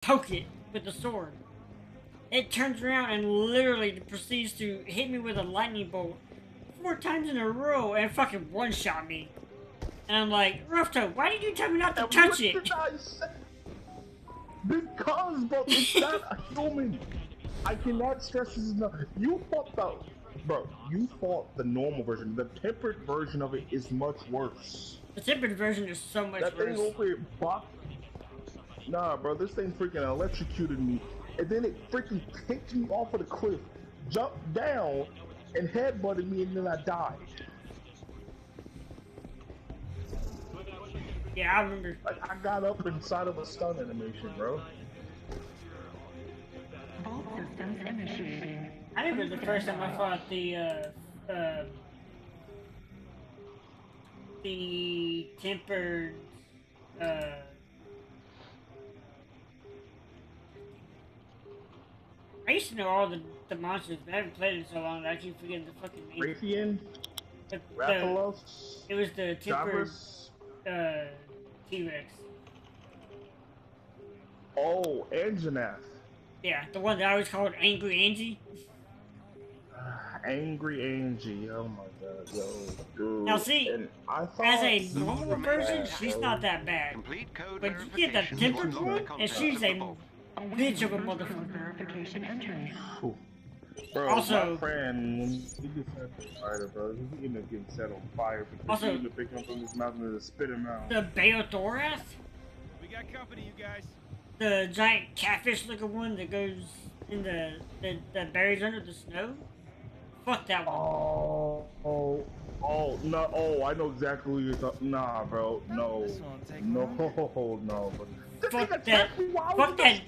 poke it with the sword. It turns around and literally proceeds to hit me with a lightning bolt 4 times in a row and fucking one-shot me. And I'm like, Rufto, why did you tell me not to touch it? Because, bro, it's not a human. I cannot stress this enough. You fought the normal version. The tempered version of it is much worse. The tempered version is so much worse. That thing over here, nah, bro, this thing freaking electrocuted me, and then it freaking kicked me off of the cliff, jumped down, and headbutted me, and then I died. Yeah, I remember. Like, I got up inside of a stun animation, bro. All systems initiating. I remember the first time I fought the tempered, I used to know all the monsters, but I haven't played it in so long that I keep forgetting the fucking name. Raytheon? Rathalos? It was the tempered, Javras? T-Rex. Oh, Anjanath. Yeah, the one that I always called Angry Angie. Angry Angie, oh my god, yo, dude. Now see, and I as a normal version, she's not that bad. But you get the tempered one, and she's a bitch of a motherfucker. Bro, also, my friend, when he gets set on fire, bro, he ended up getting set on fire because also, he ended up picking up from his mouth and just spit him out. The Beothorath? We got company, you guys. The giant catfish looking one that goes in that buries under the snow? Fuck that one. No, I know exactly what you're talking. Nah, bro, no, no, but fuck that, fuck that,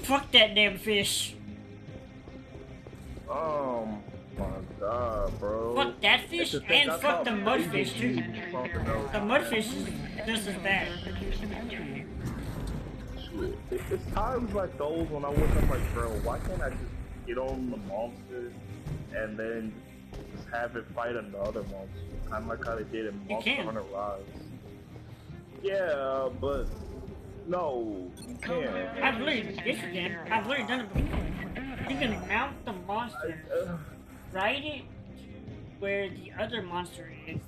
fuck that damn fish. Oh my god, bro. Fuck that fish and fuck the mudfish too. The mudfish is just as bad. It's times like those when I wake up like, bro, why can't I just get on the monster and then just have it fight another monster? Kind of like how they did in Monster Hunter Rise. Yeah, but no, you can't. I've literally, yes you can. I've literally done it before. You can mount the monster, ride it where the other monster is,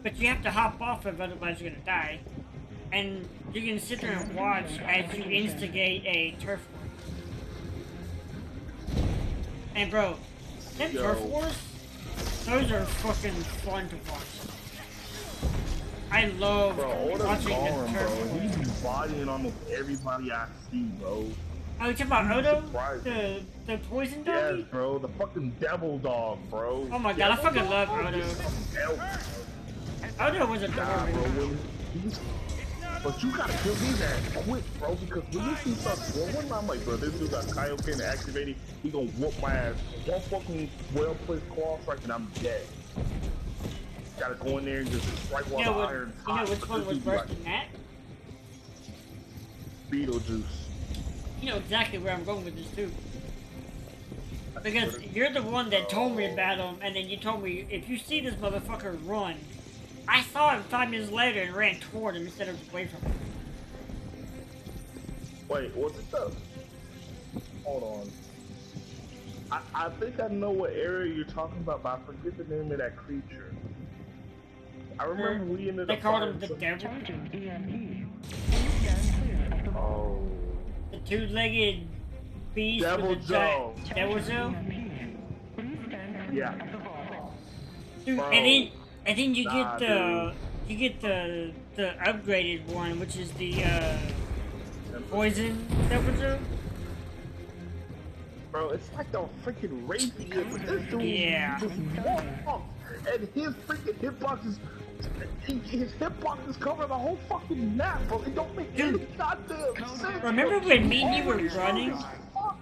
but you have to hop off of, otherwise you're gonna die. And you can sit there and watch as you instigate a turf war. And bro, them turf wars, those are fucking fun to watch. I love watching the turf wars. He's bodying almost everybody I see, bro. Oh, you talking about Odo? The poison dog? Yes, bro, the fucking devil dog, bro. Oh my god, I fucking love Odo. Odo was a dog. But you gotta kill these ass quick, bro, because when you see something, one I'm like, bro, this dude got Kaioken activated, he gonna whoop my ass. One fucking well-placed claw strike and I'm dead. Gotta go in there and just strike while the iron's hot. You know which one was worse than that? Beetlejuice. You know exactly where I'm going with this too. Because you're the one that told me about him, and then you told me, if you see this motherfucker run, I saw him 5 minutes later and ran toward him instead of away from him. Wait, was it the... Hold on. I think I know what area you're talking about, but I forget the name of that creature. I remember we ended up... They called him the devil? Oh... The two-legged beast Devil with the Joe. Devil Joe? Yeah. Dude, Bro. and then you get the upgraded one, which is the poison Devil Joe. Bro, it's like the freaking Raytheon, but this dude just walked off, and his freaking hitbox is covering the whole fucking map, bro. It don't make any goddamn sense. Remember when me and you were running?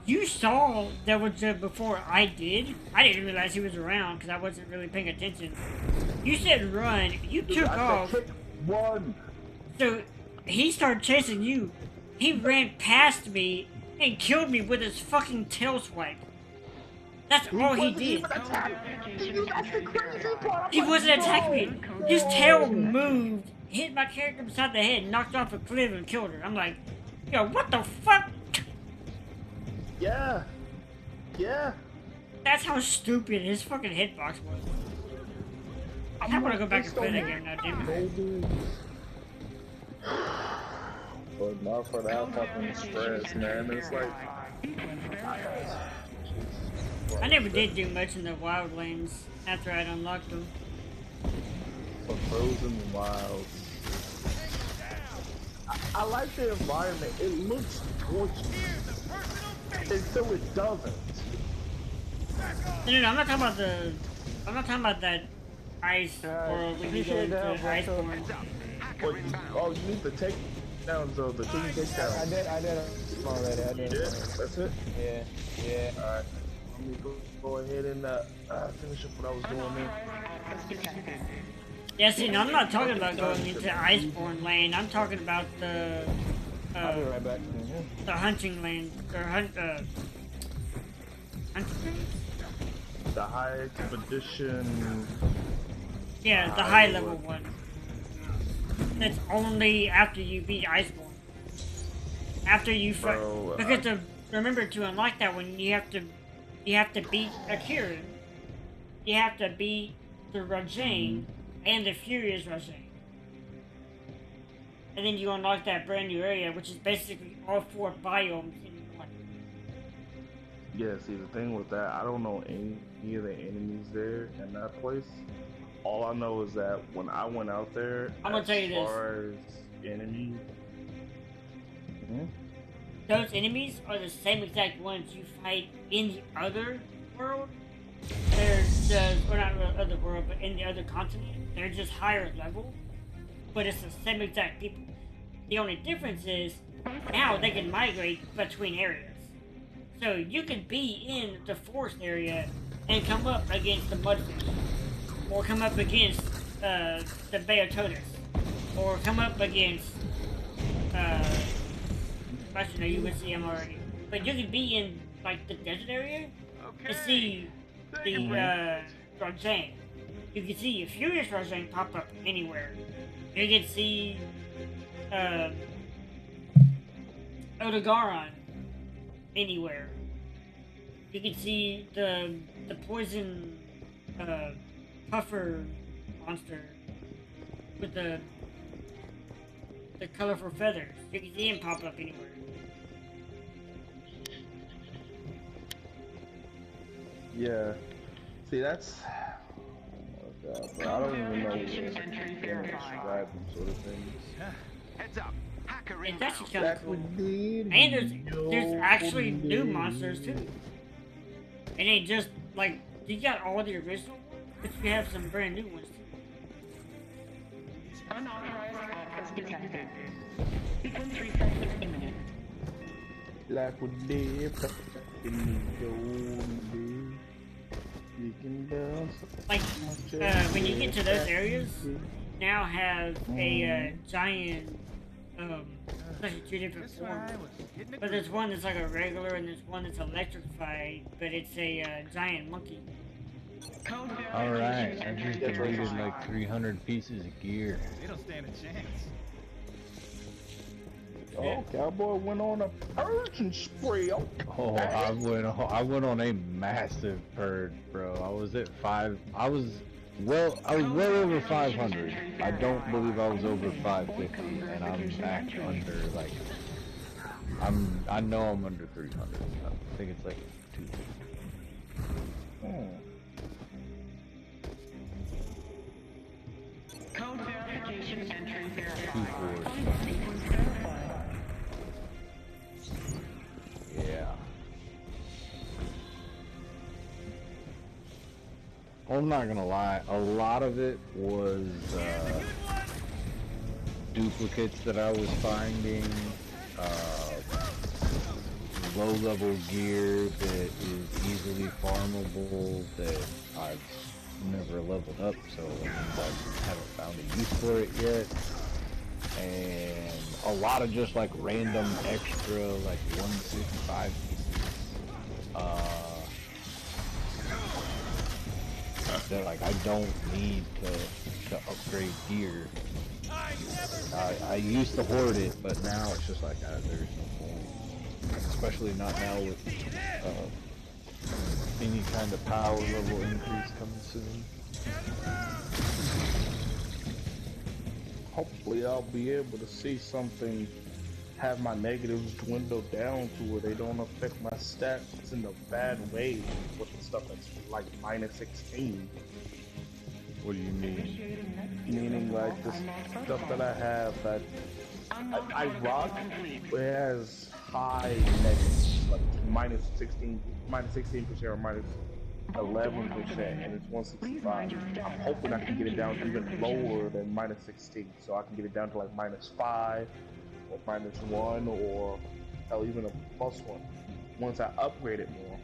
You saw Devil Joe before I did. I didn't realize he was around because I wasn't really paying attention. You said run, you took off. Run. So he started chasing you. He ran past me and killed me with his fucking tail swipe. That's all he did. He wasn't attacking me. His tail moved hit my character beside the head, knocked off a cliff, and killed her. I'm like, yo, what the fuck? Yeah. Yeah. That's how stupid his fucking hitbox was. I want to go back and play that game now, damn it. But not for that fucking stress, man. It's like I never did do much in the Wildlands after I'd unlocked them. for Frozen Wilds. I like the environment. It looks gorgeous until it doesn't. No, I'm not talking about the. I'm not talking about that ice world when you go into Iceborne. But oh, you need the takedowns of the team takedowns. I did already. I did. Yeah, that's it. Yeah. Alright, let me go ahead and finish up what I was doing there. Yeah, see, no, I'm not talking about going into Iceborne Lane. I'm talking about the. I'll be right back. The hunting lane. Or hunting lane? The high expedition. Yeah, the high level one. That's only after you beat Iceborne. After you because remember to unlock that one, you have to beat Akirin. You have to beat the Rajang and the Furious Rajang. And then you unlock that brand new area, which is basically all 4 biomes in one. Yeah, see the thing with that, I don't know any of the enemies there in that place. All I know is that when I went out there, I'm gonna tell you this. As far as enemies, those enemies are the same exact ones you fight in the other world. They're just, or not the other world, but in the other continent. They're just higher level, but it's the same exact people. The only difference is now they can migrate between areas. So you can be in the forest area and come up against the Mudfish, or come up against the Beototus, or come up against actually no, you would see them already. But you could be in like the desert area to see the Rajang. You can see a Furious Rajang pop up anywhere. You can see Odogaron anywhere. You can see the poison puffer monster with the colorful feathers. You can see him pop up anywhere. yeah. See, that's. Oh God, bro. I don't even know what to describe them sort of things. Heads up. Hacker It's actually inbound. kind of cool. And there's actually new monsters too. It ain't just like you got all the original ones, but you have some brand new ones too. Unauthorized access detected. Sequence reset is imminent. Like we did in the old days. You can dance. Like when you get to those areas, you now have a giant. It's actually 2 different forms. But there's one that's like a regular, and there's one that's electrified, but it's a giant monkey. Alright, I just deleted like 300 pieces of gear. They don't stand a chance. Oh, Cowboy went on a purging spree. Oh, I went on a massive purge, bro. I was well over 500. I don't believe I was over 550, and I'm back under like I know I'm under 300. I think it's like 250. Code verification entry verified. 240. Sequence verified. Yeah. I'm not gonna lie, a lot of it was duplicates that I was finding, low-level gear that is easily farmable that I've never leveled up, so I haven't found a use for it yet. And a lot of just like random extra, like 165 pieces. that like I don't need to upgrade gear. I used to hoard it, but now it's just like there's no point. Especially not now with any kind of power level increase coming soon. Hopefully I'll be able to see something, have my negatives dwindle down to where they don't affect my stats in a bad way with the stuff that's like minus 16. What do you mean? Meaning like the stuff that I have that I rock, it has high negatives, like minus 16% or minus 11%, and it's 165. I'm hoping I can get it down even lower than minus 16, so I can get it down to like minus 5 or minus 1 or hell, even a plus 1 once I upgrade it more.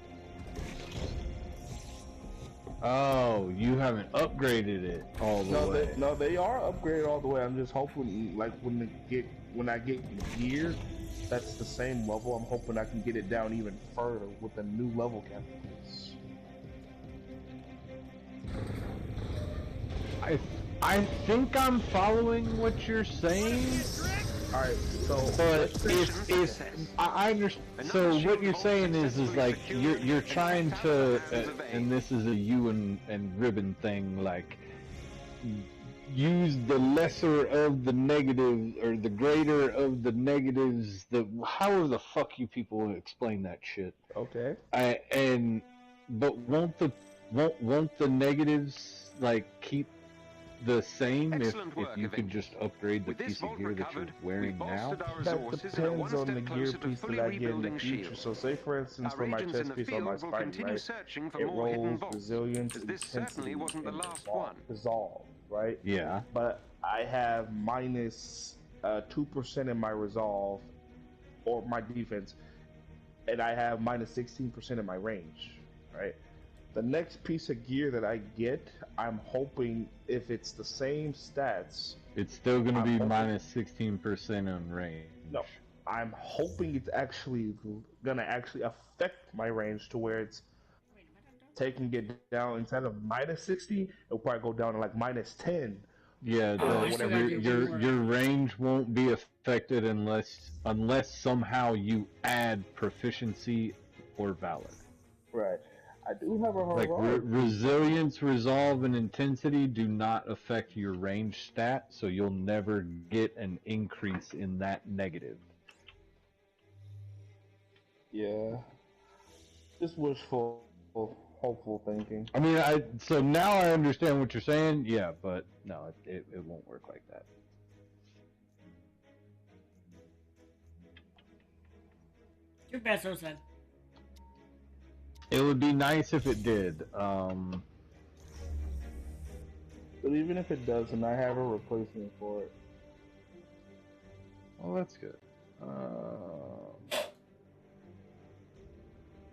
Oh, you haven't upgraded it all the way. No, they are upgraded all the way. I'm just hoping, like when I get gear that's the same level, I'm hoping I can get it down even further with the new level cap. I think I'm following what you're saying. Alright, so but if I understand, so what you're saying is like you're trying to, and this is a you and ribbon thing, like use the lesser of the negatives or the greater of the negatives. However the fuck you people explain that shit. Okay. But won't the negatives like keep the same if you could just upgrade the piece of gear that you're wearing now? That depends on the gear piece that I get in the future. So say for instance for my chest piece on my spine, right? It rolls resilience, intensity, and resolve, right? Yeah. But I have minus 2% in my resolve or my defense, and I have minus 16% in my range, right? The next piece of gear that I get, I'm hoping if it's the same stats, it's still going to be minus 16% on range. No, I'm hoping it's actually going to actually affect my range to where it's taking it down instead of minus 60, it'll probably go down to like minus 10. Yeah, your range won't be affected unless somehow you add proficiency or valor. Right. I do have a like resilience, resolve, and intensity do not affect your range stat, so you'll never get an increase in that negative. Yeah, just wishful, hopeful thinking. I mean, so now I understand what you're saying. Yeah, but no, it won't work like that. Two pesos then. It would be nice if it did. But even if it doesn't, I have a replacement for it. Well, that's good.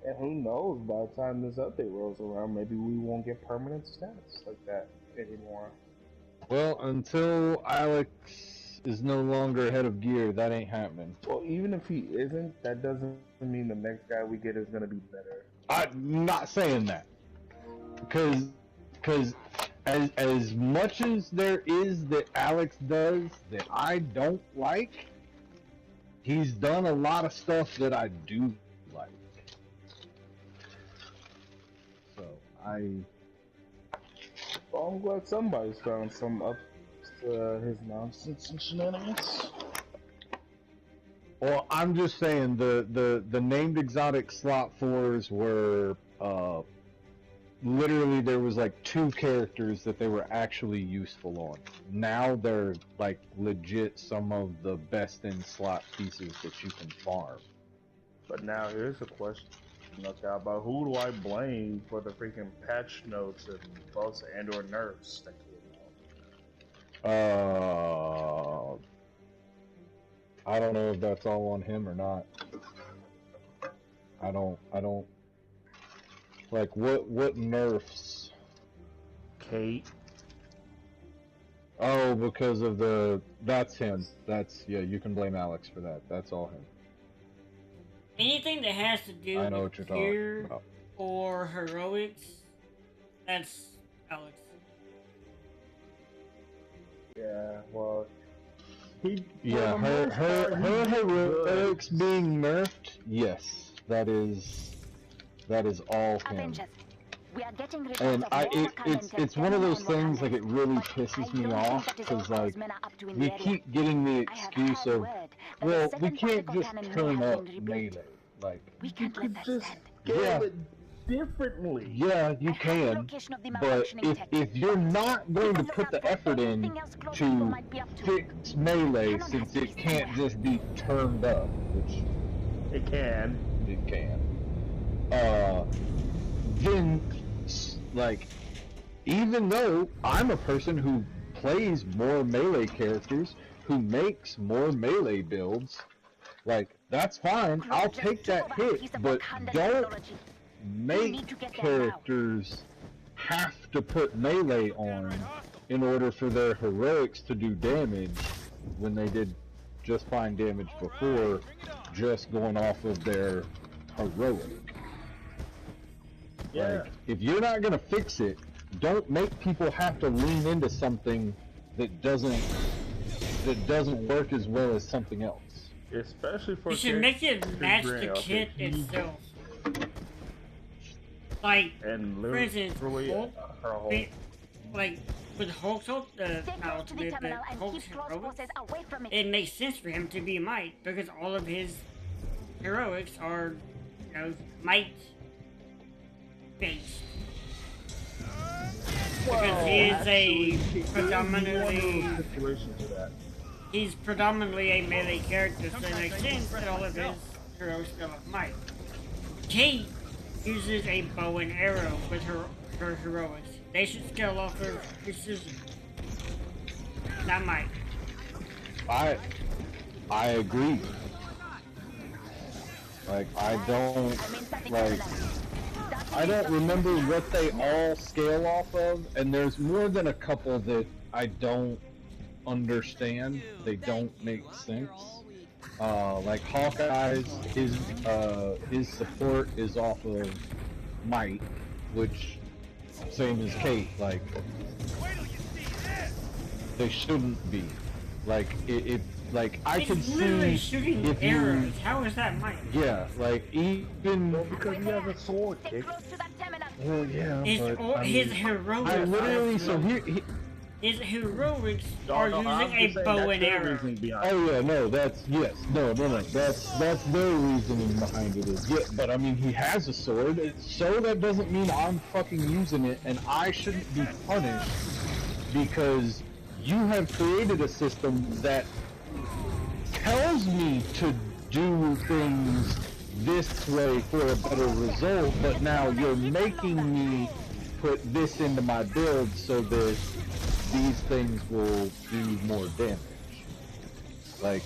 And who knows, by the time this update rolls around, maybe we won't get permanent stats like that anymore. Well, until Alex is no longer head of gear, that ain't happening. Well, even if he isn't, that doesn't mean the next guy we get is going to be better. I'm not saying that. Because as much as there is that Alex does that I don't like, he's done a lot of stuff that I do like. So, Well, I'm glad somebody's found some up to his nonsense and shenanigans. Well, I'm just saying the named exotic slot 4s were literally there was like 2 characters that they were actually useful on. Now they're like legit some of the best in slot pieces that you can farm. But now here's a question about who do I blame for the freaking patch notes and buffs and or nerfs that came out? I don't know if that's all on him or not. I don't like what nerfs? Kate. Oh, because of that's him. That's you can blame Alex for that. That's all him. Anything that has to do with gear or heroics, that's Alex. Yeah, well, he. Yeah, for the her most part, her he did good. heroics being nerfed. Yes, that is all him. Avengers, we are getting reports And of more it's one of those things like it really pisses me off because like we keep getting the excuse of, well, we can't just turn up melee. Like, We You can't let could that just stand. scale Yeah. it differently. yeah, you I have the can, location of the but malfunctioning tech. if you're not going to Look put out the for effort in anything else close people to might be up to. fix melee, Cannon since has to it be can't somewhere. just be turned up, which It can. it can, then like, even though I'm a person who plays more melee characters, who makes more melee builds, like, that's fine. I'll Just take took that over a hit, piece of but Wakandan don't technology. make need to get there now. characters have to put melee on in order for their heroics to do damage when they did just fine damage before, just going off of their heroic. Yeah. Like, if you're not gonna fix it, don't make people have to lean into something that doesn't work as well as something else. Especially for You should make it characters match brand, the okay, kit he- itself. Like, And for instance, literally, Hulk, her whole. like with Hulk's Stay close to the with terminal and Hulk's keep close heroics, forces away from it. it makes sense for him to be might because all of his heroics are, you know, might based. Because he is he's predominantly a melee character, so it makes sense that all of his heroes go off might. Kate uses a bow and arrow with her heroics. They should scale off of precision, not might. I agree. Like, I don't remember what they all scale off of, and there's more than a couple that I don't understand. They don't make sense. Like Hawkeye's, his support is off of might, which same as Kate. Like, they shouldn't be. Like, like, I He's could literally see shooting if arrows. you, How is that might? yeah, like, even, Well, because he has a sword, Stay Dick. close to that terminal. well, yeah, His, but, I his mean, heroics. I literally, so his heroics No, are no, I'm using a just saying bow that's and their arrow. reasoning behind it. oh yeah, no, that's, yes, no, that's their reasoning behind it is, yeah, but I mean, he has a sword, so that doesn't mean I'm fucking using it, and I shouldn't be punished, because you have created a system that tells me to do things this way for a better result, but now you're making me put this into my build so that these things will do more damage. Like,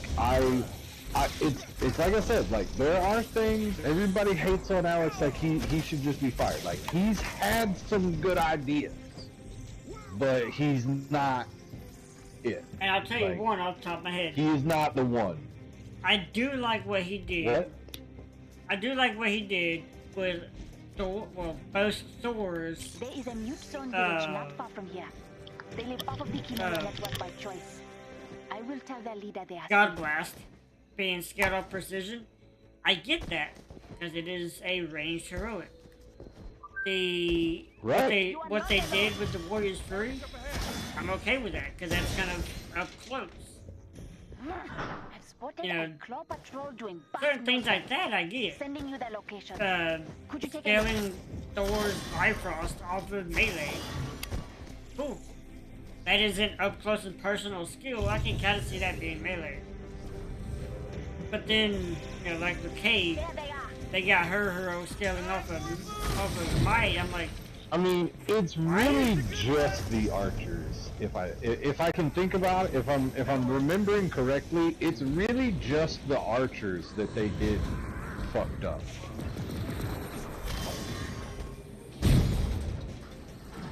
it's like I said, like, there are things, everybody hates on Alex, like, he should just be fired. Like, he's had some good ideas, but he's not it. And I'll tell Like, you one off the top of my head. he is not the one. I do like what he did. What? I do like what he did with Thor, well, both Thors. There is a mute zone village not far from here. They live off of the Kineo network by choice. I will tell their leader they are God Blast being scared off precision. I get that because it is a ranged heroic. Right. What they did with the Warrior's Fury, I'm okay with that because that's kind of up close. I've spotted You know, a claw patrol doing certain things like that I get. Sending you their location. Could you take Scaling Thor's Bifrost off of melee. Cool. That isn't up close and personal skill. I can kind of see that being melee. But then, you know, like with Kate, There they are. they got her hero scaling off of might. I'm like, I mean, it's really just the archers. If I can think about it, if I'm remembering correctly, it's really just the archers that they did fucked up.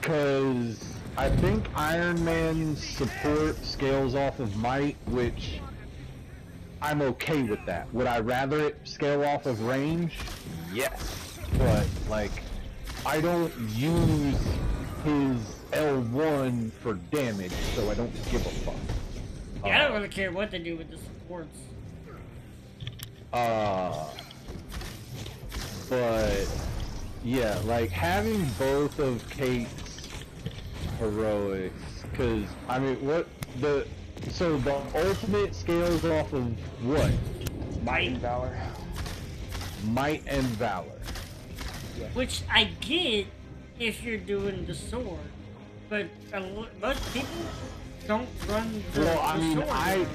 Cause I think Iron Man's support scales off of might, which I'm okay with that. Would I rather it scale off of range? Yes. But like, I don't use his L1 for damage, so I don't give a fuck. Yeah, I don't really care what they do with the supports. But yeah, like having both of Kate's heroics, because I mean, so the ultimate scales off of what? Might and Valor. Might and Valor. Which I get if you're doing the sword, but most people don't run the, Well, I mean, sword.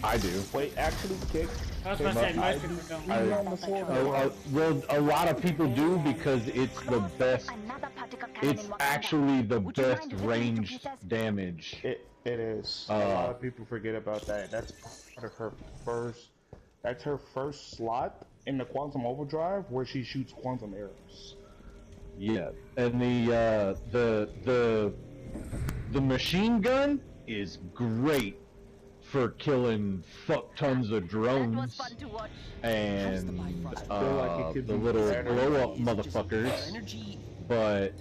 I do. Wait, actually, Kick. I was about to say most people don't. Well, a lot of people do because it's the best. It's actually the best ranged damage. It is. A lot of people forget about that. That's part of her first. That's her first slot in the Quantum Overdrive where she shoots quantum arrows. Yeah, and the machine gun is great for killing fuck tons of drones and the little blow up motherfuckers. But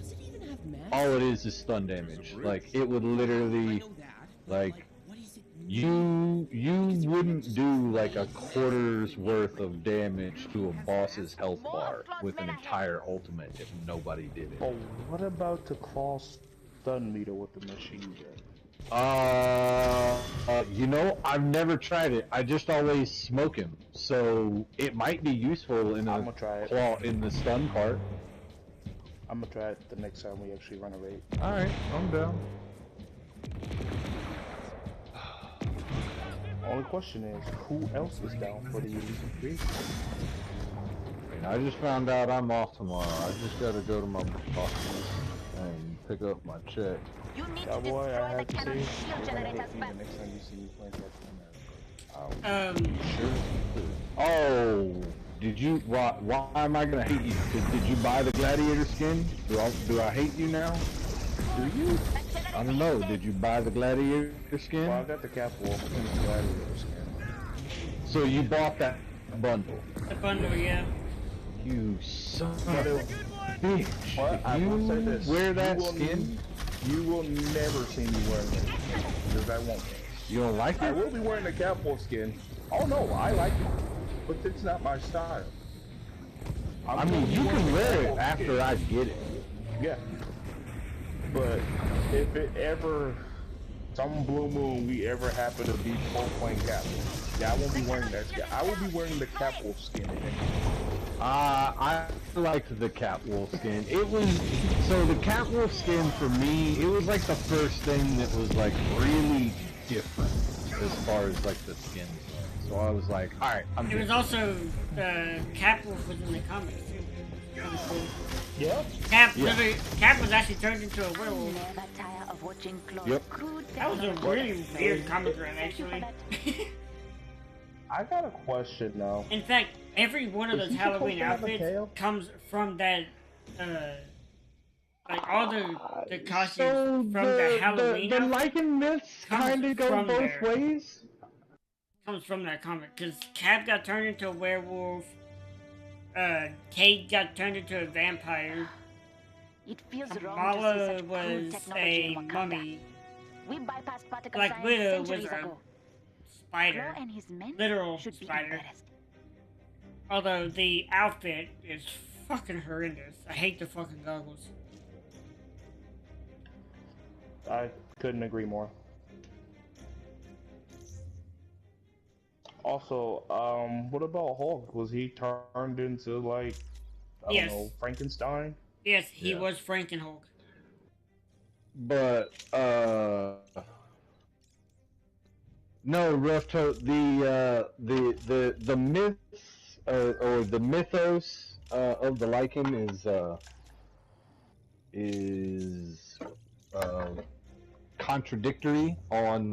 all it is stun damage. Like it would literally, like you wouldn't do like a quarter's worth of damage to a boss's health bar with an entire ultimate if nobody did it. Oh, what about the cross stun meter with the machine gun? You know, I've never tried it. I just always smoke him, so it might be useful in I'm gonna try it. in the stun part. I'm gonna try it the next time we actually run a raid. All right, I'm down. Only question is, who else is down for the Elite Three? I just found out I'm off tomorrow. I just gotta go to my boss and pick up my check. You need That to boy, destroy I the have to say, cannon shield you're gonna generators hate me fast. the next time you see me playing Captain America. Sure. Oh, did you? Why am I gonna hate you? Did you buy the gladiator skin? Do I hate you now? Do you? I don't know. Did you buy the gladiator skin? Well, I got the Catwalk and the Gladiator skin. So you bought that bundle? The bundle, yeah. You son of a bitch! But I will say this: wear that you will, skin? You will never see me wearing it because I won't. You don't like I it? will be wearing the Catwalk skin. Oh no, I like it, but it's not my style. I mean, you can wear it after I get it. Yeah. But if it ever, some blue moon, we ever happen to be both playing Catwalk, yeah, I won't be wearing that skin. I will be wearing the Catwalk skin. I liked the Catwolf skin. It was, so the Catwolf skin for me, it was like the first thing that was like really different as far as like the skins went. So I was like, alright, I'm It was also, Catwolf was in the comics too. Really cool. Yep. Cap was actually turned into a werewolf. Never tire of watching Yep. That was a really weird comic run, actually. I got a question now. In fact, every one of Is those he supposed Halloween to have a outfits tail? comes from that, like all the costumes So from the Halloween the outfit Lycan myths comes kind of go from both there. ways. comes from that comic. Because Cap got turned into a werewolf, Kate got turned into a vampire, It feels wrong to see Kamala such crude was technology in a Wakanda. mummy, We bypassed particle Black science Widow was centuries a ago. spider, Claw and his men literal should be spider. embarrassed. Although the outfit is fucking horrendous. I hate the fucking goggles. I couldn't agree more. Also, what about Hulk? Was he turned into like, I Yes. don't know, Frankenstein? Yes, he Yeah. was Frankenhulk. But no, Rufto, the myths or the mythos of the Lycan is contradictory on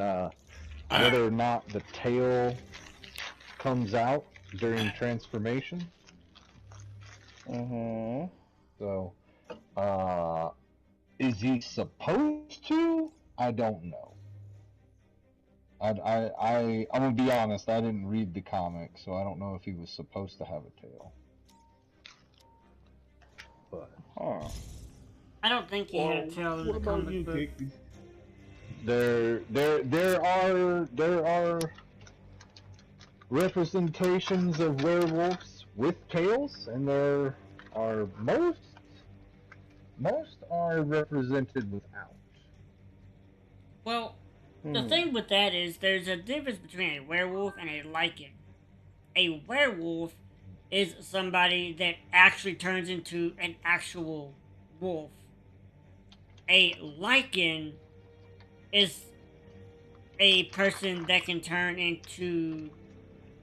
whether or not the tail comes out during transformation. Mm-hmm. So, is he supposed to? I don't know. I'm gonna be honest, I didn't read the comic, so I don't know if he was supposed to have a tail. But, Huh. I don't think he had a tail in what the about comic you, book. Kiki? There are representations of werewolves with tails, and there are most are represented without. Well, the thing with that is there's a difference between a werewolf and a lichen. A werewolf is somebody that actually turns into an actual wolf. A lichen is a person that can turn into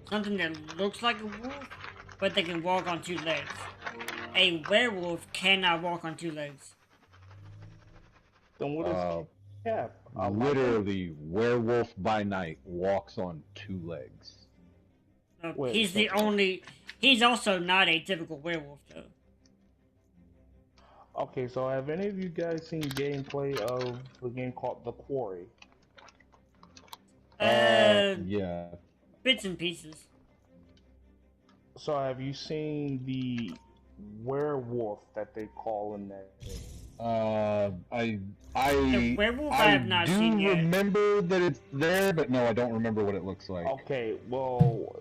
something that looks like a wolf, but they can walk on two legs. A werewolf cannot walk on two legs. Then what is Uh, Cap? Literally, werewolf by night walks on two legs. Wait, He's the only. He's also not a typical werewolf, though. Okay, so have any of you guys seen gameplay of the game called The Quarry? Yeah. Bits and pieces. So have you seen the werewolf that they call in that game? The werewolf I have not seen yet. remember that it's there, but no, I don't remember what it looks like. Okay, well,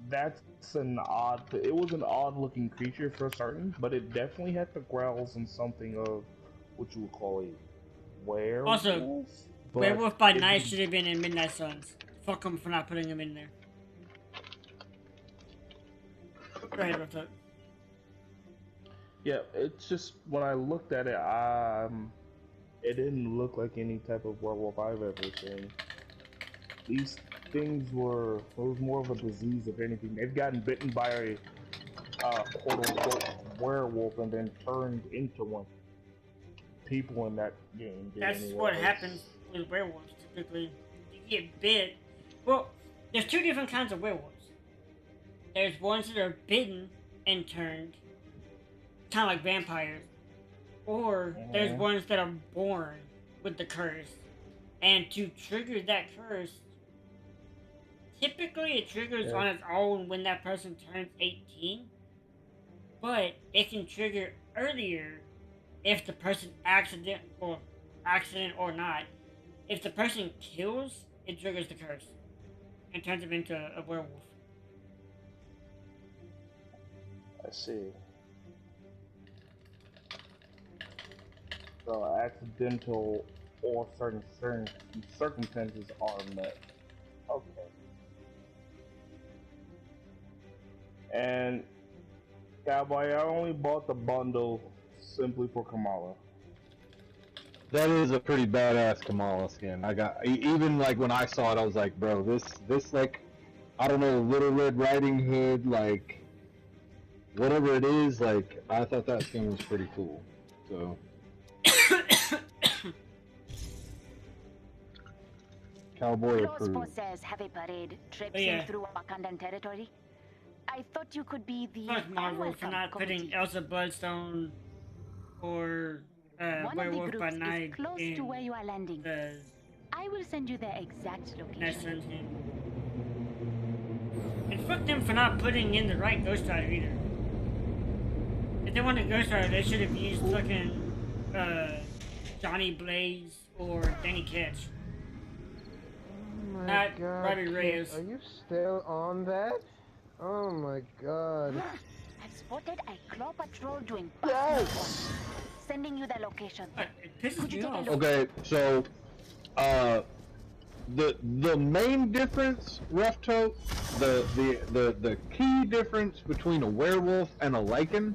that's an odd. It was an odd-looking creature for certain, but it definitely had the growls and something of what you would call a werewolf. Also, but Werewolf by it Night didn't- should have been in Midnight Suns. Fuck them for not putting him in there. Go ahead, Rupto. Yeah, it's just when I looked at it, it didn't look like any type of werewolf I've ever seen. These things it was more of a disease, if anything. They've gotten bitten by a quote-unquote werewolf and then turned into one. People in that game did That's anyway. what happens with werewolves, typically. You get bit. Well, there's two different kinds of werewolves. There's ones that are bitten and turned, kind of like vampires. Or there's ones that are born with the curse. And to trigger that curse, typically it triggers on its own when that person turns 18. But it can trigger earlier if the person accident or not. If the person kills, it triggers the curse and turns him into a werewolf. I see. So accidental or certain circumstances are met. Okay. And Cowboy, I only bought the bundle simply for Kamala. That is a pretty badass Kamala skin. Even like when I saw it, I was like, bro, this like, I don't know, Little Red Riding Hood, like, whatever it is, like, I thought that skin was pretty cool. So. Cowboy Close approved. forces have a parade traipsing through Wakandan territory. I thought you could be the Fuck Marvel for not putting Elsa Bloodstone or One Werewolf of the by groups Night is close in to where you are landing. the I will send you their exact location. Night Suns game. And fuck them for not putting in the right Ghost Rider either. If they wanted Ghost Rider, they should have used fucking Johnny Blaze or Danny Ketch. Oh my Not god. Robbie Kit, Reyes. Are you still on that? Oh my god. I've spotted a claw patrol doing Yes! sending you their location. It pisses Could you me take a off. look? Okay, so, the main difference, Rough Tote, the key difference between a werewolf and a lichen.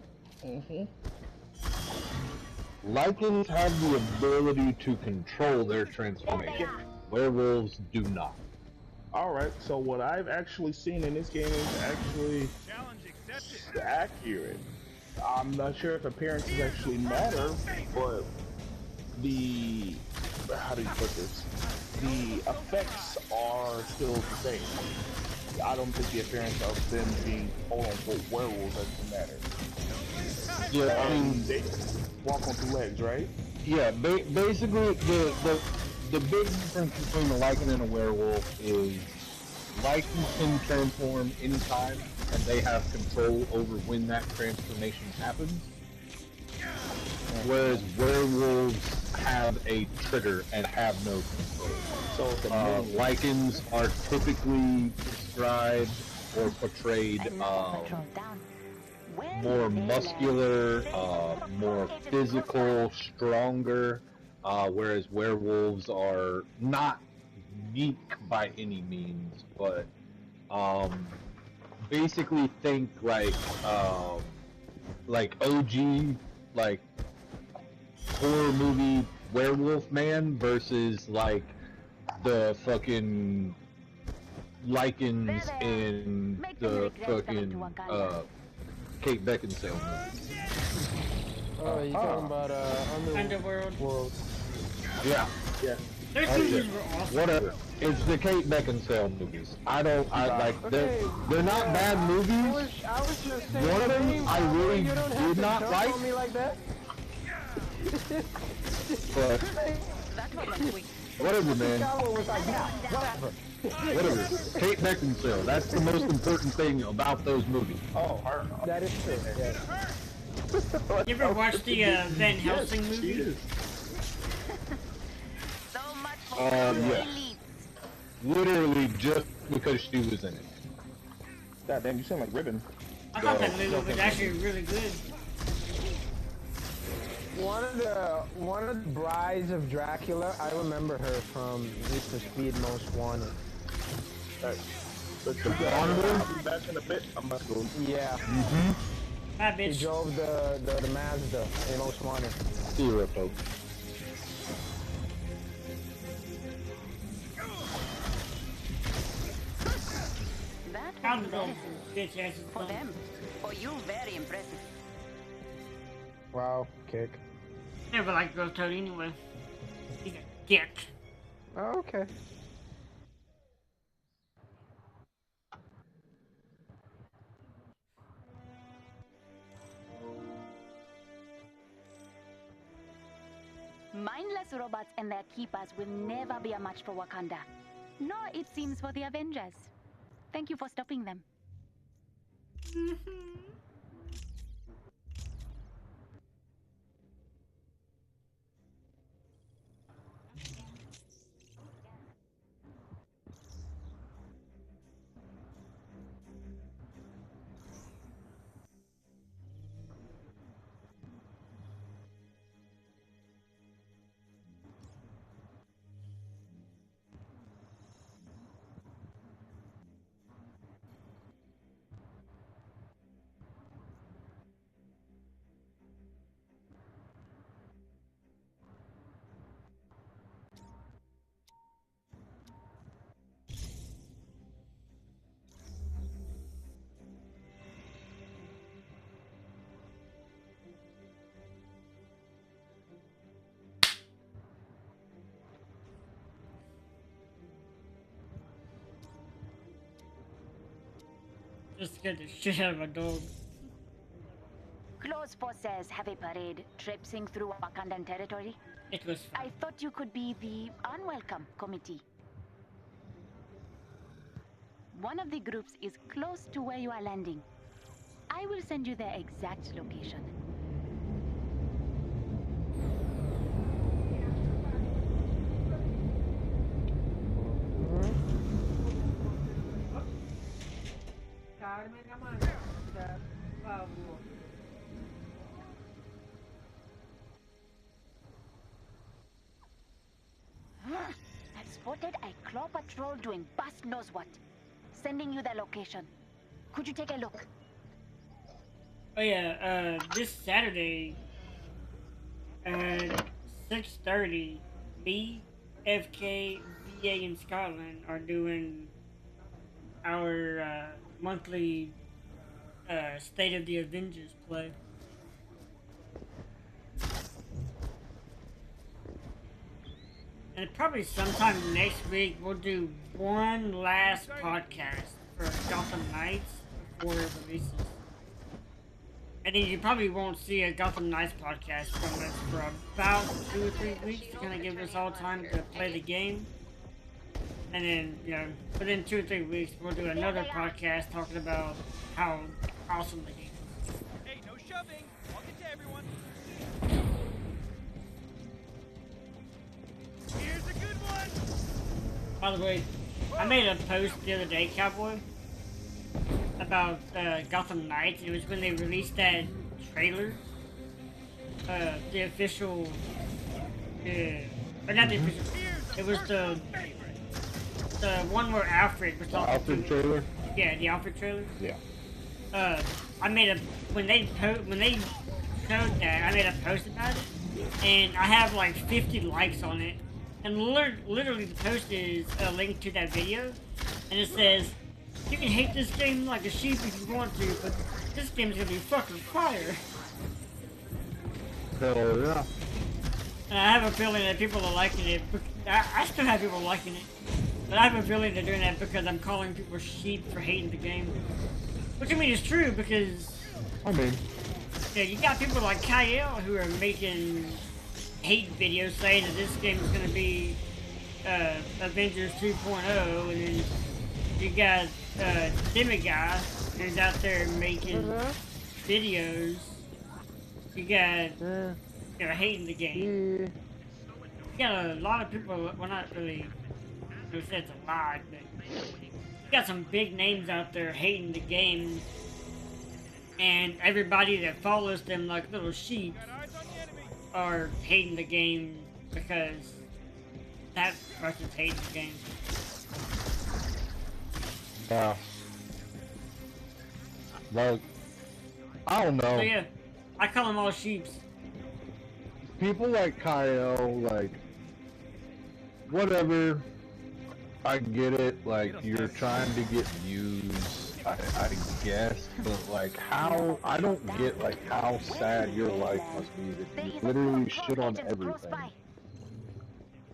Lichens have the ability to control their transformation. Werewolves do not. Alright, so what I've actually seen in this game is actually Challenge accepted. accurate. I'm not sure if appearances actually matter, but how do you put this? The effects are still the same. I don't think the appearance of them being quote-unquote werewolves doesn't matter. Yeah, I mean, They walk on two legs, right? yeah, basically the big difference between a lichen and a werewolf is lichens can transform anytime, and they have control over when that transformation happens. whereas werewolves have a trigger and have no control. So it's a Lycans are typically described or portrayed And now patrol down. Where more they muscular, land. more physical, stronger, whereas werewolves are not unique by any means, but basically think like OG, like horror movie Werewolf Man versus like the fucking Lycans in the fucking Kate Beckinsale movie. Oh, you talking about Underworld. World? Yeah. yeah. Those Oh, movies yeah. were awesome. Whatever. It's the Kate Beckinsale movies. I like they're not bad I movies. was just saying. One of them name, I Cowboy, really you don't have did to not jump like. on me like that. But That was my tweet. whatever, man. Cowboy was like, yeah, whatever. Whatever. Kate Beckinsale. That's the most important thing about those movies. Oh, her. That is true. Yes. You ever watched the Van Helsing She movie? is. So much for Yeah. elite. Literally just because she was in it. God damn, you sound like Ribbon. I thought that movie was actually really good. One of the brides of Dracula. I remember her from Need for Speed Most Wanted. Alright. Let's go. I'll be back in a bit. I'm about to go. Yeah, Hi, he bitch. drove the Mazda in Most Wanted. See you, folks. That How was did those impressive. bitch asses For fun? them. For you, very impressive. Wow, kick. Never liked Ghost Toad anyway. He's a dick. Oh, okay. Mindless robots and their keepers will never be a match for Wakanda. Nor, it seems, for the Avengers. Thank you for stopping them. Just scared the shit out of my dog. Close forces have a parade traipsing through Wakandan territory. It was fun. I thought you could be the unwelcome committee. One of the groups is close to where you are landing. I will send you their exact location. I've spotted a claw patrol doing bust knows what. Sending you their location. Could you take a look? Oh yeah, this Saturday at 6:30, me, FK, VA, and Scotland are doing our monthly State of the Avengers play. And probably sometime next week we'll do one last podcast for Gotham Knights before it releases. And then you probably won't see a Gotham Knights podcast from us for about 2 or 3 weeks to kind of give us all time to play the game. And then, you know, within 2 or 3 weeks, we'll do another podcast talking about how awesome the game is. Hey, no shoving. I'll get to everyone. By the way, I made a post the other day, Cowboy, about Gotham Knights. It was when they released that trailer. The official... or not the official... It was the one where Alfred was talking Alfred trailer? Yeah, the Alfred trailer. Yeah. I made a... When they showed that, I made a post about it. And I have like 50 likes on it. And literally the post is a link to that video. And it says, you can hate this game like a sheep if you want to, but this game's gonna be fucking fire. Hell yeah. And I have a feeling that people are liking it. I still have people liking it. But I have a feeling they're doing that because I'm calling people sheep for hating the game. Which I mean is true because... I mean... Yeah, you got people like Kyle who are making hate videos saying that this game is going to be Avengers 2.0, and then you got Demiguy who's out there making videos. You got hating the game. You got a lot of people, well not really, I would say it's a lot, but you got some big names out there hating the game. And everybody that follows them like little sheep are hating the game because that person's hating the game. Yeah. Like, I don't know. So yeah, I call them all sheeps. People like Kyle, like, whatever, I get it, like, you're trying to get views, I guess, but, like, how, I don't get, like, how sad your life must be that you literally shit on everything.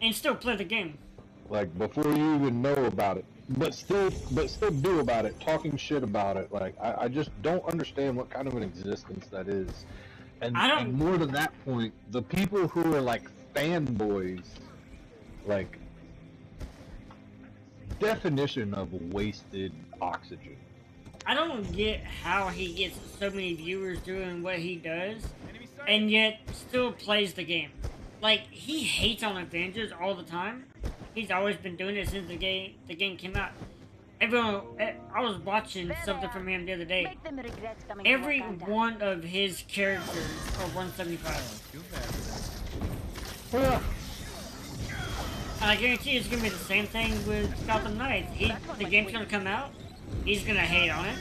And still play the game. Like, before you even know about it. But still do about it, talking shit about it, like, I just don't understand what kind of an existence that is. And more to that point, the people who are, like, fanboys, like, definition of wasted oxygen. I don't get how he gets so many viewers doing what he does, and yet still plays the game. Like, he hates on Avengers all the time. He's always been doing it since the game came out. Everyone, I was watching something from him the other day. Every one of his characters are 175. Yeah. And I guarantee it's gonna be the same thing with Gotham Knights. The game's gonna come out. He's gonna hate on it.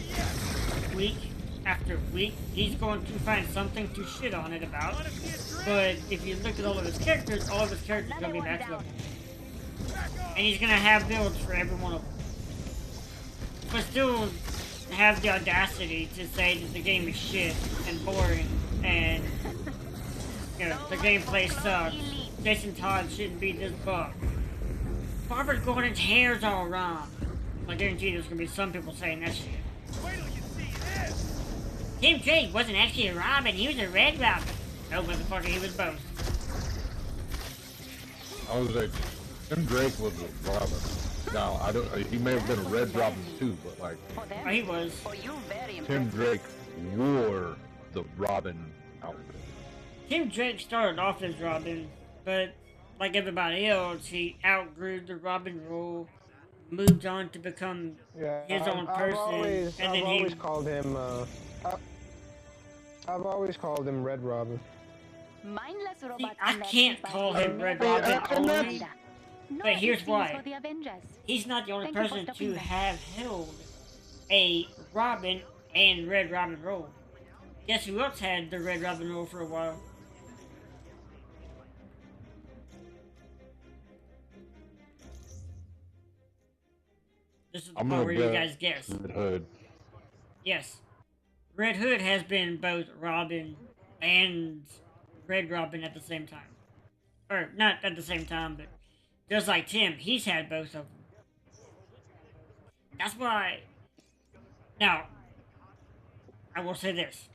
Week after week, he's going to find something to shit on it about. But if you look at all of his characters are gonna be max level. And he's gonna have builds for every one of them. But still have the audacity to say that the game is shit and boring and the gameplay sucks. Jason Todd shouldn't be this buff. Robert Gordon's hair's all wrong. I guarantee there's gonna be some people saying that shit. Tim Drake wasn't actually a Robin, he was a Red Robin. No, motherfucker, he was both. I was like, Tim Drake was a Robin. Now, he may have been a Red Robin too, but like... Oh, he was. Tim Drake wore the Robin outfit. Tim Drake started off as Robin, but like everybody else, he outgrew the Robin role, moved on to become his own person, and then I've always called him Red Robin. See, I can't call him Red Robin only, but here's why. He's not the only person to have held a Robin and Red Robin role. Guess who else had the Red Robin role for a while? This is the part where you guys guess. Red Hood. Yes. Red Hood has been both Robin and Red Robin at the same time. Or, not at the same time, but just like Tim, he's had both of them. That's why... Now, I will say this.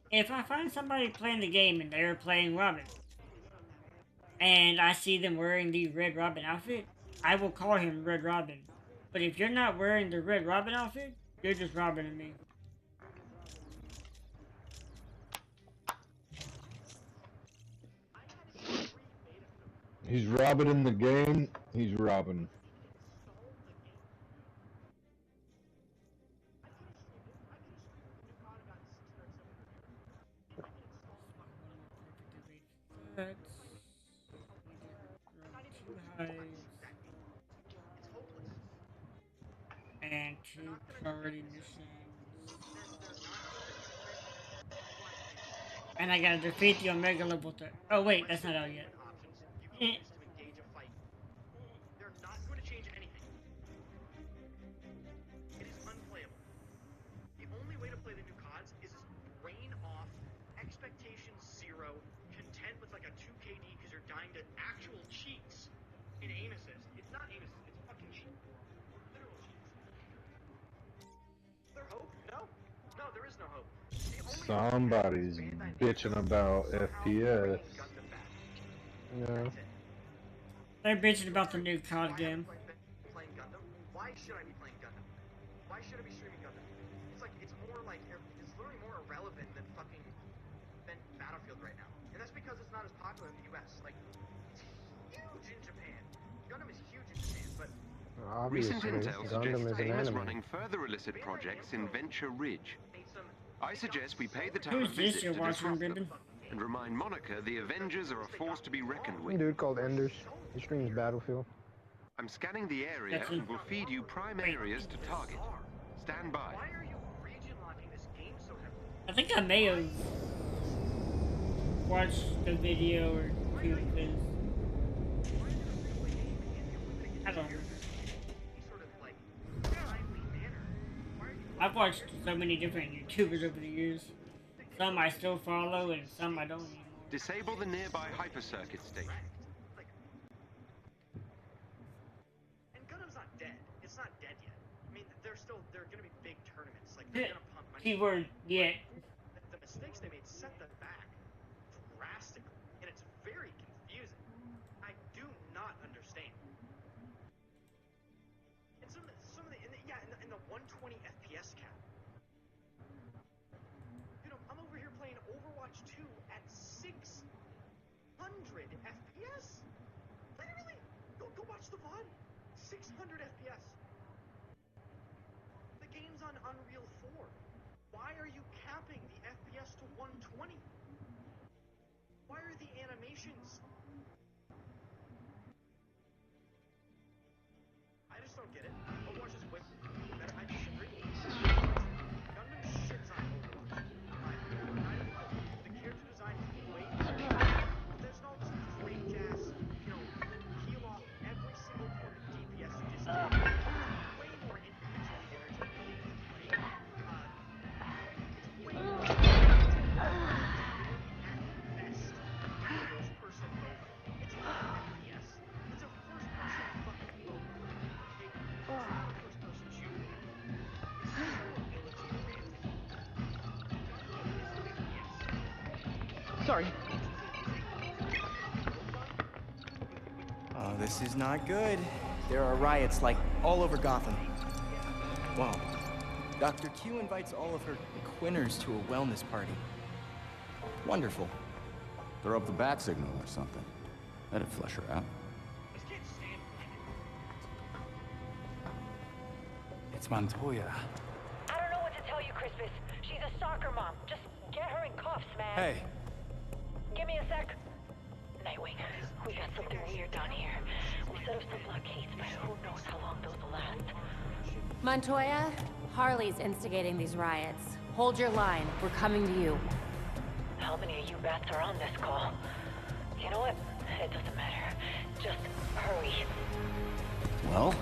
If I find somebody playing the game and they're playing Robin, and I see them wearing the Red Robin outfit, I will call him Red Robin. But if you're not wearing the Red Robin outfit, you're just Robin me. He's Robin in the game, He's robbing. And two priority missions. And I gotta defeat the Omega level 3. Oh wait, that's not out yet. They're not going to change anything. It is unplayable. The only way to play the new CODs is brain off, expectations zero, content with like a 2 KD because you're dying to actual cheats in aim assist. It's not aim assist, it's fucking cheat. Literal cheats. Is there hope? No. No, there is no hope. Somebody's bitching about FPS. Yeah. They're bitching about the new COD game. Playing Gundam? Why should I be playing Gundam? Why should I be streaming Gundam? It's like, it's more like, it's literally more irrelevant than fucking, than Battlefield right now. And that's because it's not as popular in the US. Like, it's huge in Japan. Gundam is huge in Japan, but... Obviously, Recent intel Gundam suggests is an AIM is anime. running further illicit projects in Venture Ridge. I suggest we pay the town a Who's this visit you're to watching, disrupt them, Ribbon? and remind Monica the Avengers are a force to be reckoned Some with. dude called Enders. He streams Battlefield. I'm scanning the area and will feed you prime areas to target. Stand by. Why are you region locking this game so heavily? I think I may have watched the video or two of this. I don't know. Sort of like timely manner. Why are you I've watched so many different YouTubers over the years. Some I still follow and some I don't anymore. Disable the nearby hypercircuit station. like? And Gundam's not dead. It's not dead yet. I mean, there are gonna be big tournaments. Like they're gonna pump money. Keyword yet. The mistakes they made set them back drastically, and it's very confusing. I do not understand. And some of the in the 120 FPS cap. Dude, I'm over here playing Overwatch 2 at 600 FPS. Literally, go watch the VOD. 600 FPS. The game's on Unreal 4. Why are you capping the FPS to 120? Why are the animations? I just don't get it. Overwatch is way better. I disagree. Gundam shits on Overwatch. The character design is way better. There's no great gas, peel off every single point of DPS you just did. Way more individual energy. It's way more at best first-person MOBA. It's not an FPS. It's a first-person fucking MOBA. Okay? It's not a first-person shooter. It's still ability advantage. Gundam is FPS. Sorry. Oh, This is not good. There are riots, like, all over Gotham. Whoa. Dr. Q invites all of her quinners to a wellness party. Wonderful. Throw up the bat signal or something. That'd flush her out. It's Montoya. I don't know what to tell you, Crispus. She's a soccer mom. Just get her in cuffs, man. Hey. Give me a sec. Nightwing, we got something weird down here. We set up some blockades, but who knows how long those will last. Montoya, Harley's instigating these riots. Hold your line. We're coming to you. How many of you bats are on this call? You know what? It doesn't matter. Just hurry. Well,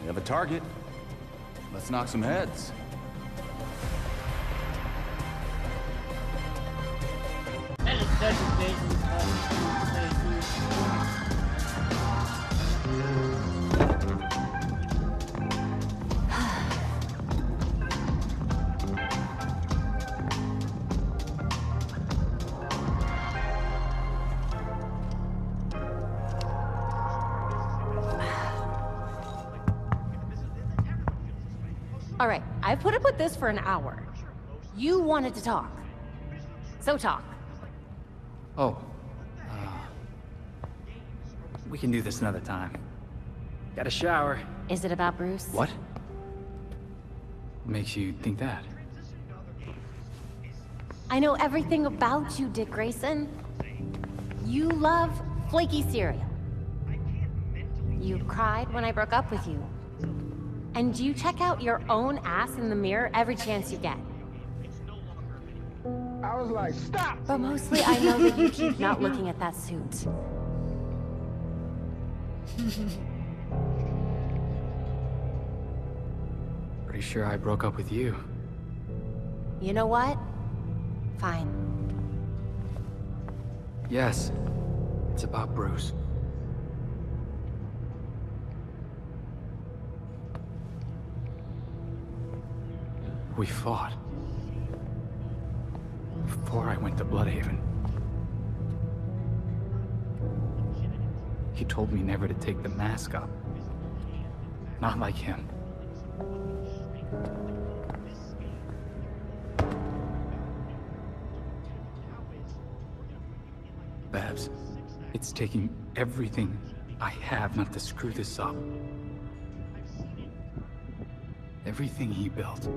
we have a target. Let's knock some heads. That is such a basic All right, I put up with this for an hour. You wanted to talk. So talk. Oh. We can do this another time. Got a shower. Is it about Bruce? What? Makes you think that? I know everything about you, Dick Grayson. You love flaky cereal. You cried when I broke up with you. And you check out your own ass in the mirror every chance you get. I was like, stop! But mostly I know that you keep not looking at that suit. Pretty sure I broke up with you. You know what? Fine. Yes. It's about Bruce. We fought. Before I went to Bloodhaven. He told me never to take the mask up. Not like him. Babs, it's taking everything I have not to screw this up. Everything he built.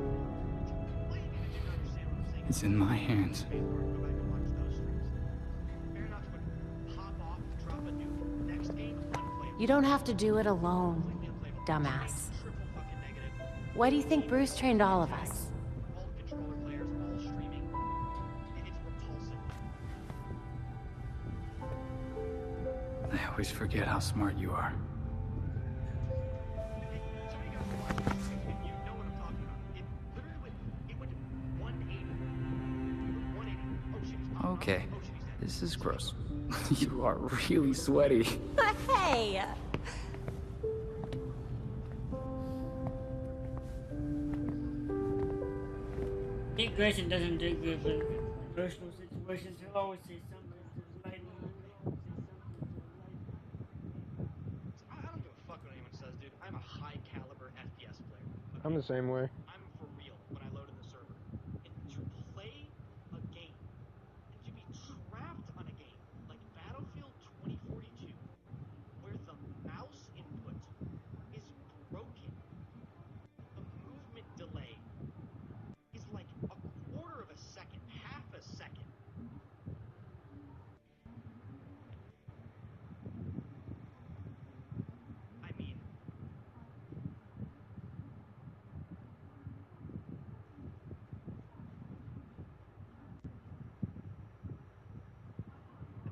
It's in my hands. You don't have to do it alone, dumbass. Why do you think Bruce trained all of us? I always forget how smart you are. Okay, this is gross. You are really sweaty. Hey! Dick Grayson doesn't do good with emotional situations. He'll always say something to lighten the mood. I don't give a fuck what anyone says, dude. I'm a high caliber FPS player. Okay? I'm the same way. I'm for real when I load in the server. And to play a game, and to be trapped on a game like Battlefield 2042, where the mouse input is broken, the movement delay is like a quarter of a second, half a second. I mean,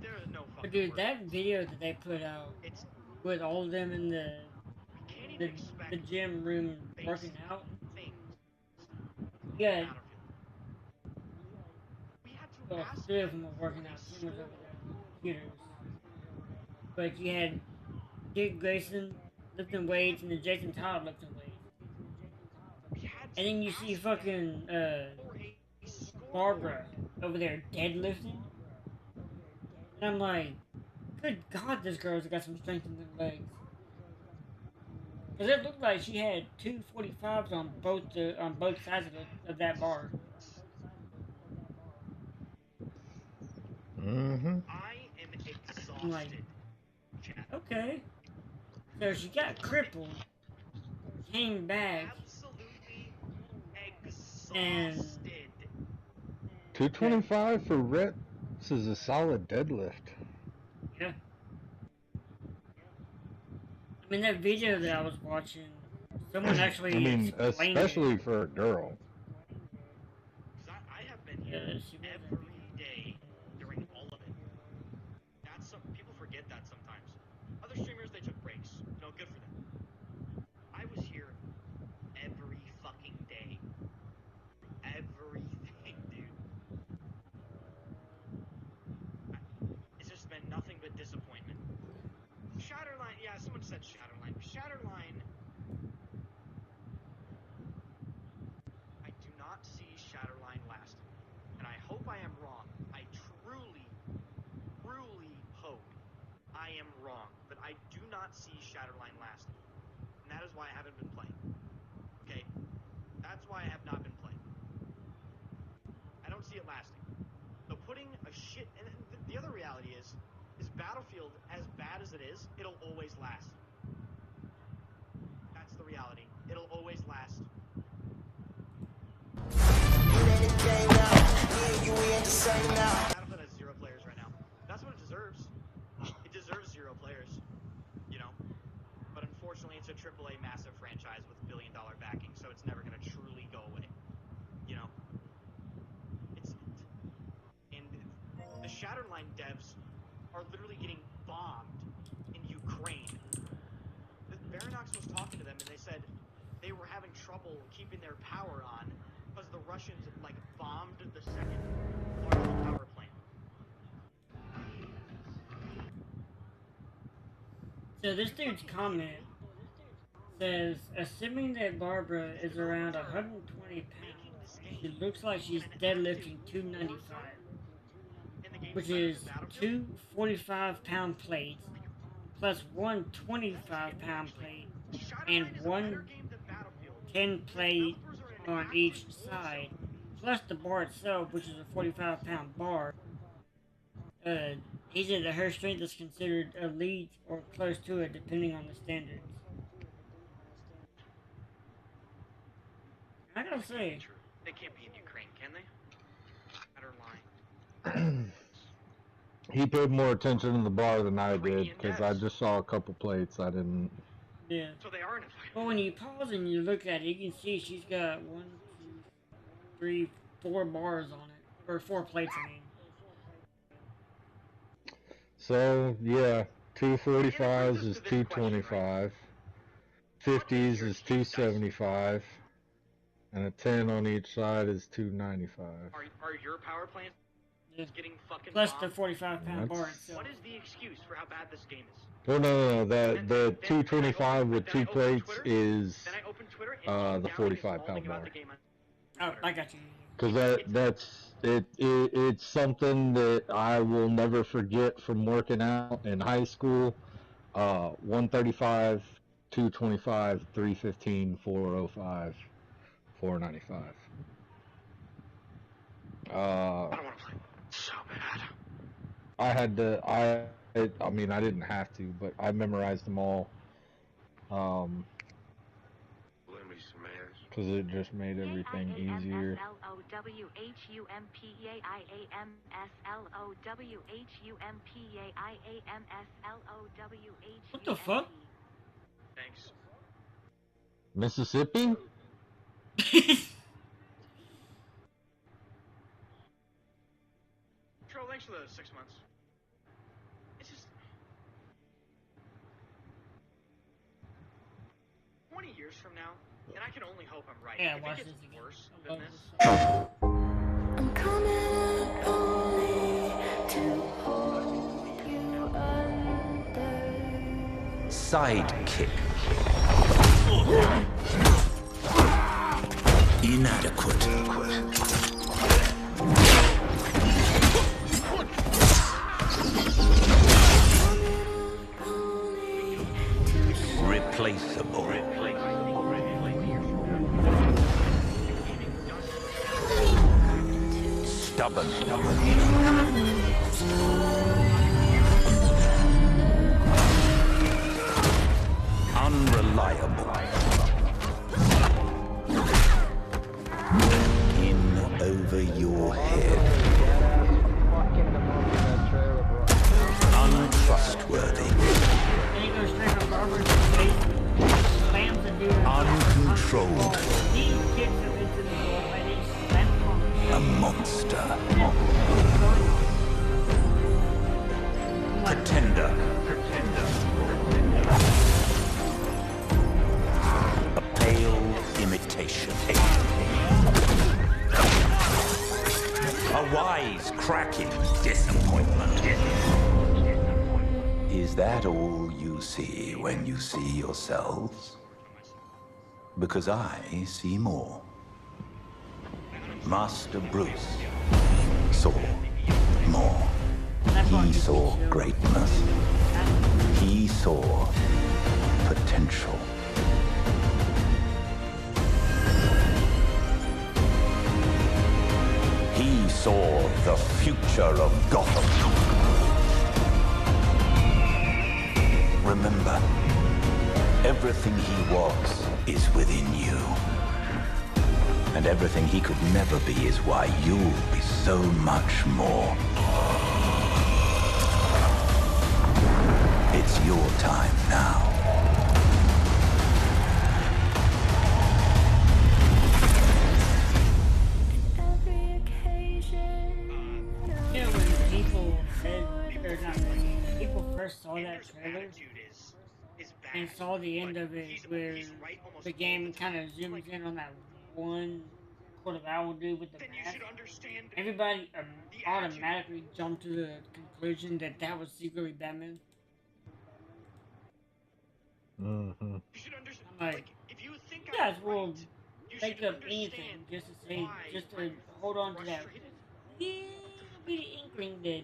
there is no But fucking dude, word. that video that they put out It's with all of them in the we can't the, even expect the gym room working basic out. things. Yeah, Battlefield. We had to well, ask 3 of them them were for working a out. 10 was over story. there on the computers. But you had Dick Grayson lifting weights and then Jason Todd lifting weights. We had And to then you ask see them fucking for a Barbara scoreboard. over there deadlifting. And I'm like, good God, this girl's got some strength in her legs. Because it looked like she had 245s on both sides of that bar. Mm-hmm. I am I'm like, exhausted. Chat. okay. So she got crippled, came back, Absolutely and exhausted. 225 for reps is a solid deadlift. yeah. I mean, that video that I was watching, someone actually I mean, explained it. especially for a girl. Because I have been Yeah, here she was every day during all of it. That's some people forget that sometimes. Other streamers, they took breaks. No, good for them. I was here every fucking day. Everything, dude. It's just been nothing but disappointment. Shatterline, yeah, someone said Shatterline. Shatterline, I do not see Shatterline lasting. And I hope I am wrong. I truly, truly hope I am wrong. But I do not see Shatterline lasting. And that is why I haven't been playing. Okay? That's why I have not been playing. I don't see it lasting. So putting a shit... And the other reality is battlefield, as bad as it is, it'll always last. That's the reality. It'll always last. Battlefield has 0 players right now. That's what it deserves. It deserves 0 players. You know? But unfortunately, it's a AAA massive franchise with billion-dollar backing, so it's never going to truly go away. You know? And the Shatterline devs are literally getting bombed in Ukraine. Baranox was talking to them, and they said they were having trouble keeping their power on because the Russians, like, bombed the second largest power plant. So this dude's comment says, assuming that Barbara is around 120 pounds, she looks like she's deadlifting 295, which is 2 45-pound plates plus 1 25-pound plate and 1 10 plate on each side, plus the bar itself, which is a 45-pound bar. He said that her strength is considered elite or close to it, depending on the standards. I gotta say, They can't be in Ukraine, can they? Shatterline. He paid more attention to the bar than I did, because I just saw a couple plates. I didn't. Yeah. So they are in a fight. Well, when you pause and you look at it, you can see she's got 1, 2, 3, 4 bars on it, or 4 plates. I mean. So yeah, 245s is 225, 50s is 275, and a 10 on each side is 295. Are your power plants getting fucking plus bombed? the 45-pound bar itself? What is the excuse for how bad this game is? Well, no. The 225 with 2 plates is the 45-pound bar. Oh, I got you. Because it's something that I will never forget from working out in high school. 135, 225, 315, 405, 495. I don't want to play so bad. I mean, I didn't have to, but I memorized them all. Because it just made everything easier. What the fuck? Thanks. Mississippi? Troll, thanks for the 6 months. It's just 20 years from now, and I can only hope I'm right. Yeah, if watch it gets this again. worse than this. I'm coming only to hold you under. Sidekick. Inadequate. Replaceable. Stubborn. Unreliable. In over your head. Untrustworthy. Uncontrolled. A monster. Pretender. A pale imitation. A wise, cracking disappointment. Is that all you see when you see yourselves? Because I see more. Master Bruce saw more. He saw greatness. He saw potential. He saw the future of Gotham. Remember, everything he was is within you. And everything he could never be is why you'll be so much more. It's your time now. Yeah, when people said, or not when people first saw that trailer and saw the end of it where the game kind of zooms in on that one quarter of hour dude with the mask, everybody automatically jumped to the conclusion that that was secretly Batman. Mm-hmm. I'm like, you guys will make up anything just to say, just to hold on to that little bitty inkling that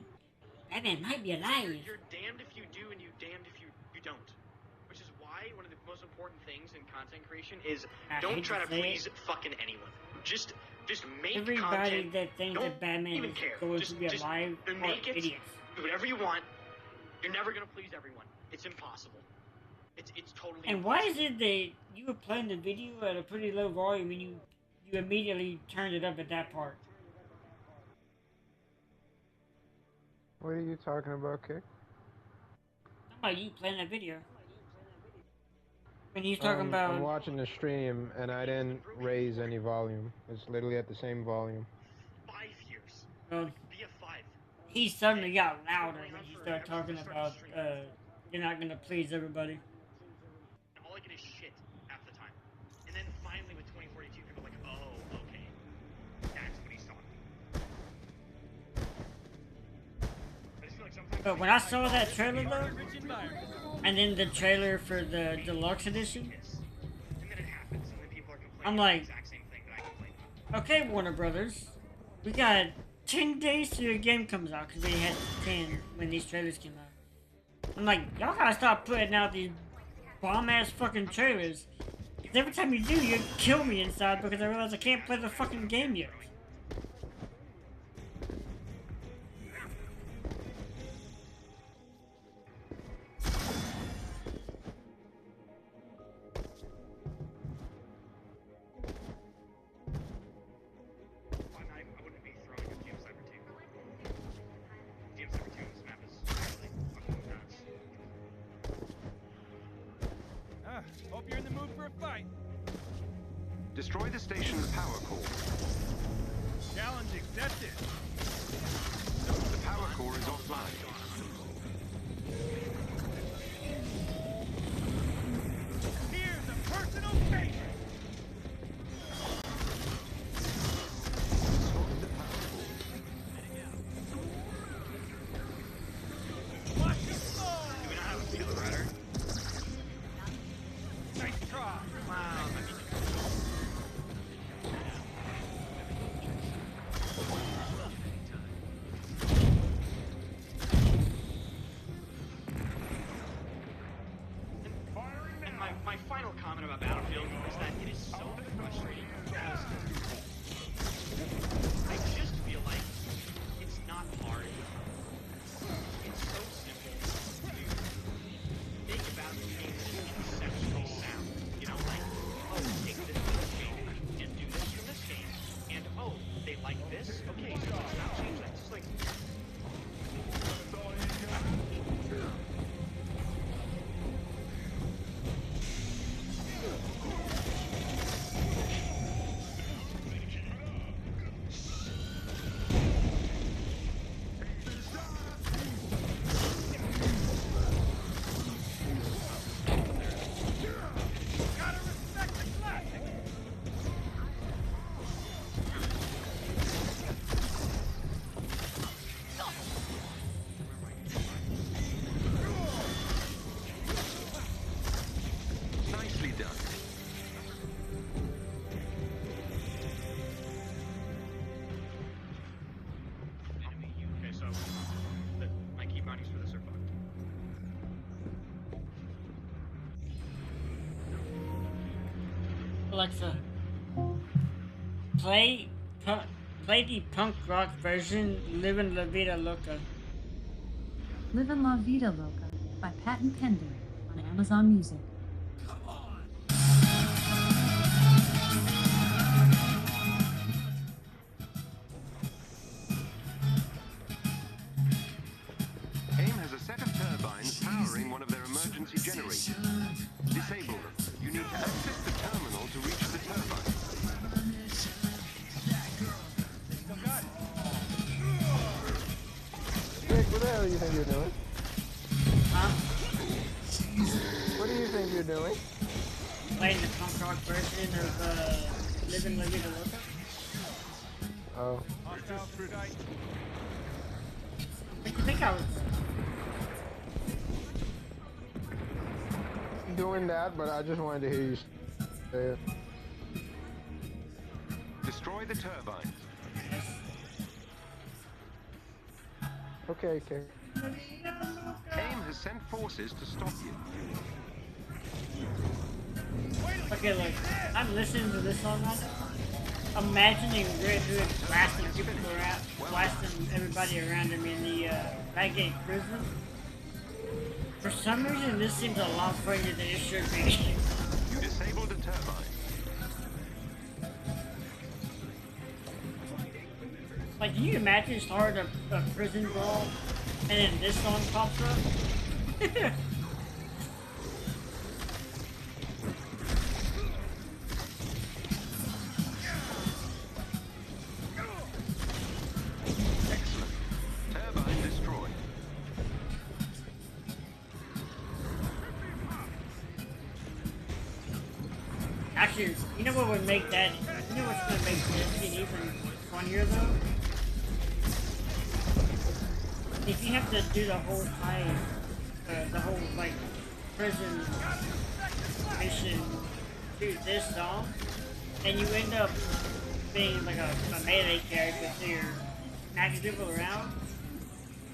Batman might be alive. You're damned if you do and you damned if you don't. Which is why one of the most important things in content creation is don't try to please fucking anyone. Just make everybody content. that thinks that Batman even is care. going to be alive Make are it. idiots. Do whatever you want. You're never gonna please everyone. It's impossible. It's totally And why is it that you were playing the video at a pretty low volume and you immediately turned it up at that part? What are you talking about, Kick? How about you playing that video? When he's talking I'm about... watching the stream and I didn't raise any volume. It's literally at the same volume. 5 years. Well, Be a 5. he suddenly got louder when he started talking about, you're not gonna please everybody. All I get is shit half the time. And then finally with 2042, people are like, oh, okay. That's what he's talking about. I just feel like sometimes... But when I saw that trailer though, and then the trailer for the deluxe edition, I'm like, okay, Warner Brothers, we got 10 days till your game comes out, because they had 10 when these trailers came out. I'm like, y'all gotta stop putting out these bomb-ass fucking trailers. Because every time you do, you kill me inside because I realize I can't play the fucking game yet. Hope you're in the mood for a fight. Destroy the station's power core. Challenge accepted. The power core is offline. Here's a personal favor. Watch it fall. Do we not have a field rider? Nice try. Wow. And my final comment about Battlefield is that it is so frustrating because I just feel like it's not hard. It's so simple to make a Battlefield game that is exceptionally sound. You know, like, oh, take this from this game and do this from this game. And, oh, they like this? Okay, so let's not change that. Just like... Nicely done. Okay, so my key bindings for this are fucked. Alexa, play the punk rock version "Livin' La Vida Loca." Livin' La Vida Loca by Patent Pending on Amazon Music. AIM has a set of turbines powering one of their emergency generators. Disable them. You need to access the terminal to reach the turbine. Rick, what the hell do you think you're doing? Huh? What do you think you're doing? Playing the punk rock version of Living La Vida Loca. Oh. I think I was doing that, but I just wanted to hear you say it. Destroy the turbines. Okay, okay. AIM has sent forces to stop you. okay. Look, I'm listening to this song right now. Imagining Red Hood blasting people around, blasting everybody around him in the Baggate prison. For some reason, this seems a lot funnier than it should be. You disabled a turbine. Like, can you imagine starting a prison brawl and then this song pops up? Excellent. Turbine destroyed. Actually, you know what would make that? You know what's gonna make this scene even funnier though? If you have to do the whole time, the whole like prison mission to this song, and you end up being like a melee character, so you're smacking people around,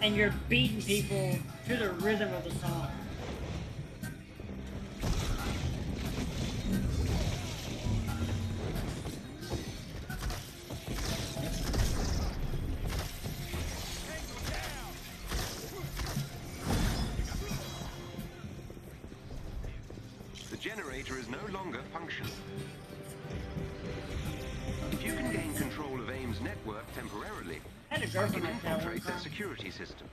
and you're beating people to the rhythm of the song. The generator is no longer functional. If you can gain control of AIM's network temporarily, I had a you girlfriend can like that one infiltrate their time. security system.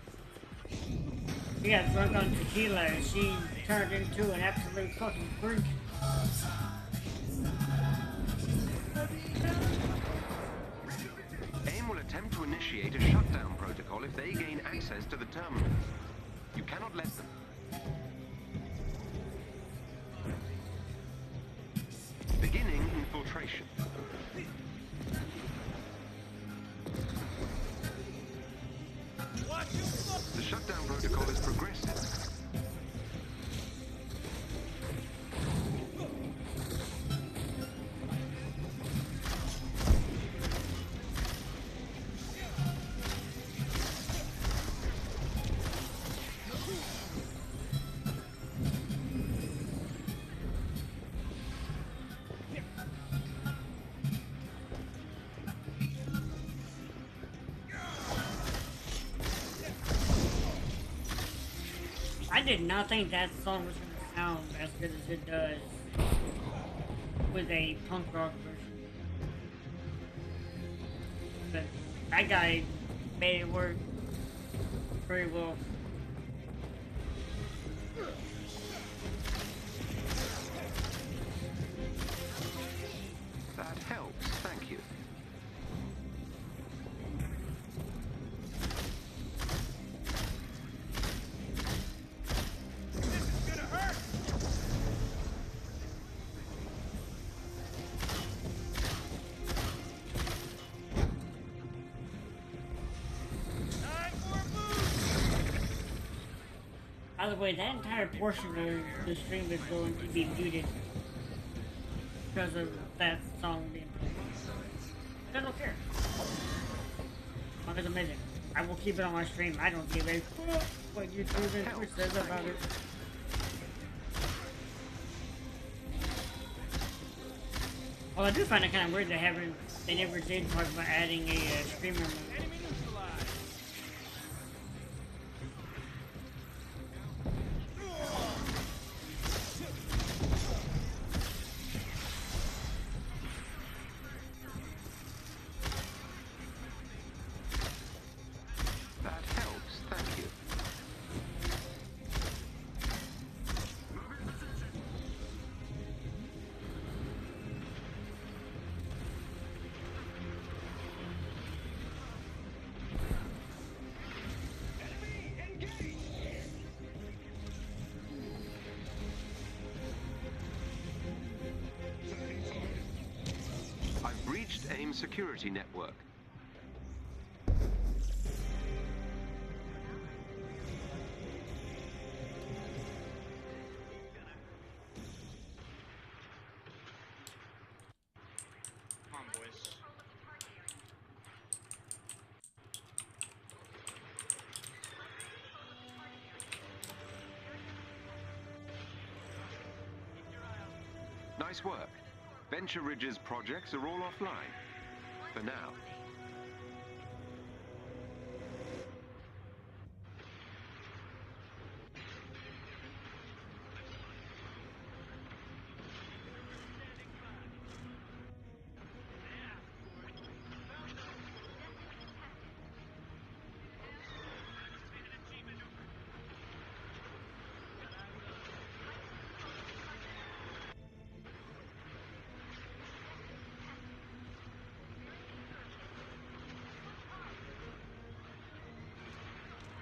She got drunk on tequila and she turned into an absolute fucking freak. AIM will attempt to initiate a shutdown protocol if they gain access to the terminal. You cannot let them. Beginning infiltration. The shutdown protocol is progressive. I did not think that song was going to sound as good as it does with a punk rock version. But that guy made it work very well. That helps, thank you. By the way, that entire portion of the stream is going to be muted because of that song being played. I don't care. As long as I'm in it. I will keep it on my stream. I don't give a fuck what YouTube says about it. Well, I do find it kind of weird they never did talk about adding a streamer mode. Gotham security network. Come on, boys. Nice work. Venture Ridge's projects are all offline. For now.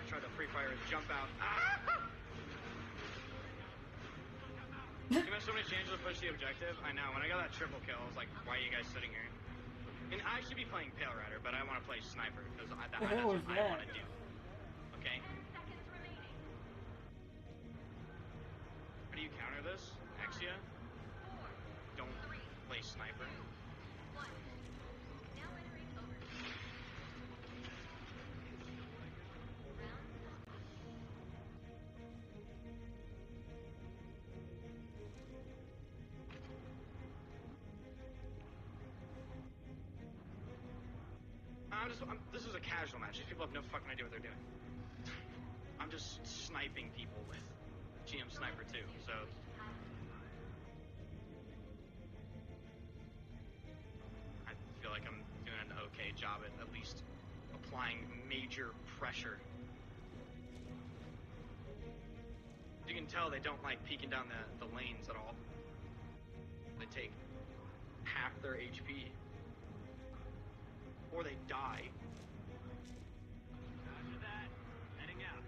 Try to free fire his jump out. Ah! You made so many changes to push the objective. I know. When I got that triple kill, I was like, why are you guys sitting here? And I should be playing Pale Rider, but I want to play Sniper because that's what I want to do. Okay? How do you counter this? Exia? Don't play Sniper. This is a casual match. These people have no fucking idea what they're doing. I'm just sniping people with GM Sniper 2, so... I feel like I'm doing an okay job at least applying major pressure. You can tell they don't like peeking down the lanes at all. They take half their HP. Or they die. After that, heading out.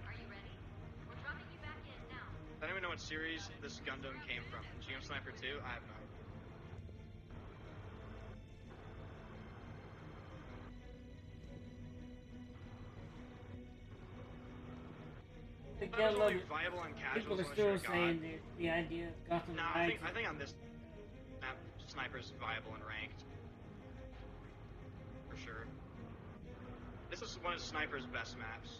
Are you ready? We're dropping you back in now. I don't even know what series this Gundam came from. GM Sniper 2? I have no idea. Again, That was only viable on casuals. people are still saying that the idea of Gotham Knights. I think on this map, Sniper's viable and ranked. For sure. This is one of Sniper's best maps.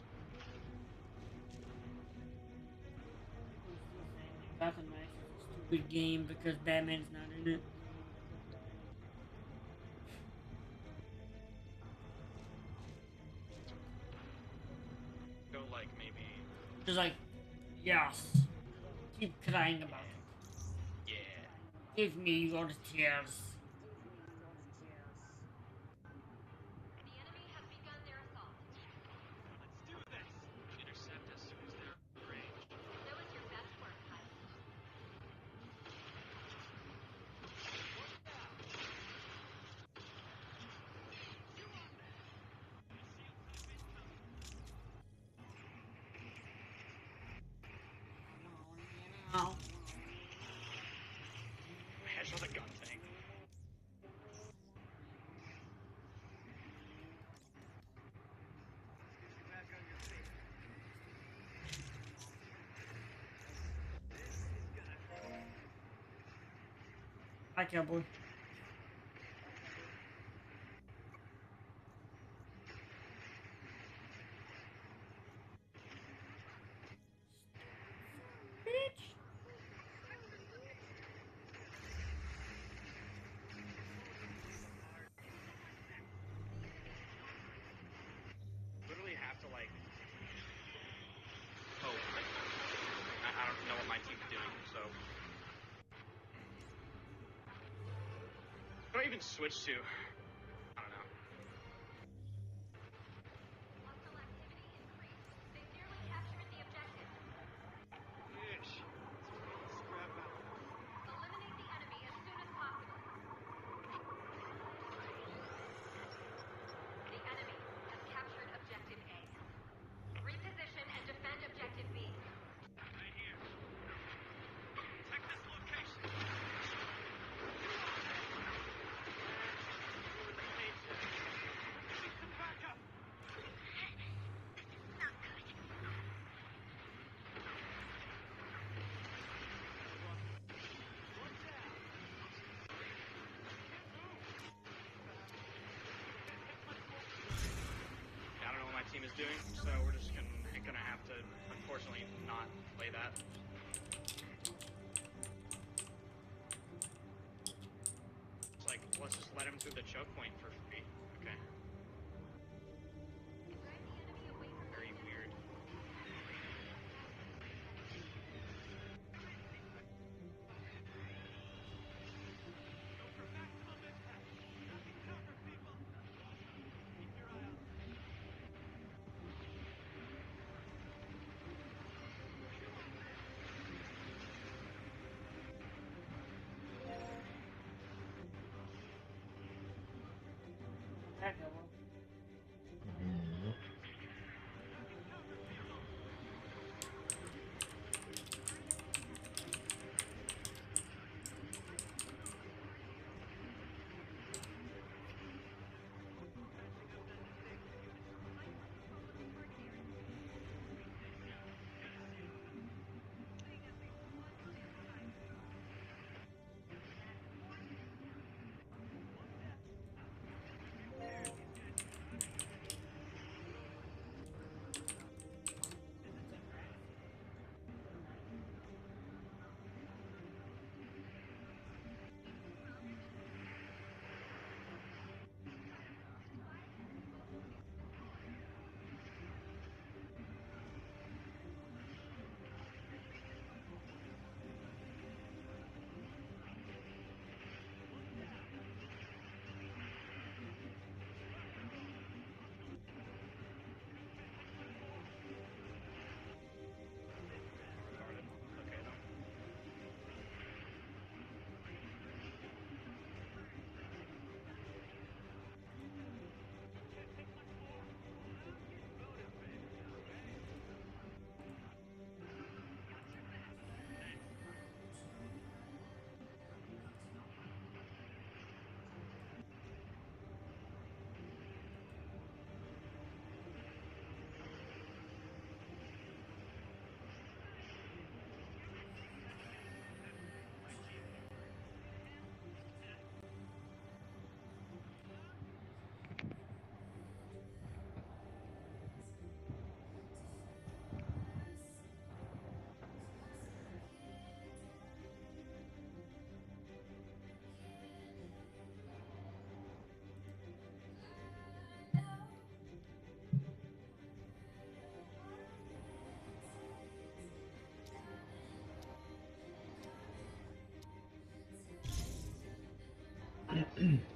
Gotham Knights is a stupid game because Batman's not in it. Go like maybe. Just like, yes. Keep crying about it. Yeah. Give me your tears. The enemy has begun their assault. Let's do this. Intercept as soon as they're in range. So is your best work, pilot. Oh. Headshot the gun tank. Hi, cowboy. Bitch. Literally have to like. Oh, I don't know what my team's doing, so. What do I even switch to? I don't know. Hostile activity increased. They've nearly captured the objective. Ish. Scrap out. Eliminate the enemy as soon as possible. The enemy has captured objective A. Reposition and defend objective B. Right here. Check this location. is doing, so we're just gonna have to, unfortunately, not play that. It's like, let's just let him through the choke point for free. Okay. Very weird. That go well.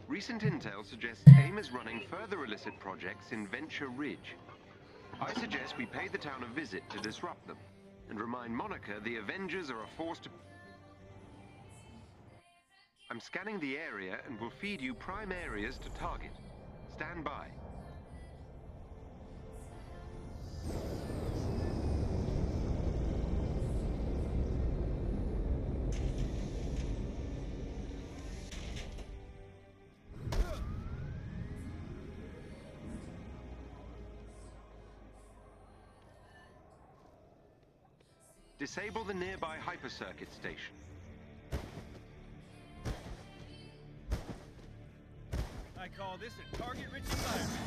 Recent intel suggests AIM is running further illicit projects in Venture Ridge. I suggest we pay the town a visit to disrupt them, and remind Monica the Avengers are a force to... I'm scanning the area and will feed you prime areas to target. Stand by. Disable the nearby hypercircuit station. I call this a target-rich environment.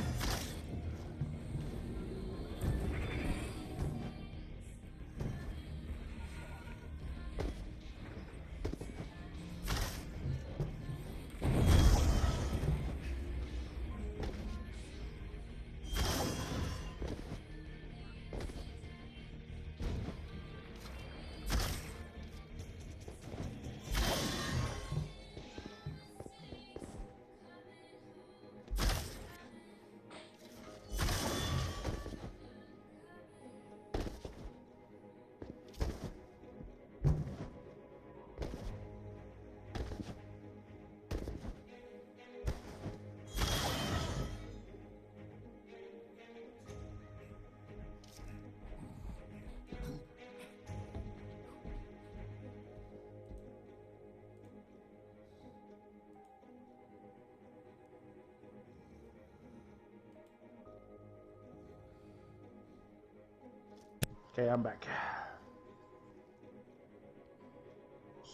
Okay, I'm back.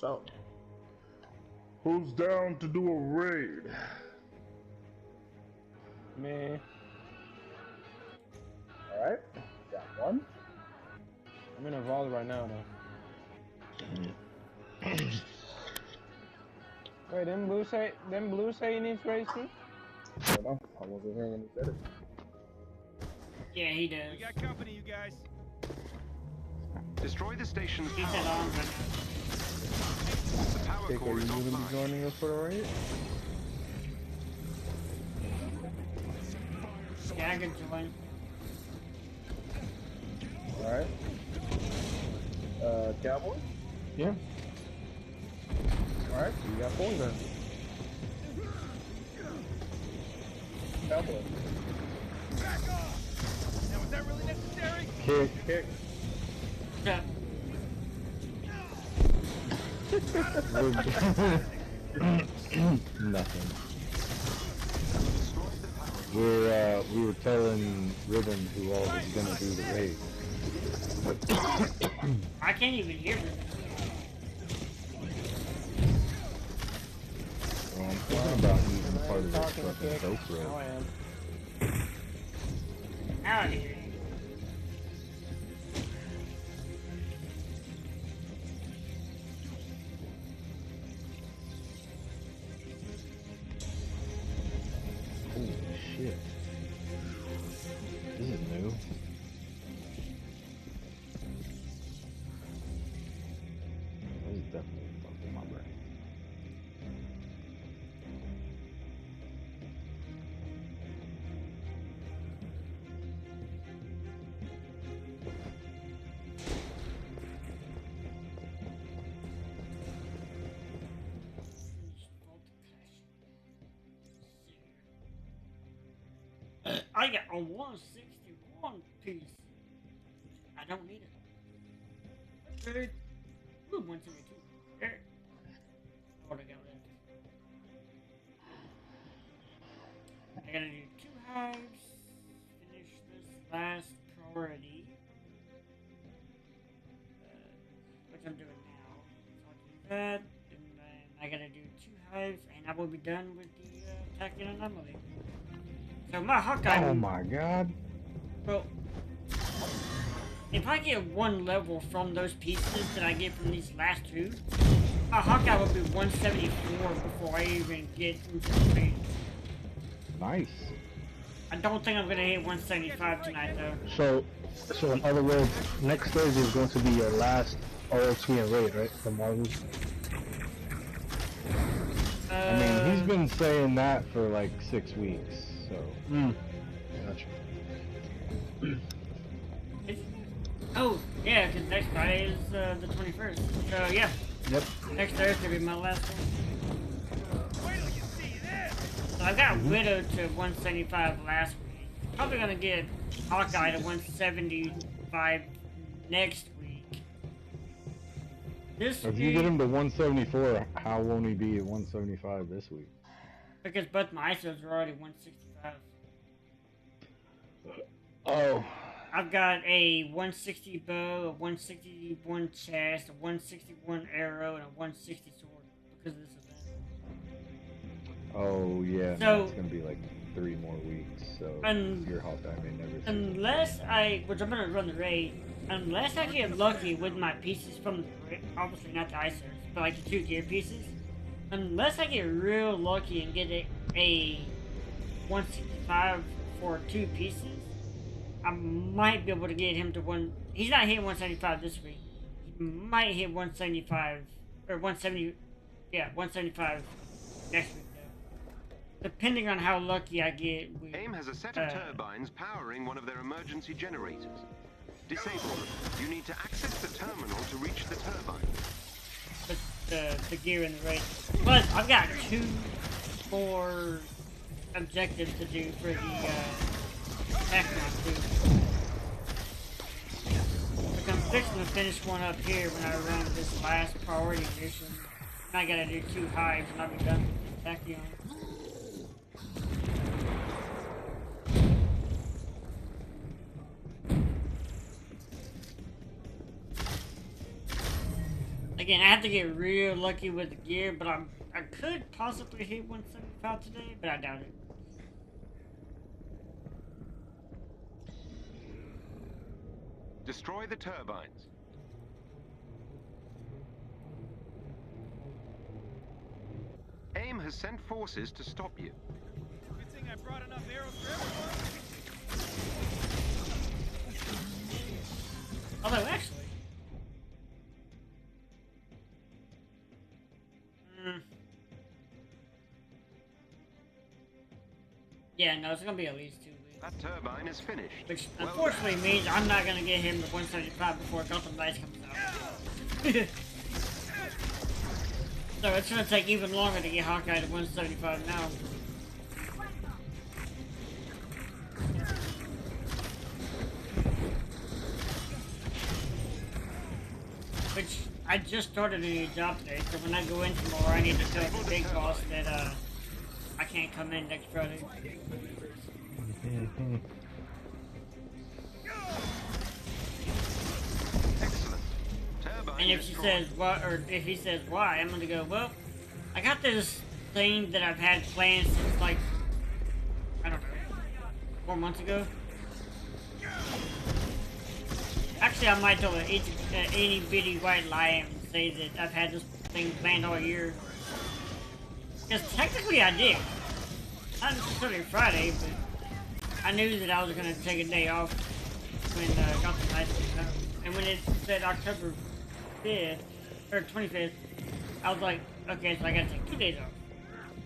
So, who's down to do a raid? Me. Alright, got one. I'm in a vault right now, though. Wait, didn't Blue say he needs Gracie? I don't know. I wasn't here when he said it. Yeah, he does. We got company, you guys. Destroy the station's He said power. on. The power Dick, are core you is gonna be offline. joining us for the raid? Yeah, I can join. Alright. Cowboy? Yeah. Alright, you got 4 then. Cowboy. Back off! Now, was that really necessary? Kick. Yeah. Nothing. We were telling Ribbon who all was gonna do the raid. I can't even hear them. Well, I'm thinking about using part of this fucking dope Now road. I am. Now I can hear you. Holy shit. This is new. This is definitely fucking my brain. I got a 161 piece. I don't need it. Okay. Ooh, 172. There. What I got left? I gotta do 2 hives. Finish this last priority. Which I'm doing now. So I'll do that. And then I gotta do 2 hives. And I will be done with the attacking anomaly. So my Hawkeye. Oh my god. Well, if I get 1 level from those pieces that I get from these last 2, my Hawkeye will be 174 before I even get into the raid. Nice. I don't think I'm gonna hit 175 tonight though. So in other words, next Thursday is going to be your last OLT and raid, right? From Marvel. I mean, he's been saying that for like 6 weeks, so. Gotcha. Oh, yeah, because next Friday is the 21st. So, yeah. Yep. Next Thursday will be my last one. So I got Widow to 175 last week. Probably gonna get Hawkeye to 175 next week. This If you week, get him to 174, how won't he be at 175 this week? because both my ISOs are already 165. Oh. I've got a 160 bow, a 161 chest, a 161 arrow, and a 160 sword because of this event. Oh yeah, So- no, it's gonna be like 3 more weeks, so your Hawkeye may never see him. Unless which I'm gonna run the raid, unless I get lucky with my pieces from the raid, obviously not the ISOs, but like the 2 gear pieces. Unless I get real lucky and get a 165 for 2 pieces, I might be able to get him to one. He's not hitting 175 this week. He might hit 175 or 170. Yeah, 175 next week though. Depending on how lucky I get with. AIM has a set of turbines powering one of their emergency generators. Disable them. You need to access the terminal to reach the turbine. The gear in the raid. Plus, I've got 2 more objectives to do for the background too. Like I'm fixing to finish one up here when I run this last priority mission. And I gotta do 2 hives and I'll be done with the tachyon. Again, I have to get real lucky with the gear, but I could possibly hit 175 today, but I doubt it. Destroy the turbines. AIM has sent forces to stop you. Good thing I brought enough arrows for everyone. Although, actually... Yeah, no, it's gonna be at least 2 weeks. That turbine is finished. Which, unfortunately, means I'm not gonna get him to 175 before Gotham Knights comes out. So it's gonna take even longer to get Hawkeye to 175 now. Which, I just started a new job today, so when I go in tomorrow, I need to tell the big boss that, I can't come in next Friday. And if she says what, or if he says why, I'm gonna go, well, I got this thing that I've had planned since like, I don't know, 4 months ago. Actually, I might tell an itty bitty white lie and say that I've had this thing planned all year. Because technically I did. Not necessarily Friday, but I knew that I was going to take a day off when Gotham Knights came out. And when it said October 5th, or 25th, I was like, okay, so I got to take 2 days off.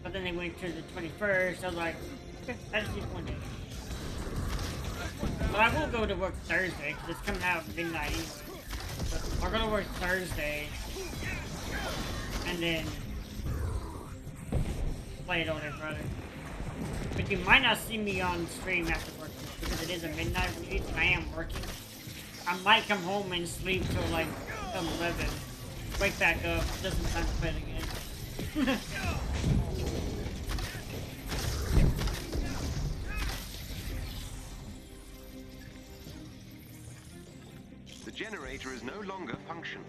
But then they went to the 21st, I was like, okay, I just need 1 day. But I will go to work Thursday, because it's coming out at midnight anyway. So I'll go to work Thursday, and then play it all day Friday. But you might not see me on stream after work, because it is a midnight release, and I am working. I might come home and sleep till like 11. Wake back up, just in time to play the game. The generator is no longer functional.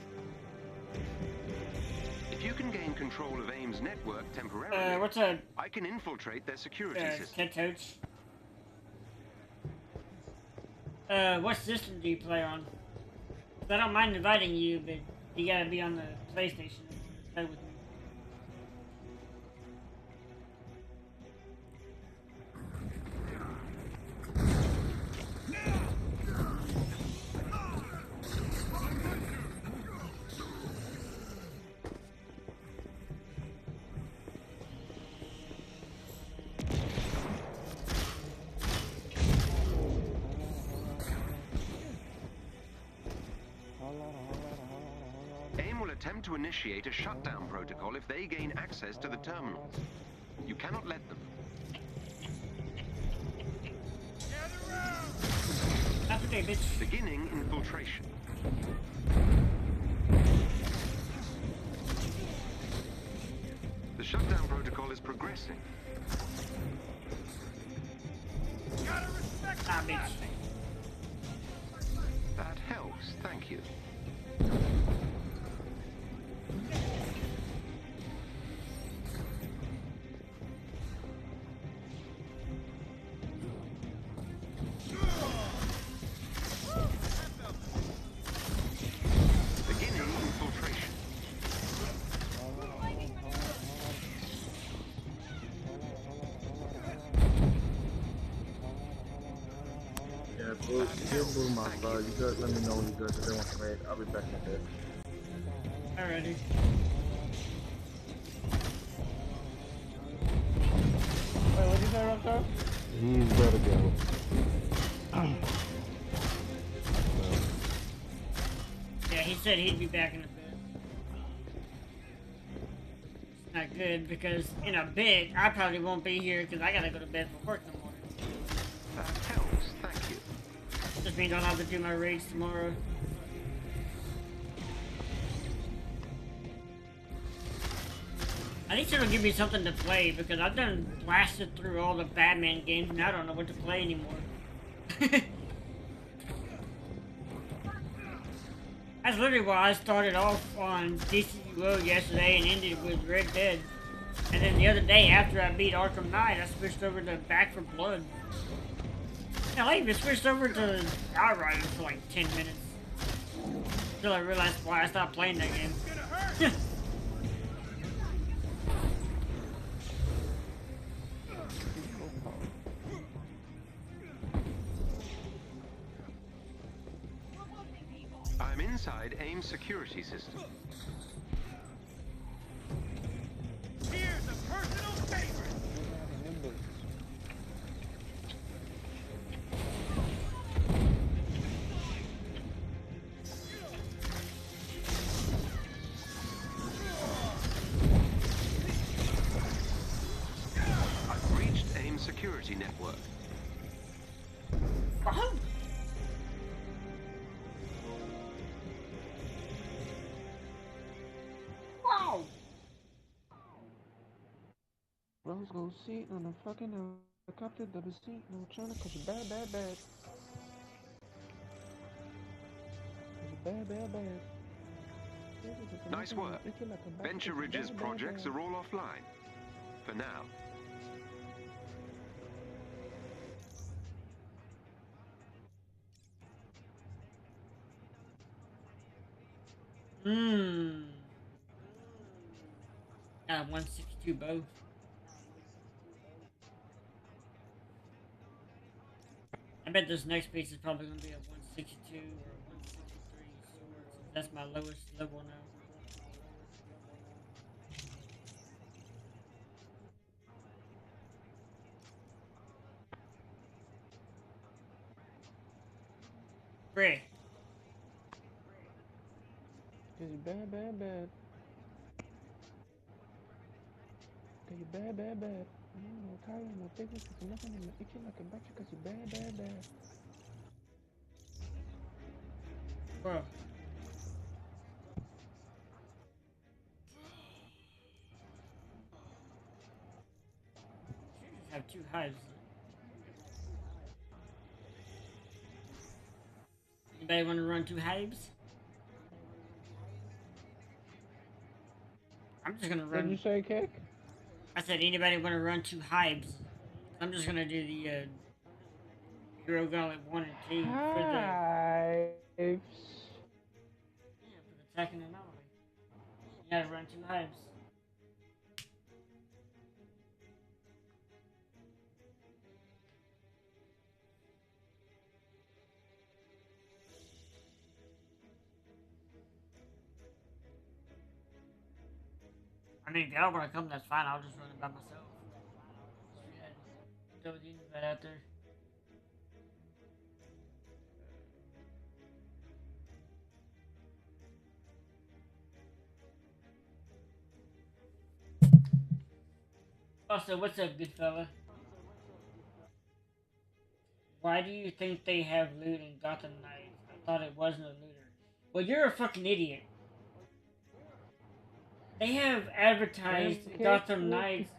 If you can gain control of AIM's network temporarily, what's a... I can infiltrate their security system. Coach. What system do you play on? I don't mind inviting you, but you gotta be on the PlayStation to play with me. AIM will attempt to initiate a shutdown protocol if they gain access to the terminals. You cannot let them. Beginning infiltration. The shutdown protocol is progressing. That helps, thank you. Beginning infiltration. Yeah, blue my side. You guys let me know when you guys are want to raid. I'll be back in a bit. Alrighty. Wait, what'd you say, Rockstar? He's gotta go. Yeah, he said he'd be back in a bit. It's not good because in a bit I probably won't be here because I gotta go to bed for work in the morning. That helps, thank you. Just means I'll have to do my raids tomorrow. At least it'll give me something to play because I've done blasted through all the Batman games and I don't know what to play anymore. That's literally why I started off on DCUO yesterday and ended with Red Dead. And then the other day after I beat Arkham Knight, I switched over to Back for Blood. Hell, I even switched over to Outrider for like 10 minutes. Until I realized why I stopped playing that game. I'm inside AIM's security system. Here's a personal favorite. I've breached AIM's security network. Wow! Rose gold seat on a fucking helicopter, double seat, no China, cause you bad, bad, bad. Cause you bad, bad, bad. Nice work. Venture Ridge's projects are all offline. For now. Got a 162 both. I bet this next piece is probably going to be a 162 or a 163 sword, since that's my lowest level now. Free. Cause you bad, bad, bad. Cause you bad, bad, bad. No Kyle, no business, cause nothing in the itching like a batch, cause you bad, bad, bad. Bro. Should just have 2 hives. Anybody want to run 2 hives? I'm just gonna run. What did you say, Kick? I said, anybody want to run 2 hives? I'm just gonna do the Hero Gauntlet 1 and 2 for the attacking anomaly. You gotta run 2 hives. I mean, if y'all wanna come, that's fine. I'll just run it by myself. Throw the invite out there. Also, what's up, good fella? Why do you think they have loot in Gotham Knights? I thought it wasn't a looter. Well, you're a fucking idiot. They have advertised Gotham Knights.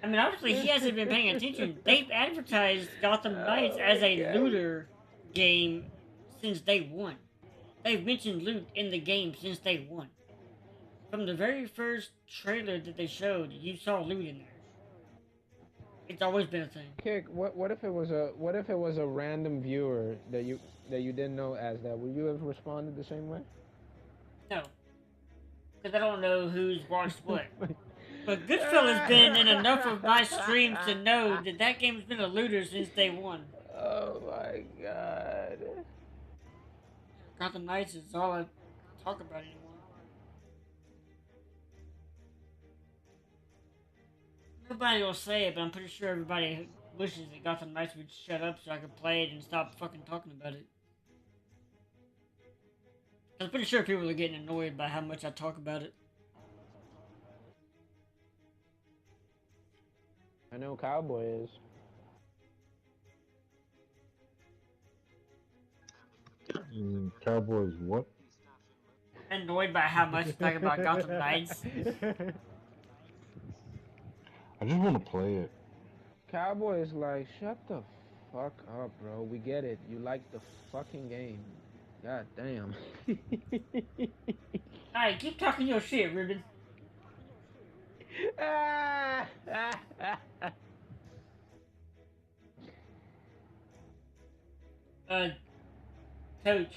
I mean, obviously he hasn't been paying attention. They've advertised Gotham Knights as a looter game since day one. They've mentioned loot in the game since day one. From the very first trailer that they showed, you saw loot in there. It's always been a thing. Kick, what if it was a random viewer that you didn't know as that? Would you have responded the same way? No. Because I don't know who's watched what. But Goodfellas been in enough of my streams to know that that game's been a looter since day one. Oh my god. Gotham Knights is all I talk about anymore. Nobody will say it, but I'm pretty sure everybody wishes that Gotham Knights would shut up so I could play it and stop fucking talking about it. I'm pretty sure people are getting annoyed by how much I talk about it. I know Cowboy is. Cowboys what? Annoyed by how much I talk about Gotham Knights. I just want to play it. Cowboy is like, shut the fuck up, bro. We get it. You like the fucking game. God damn. Alright, keep talking your shit, Ruben. Uh, Coach,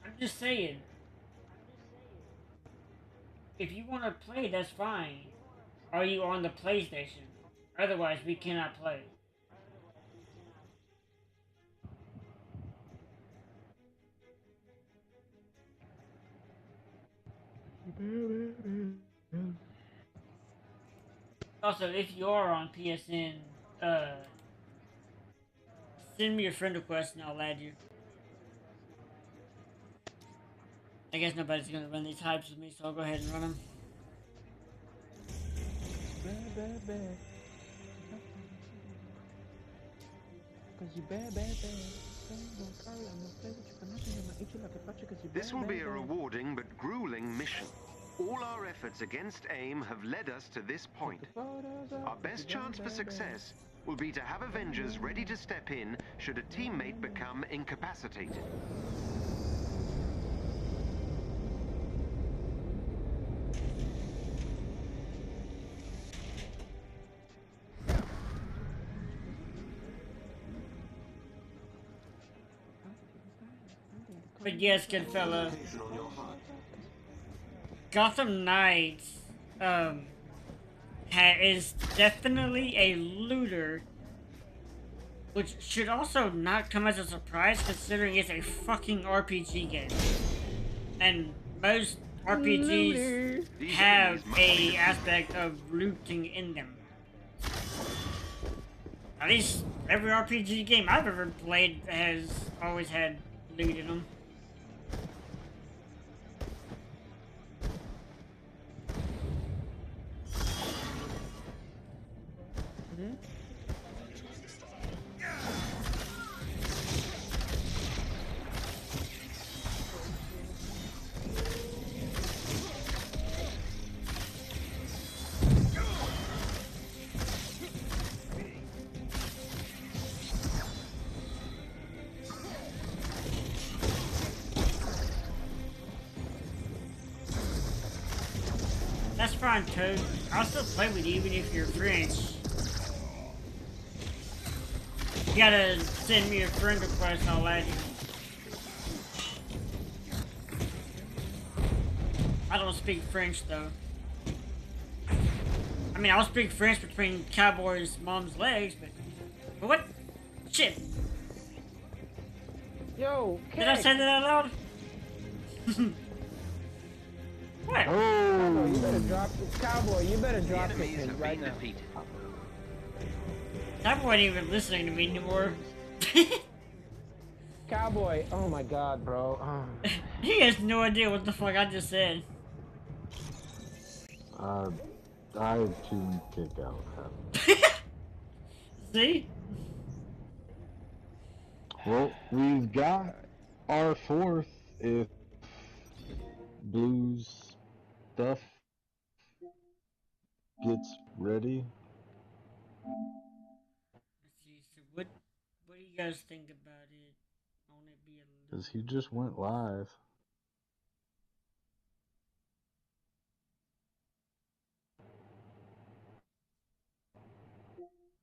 I'm just saying, if you want to play, that's fine. Are you on the PlayStation? Otherwise, we cannot play. Also, if you are on PSN, uh, send me a friend request and I'll add you. I guess nobody's gonna run these hypes with me, so I'll go ahead and run them. This will be a rewarding but grueling mission. All our efforts against AIM have led us to this point. Our best chance for success will be to have Avengers ready to step in should a teammate become incapacitated. But yes, good fella. Gotham Knights, is definitely a looter, which should also not come as a surprise considering it's a fucking RPG game. And most RPGs have a aspect of looting in them. At least every RPG game I've ever played has always had loot in them. That's fine, Toad. I'll still play with you even if you're French. You gotta send me a friend request, I'll add you. I don't speak French, though. I mean, I'll speak French between Cowboy's mom's legs, but what? Shit. Yo, did I say that out loud? What? Oh, you better drop this Cowboy. You better drop this right now. Cowboy ain't even listening to me anymore. Cowboy, oh my god, bro. He has no idea what the fuck I just said. I tuned kick out. See? Well, we've got our fourth if Blue's stuff gets ready. Let's see, so what do you guys think about it? On it be a Because he just went live.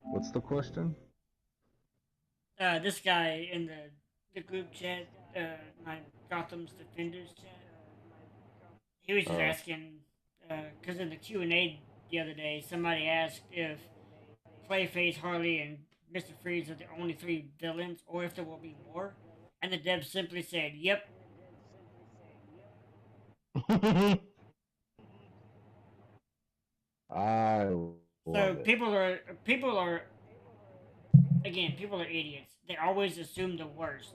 What's the question? This guy in the group chat, my Gotham's Defenders chat, he was just asking, because in the Q&A the other day, somebody asked if Clayface, Harley, and Mr. Freeze are the only three villains, or if there will be more. And the dev simply said, yep. So people are again, people are idiots. They always assume the worst.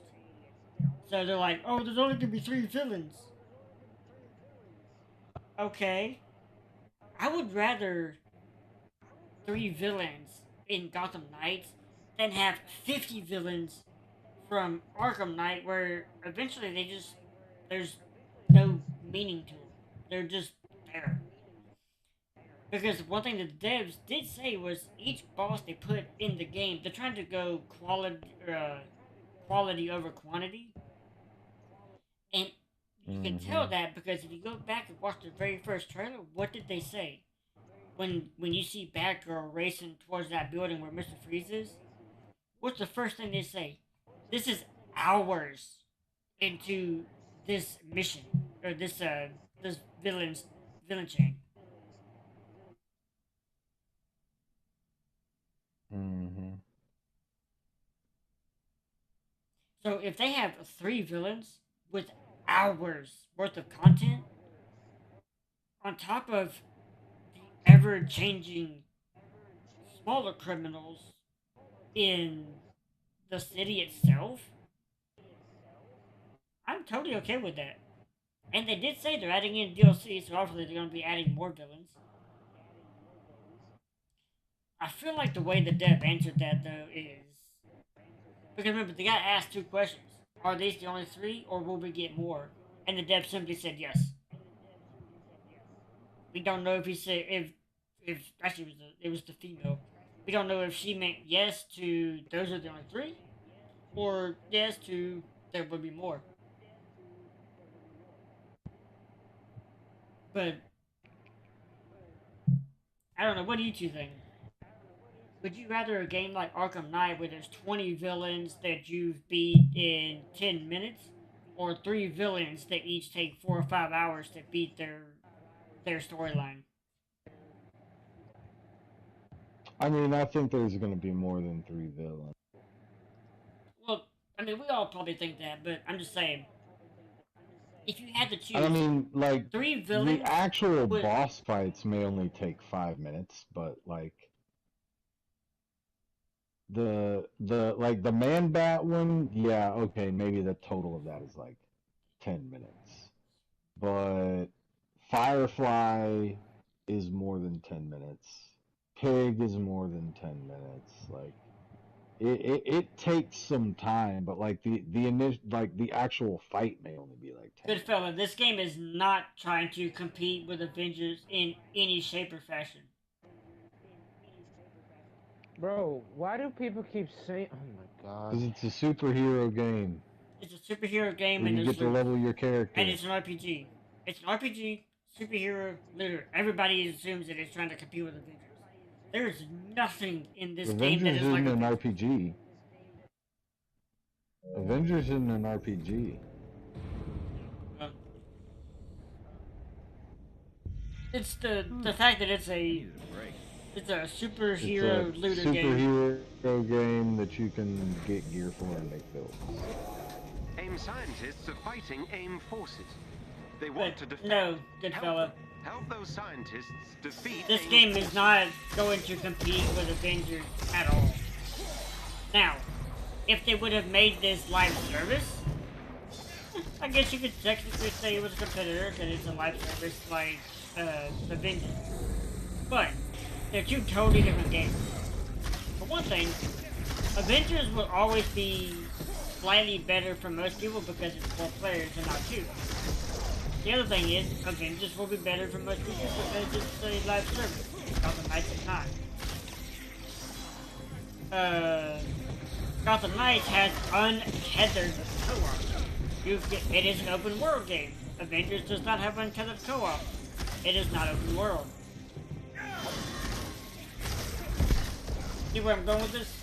So they're like, oh, there's only gonna be three villains. Okay. I would rather 3 villains in Gotham Knights than have 50 villains from Arkham Knight where eventually there's no meaning to them. They're just there. Because one thing the devs did say was each boss they put in the game, they're trying to go quality over quantity. And you can tell that because if you go back and watch the very first trailer, what did they say? When you see Batgirl racing towards that building where Mr. Freeze is, what's the first thing they say? This is hours into this mission or this villain chain. Mm-hmm. So if they have 3 villains with hours worth of content on top of the ever changing smaller criminals in the city itself, I'm totally okay with that. And they did say they're adding in DLC, so obviously they're going to be adding more villains. I feel like the way the dev answered that though is because remember the guy asked 2 questions: Are these the only 3, or will we get more? And the dev simply said yes. We don't know if he said if actually it was the female. We don't know if she meant yes to those are the only 3, or yes to there will be more. But I don't know. What do you two think? Would you rather a game like Arkham Knight where there's 20 villains that you've beat in 10 minutes, or 3 villains that each take 4 or 5 hours to beat their storyline? I mean, I think there's going to be more than 3 villains. Well, I mean, we all probably think that, but I'm just saying, if you had to choose, I mean, like, 3 the villains actual would, boss fights may only take 5 minutes, but like the man bat one, yeah, okay, maybe the total of that is like 10 minutes. But Firefly is more than 10 minutes. Pig is more than 10 minutes. Like it takes some time, but like the initial like the actual fight may only be like 10 good fella, this game is not trying to compete with Avengers in any shape or fashion. Bro, why do people keep saying? Oh my god. Because it's a superhero game. It's a superhero game Where and you there's get to loot. level your character. And it's an RPG. It's an RPG, superhero, looter. Everybody assumes that it's trying to compete with Avengers. There's nothing in this game that Avengers is like isn't an Avengers. RPG. Avengers isn't an RPG. It's the fact that it's a superhero It's a looter superhero game that you can get gear for and make builds. AIM scientists are fighting AIM forces. They want to defend. No, good fella. Help those scientists defeat This AIM game forces. is not going to compete with Avengers at all. Now, if they would have made this live service, I guess you could technically say it was a competitor because it's a live service like Avengers. But they're 2 totally different games. For one thing, Avengers will always be slightly better for most people because it's 4 players and not 2. The other thing is, Avengers will be better for most people because it's a live service. Gotham Knights is not. Gotham Knights has untethered co-op. It is an open world game. Avengers does not have untethered co-op. It is not open world. See where I'm going with this?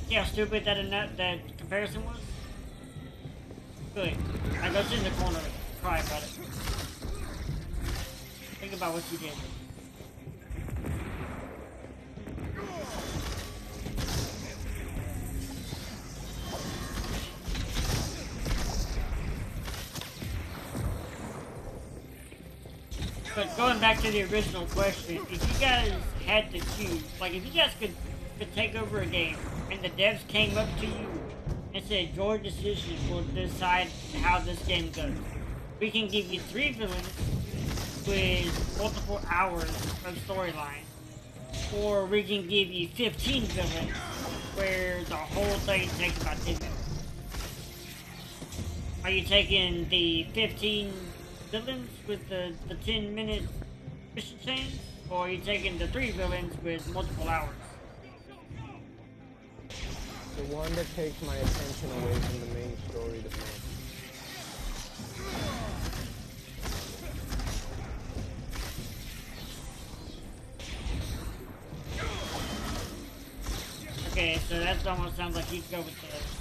See how stupid that comparison was? Good. Now go sit in the corner and cry about it. Think about what you did. But going back to the original question, if you guys had to choose, like if you guys could take over a game and the devs came up to you and said your decision will decide how this game goes. We can give you 3 villains with multiple hours of storyline, or we can give you 15 villains where the whole thing takes about 10 minutes. Are you taking the 15 villains with the 10-minute mission chains, or are you taking the 3 villains with multiple hours? The one that takes my attention away from the main story the most. Okay, so that almost sounds like you go with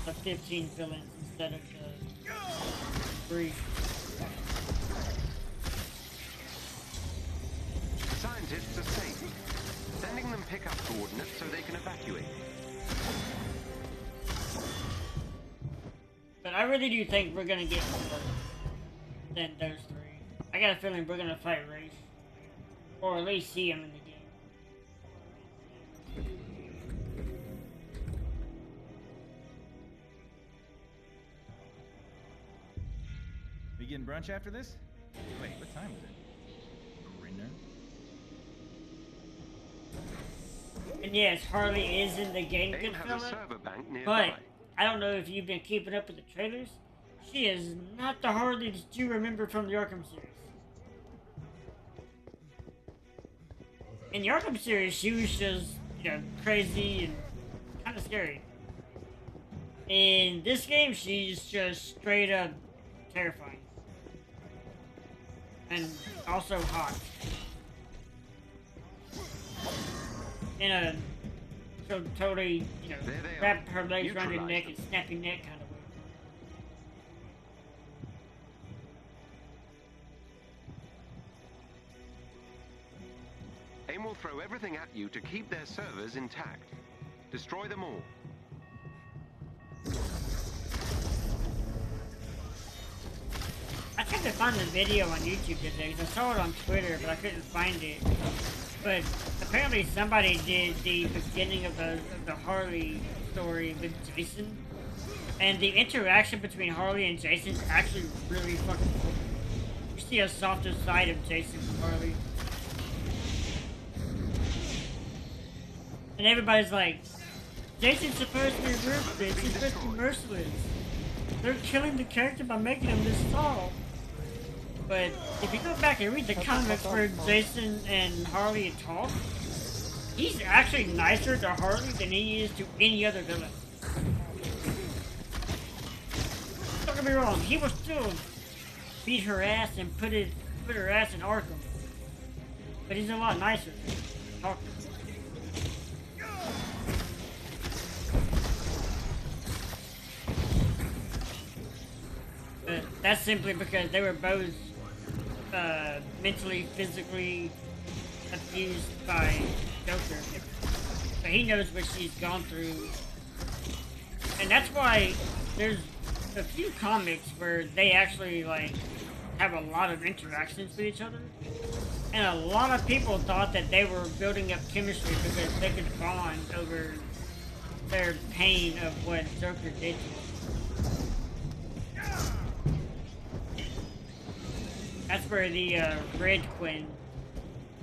the 15 villains instead of the 3. The scientists are safe. Sending them pickup coordinates so they can evacuate. But I really do think we're gonna get more than those 3. I got a feeling we're gonna fight Rafe. Or at least see him in the game. We getting brunch after this? Wait, what time is it? Dinner? And yes, Harley is in the game, AIM has a Goodfella, server bank nearby. but I don't know if you've been keeping up with the trailers. She is not the Harley that you remember from the Arkham series. In the Arkham series, she was just, you know, crazy and kind of scary. In this game, she's just straight up terrifying. And also hot. In a totally, you know, wrap her legs around your neck and snap your neck kind of way. AIM will throw everything at you to keep their servers intact. Destroy them all. I tried to find the video on YouTube today because I saw it on Twitter, but I couldn't find it. But apparently somebody did the beginning of the Harley story with Jason. And the interaction between Harley and Jason is actually really fucking cool. You see a softer side of Jason and Harley. And everybody's like, Jason's supposed to be ruthless, he's supposed to be merciless. They're killing the character by making him this tall. But if you go back and read the comics where Jason and Harley talk, he's actually nicer to Harley than he is to any other villain. Don't get me wrong, he will still beat her ass and put her ass in Arkham. But he's a lot nicer to talk to. But that's simply because they were both mentally, physically abused by Joker. So he knows what she's gone through. And that's why there's a few comics where they actually, like, have a lot of interactions with each other. And a lot of people thought that they were building up chemistry because they could bond over their pain of what Joker did to them. That's where the Red Quinn,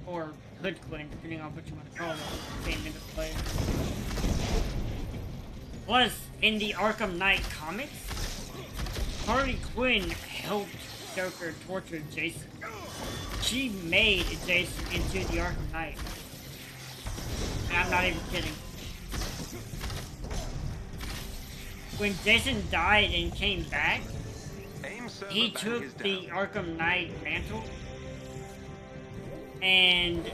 or Hood Quinn, depending on what you want to call it, came into play. Plus, in the Arkham Knight comics, Harley Quinn helped Joker torture Jason. She made Jason into the Arkham Knight. And I'm not even kidding. When Jason died and came back, he took the Arkham Knight mantle and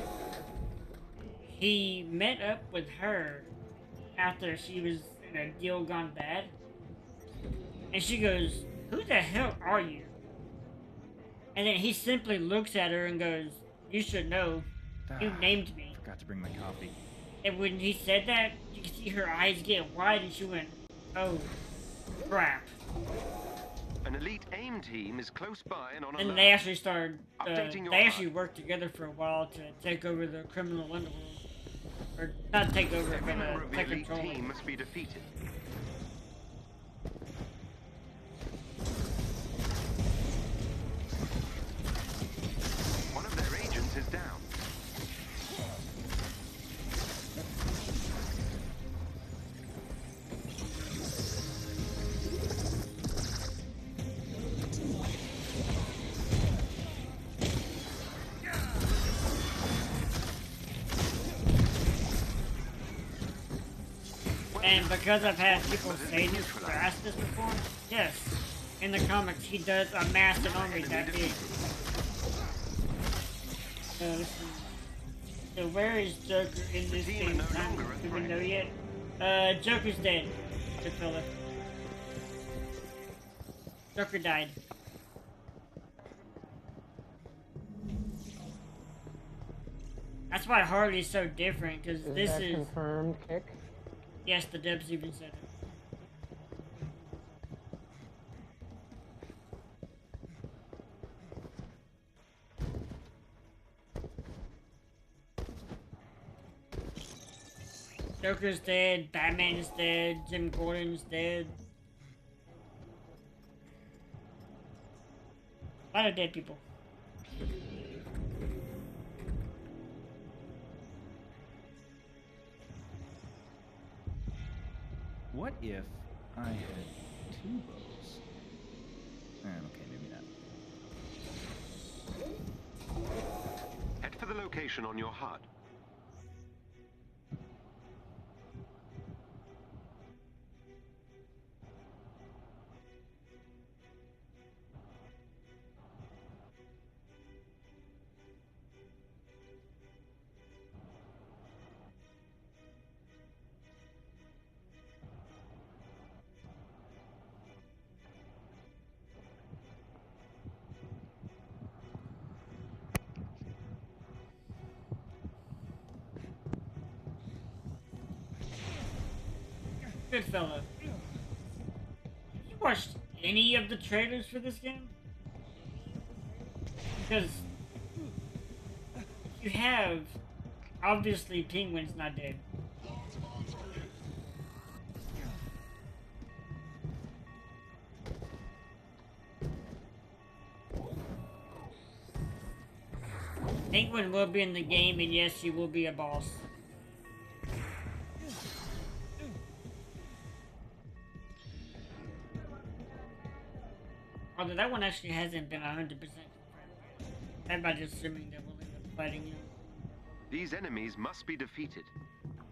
he met up with her after she was in a deal gone bad. And she goes, "Who the hell are you?" And then he simply looks at her and goes, "You should know. You named me." Forgot to bring my coffee. And when he said that, you could see her eyes get wide and she went, "Oh, crap." An elite AIM team is close by and on alert. And they actually started, Updating your they actually worked together for a while to take over the criminal underworld. Or, not take over, Every but member of the take elite control. team must be defeated. One of their agents is down. And because I've had people say this or ask this before, yes, in the comics he does amass an army that big. So where is Joker in this game? Do we know yet? Joker's dead. Good fella. Joker died. That's why Harley's so different, because this that is... confirmed kick? Yes, the devs even said it. Joker's dead, Batman is dead, Jim Gordon's dead. A lot of dead people. What if I had two bows? Okay, maybe not. Head for the location on your HUD. Good fella. Have you watched any of the trailers for this game? Because you have, obviously Penguin's not dead. Penguin will be in the game, and yes, he will be a boss. Although that one actually hasn't been 100%. Everybody's assuming that we'll end up fighting him. These enemies must be defeated.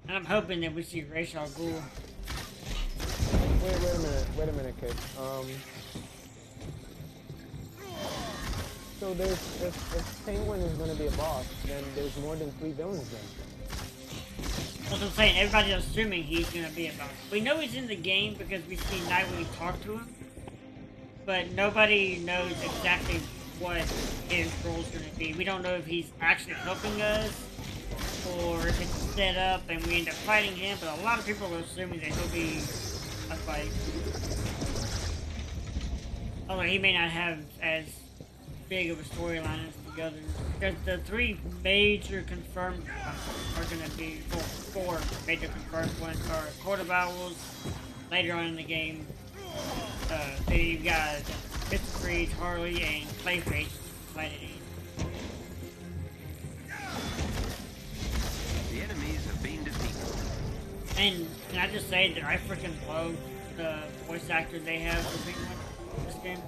And I'm hoping that we see Ra's al Ghul. Wait a minute, kid. So if Penguin is gonna be a boss, then there's more than 3 villains then. That's what I'm saying, everybody's assuming he's gonna be a boss. We know he's in the game because we see Nightwing talk to him. But nobody knows exactly what his role's gonna be. We don't know if he's actually helping us, or if it's set up and we end up fighting him, but a lot of people are assuming that he'll be a fight. Although he may not have as big of a storyline as the others. Because the 3 major confirmed ones are gonna be, well, 4 major confirmed ones are Court of Owls, later on in the game. Then you've got Mr. Freeze, Harley, and Clayface, Planet East. The enemies have been defeated. And can I just say that I freaking love the voice actor they have for Penguin in this game?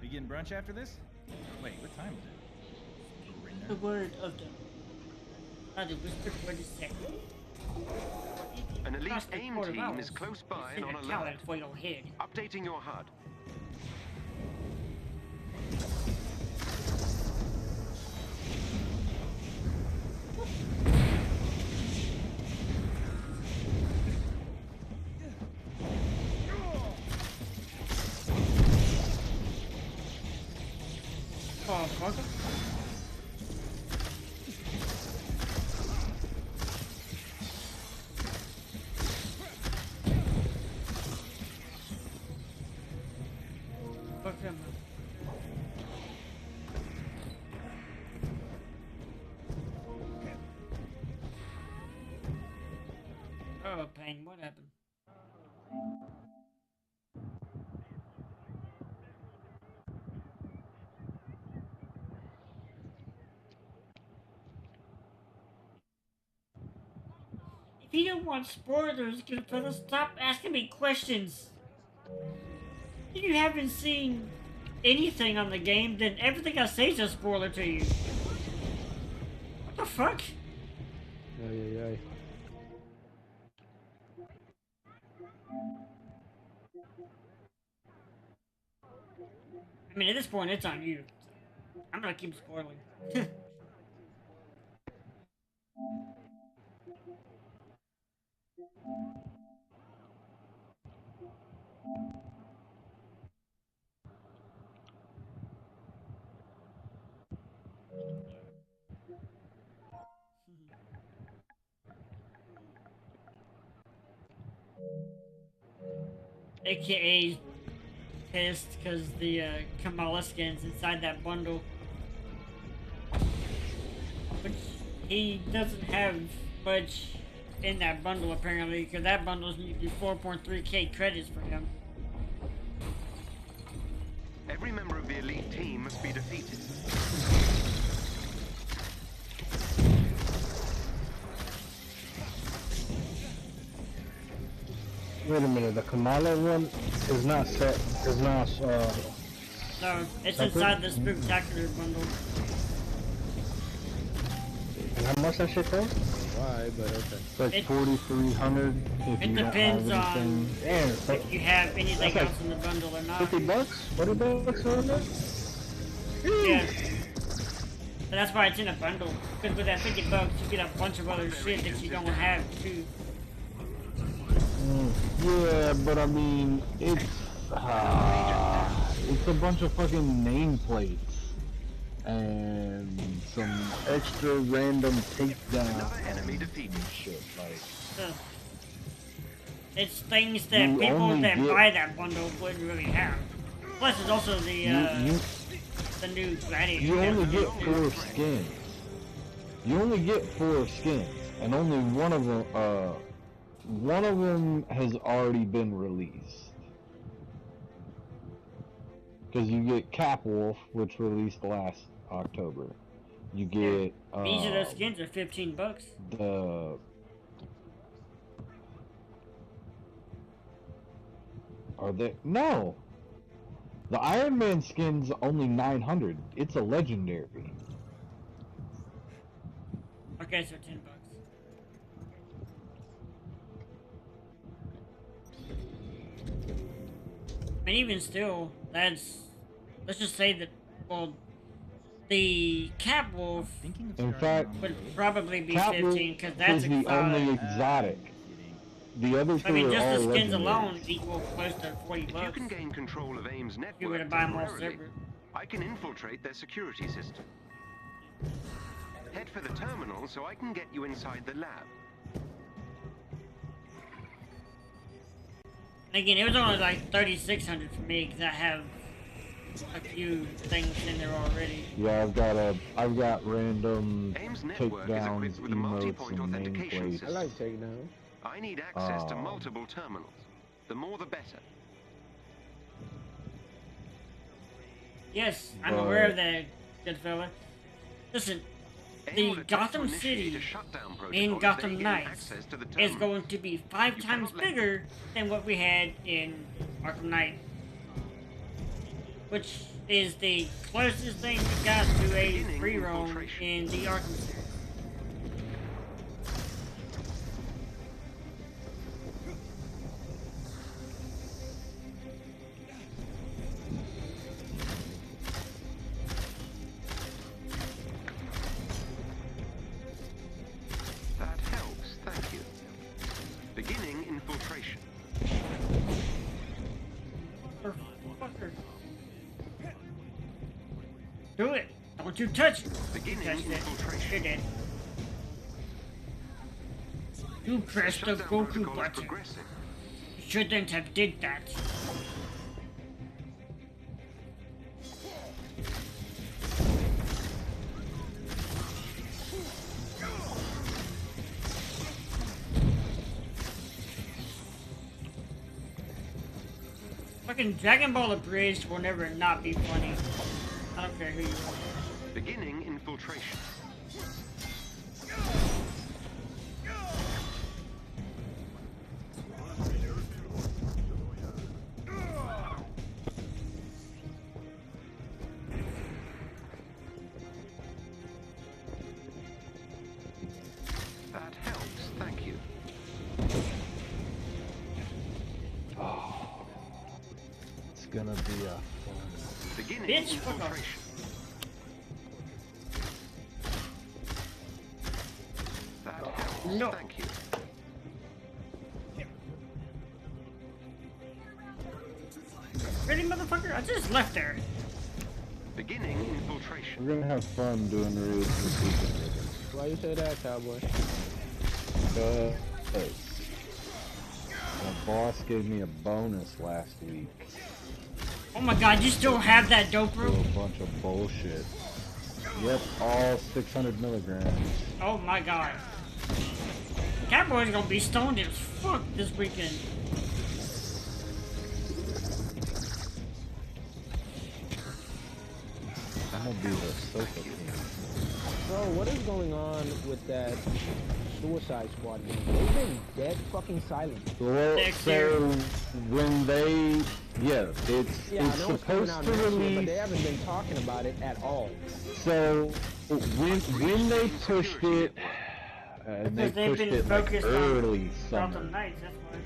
We getting brunch after this? Wait, what time is it? The word of the... the whispered word is set. An elite AIM team is close by and on alert. For your head. Updating your HUD. Oh, fuck. Fuck him. Oh, Pain, what happened? If you don't want spoilers, good fella, stop asking me questions. If you haven't seen anything on the game, then everything I say is a spoiler to you. What the fuck? Yeah. I mean, at this point, it's on you. I'm gonna keep spoiling. AKA pissed because the Kamala skin's inside that bundle. Which he doesn't have much in that bundle apparently, because that bundle's need to be 4.3k credits for him. Every member of the elite team must be defeated. Wait a minute, the Kamala one is not set, is not, No, it's separate? inside the Spooktacular bundle. And how much that shit cost? Why, but okay. It's like It- 4,300 if It you depends don't have anything. on Damn, if you have anything that's like else in the bundle or not. $50? $40 on that? Yeah. So that's why it's in a bundle. Because with that $50, you get a bunch of other shit that you don't have too. Yeah, but I mean, it's a bunch of fucking nameplates and some extra random takedown Enemy defeated. shit. Like, So, it's things that You people only that get- buy that bundle wouldn't really have. Plus, it's also the the new Gladiator. you only get 4 skins. You only get 4 skins, and only one of them has already been released. Because you get Capwolf, which released last October. You get Each of those skins are $15. the are they no. The Iron Man skin's only 900. It's a legendary. Okay, so $10. And even still, that's, let's just say that, well, the Capwolf In fact, would probably be Catwolf 15 because that's is the only exotic. exotic. The other I three mean, are just all the skins legendary. alone equal close to $40. You can gain control of AIM's If you were to network buy them all temporarily. separate. I can infiltrate their security system. Head for the terminal so I can get you inside the lab. And again, it was only like 3,600 for me because I have a few things in there already. Yeah, I've got random AIM's network is takedowns, equipped with a emotes, multi-point and authentication nameplates. system. I like takedowns. I need access to Oh. multiple terminals. The more the better. Yes, I'm aware of that, good fella. Listen, the Gotham City in Gotham Knights is going to be 5 times bigger than what we had in Arkham Knight. Which is the closest thing we got to a free roam in the Arkham series. That helps, thank you. Beginning infiltration. Motherfucker. Do it! Don't you touch it! Beginning Touch it. infiltration. You're dead. You pressed the Shutdown Goku protocol is button. progressing. You shouldn't have did that. Fucking Dragon Ball Abridged will never not be funny. I don't care who you are. Beginning infiltration. That helps, thank you. It's gonna be a Beginning Bitch, fuck off. infiltration. That helps. No. Thank you. Really, motherfucker? I just left there. Beginning infiltration. We're gonna have fun doing raids this weekend. Why you say that, cowboy? My boss gave me a bonus last week. Oh my god, you still have that dope rope? A bunch of bullshit. Yep, all 600 milligrams. Oh my god. Cowboy's gonna be stoned as fuck this weekend. I'm gonna be the sofa king. Bro, what is going on with that Suicide Squad game? They've been dead fucking silent. Well, so when they, it's I know it's coming supposed out to next year, release. but they haven't been talking about it at all. So when they pushed it, and they They've pushed been it like focused early on summer. Gotham Knights, that's why.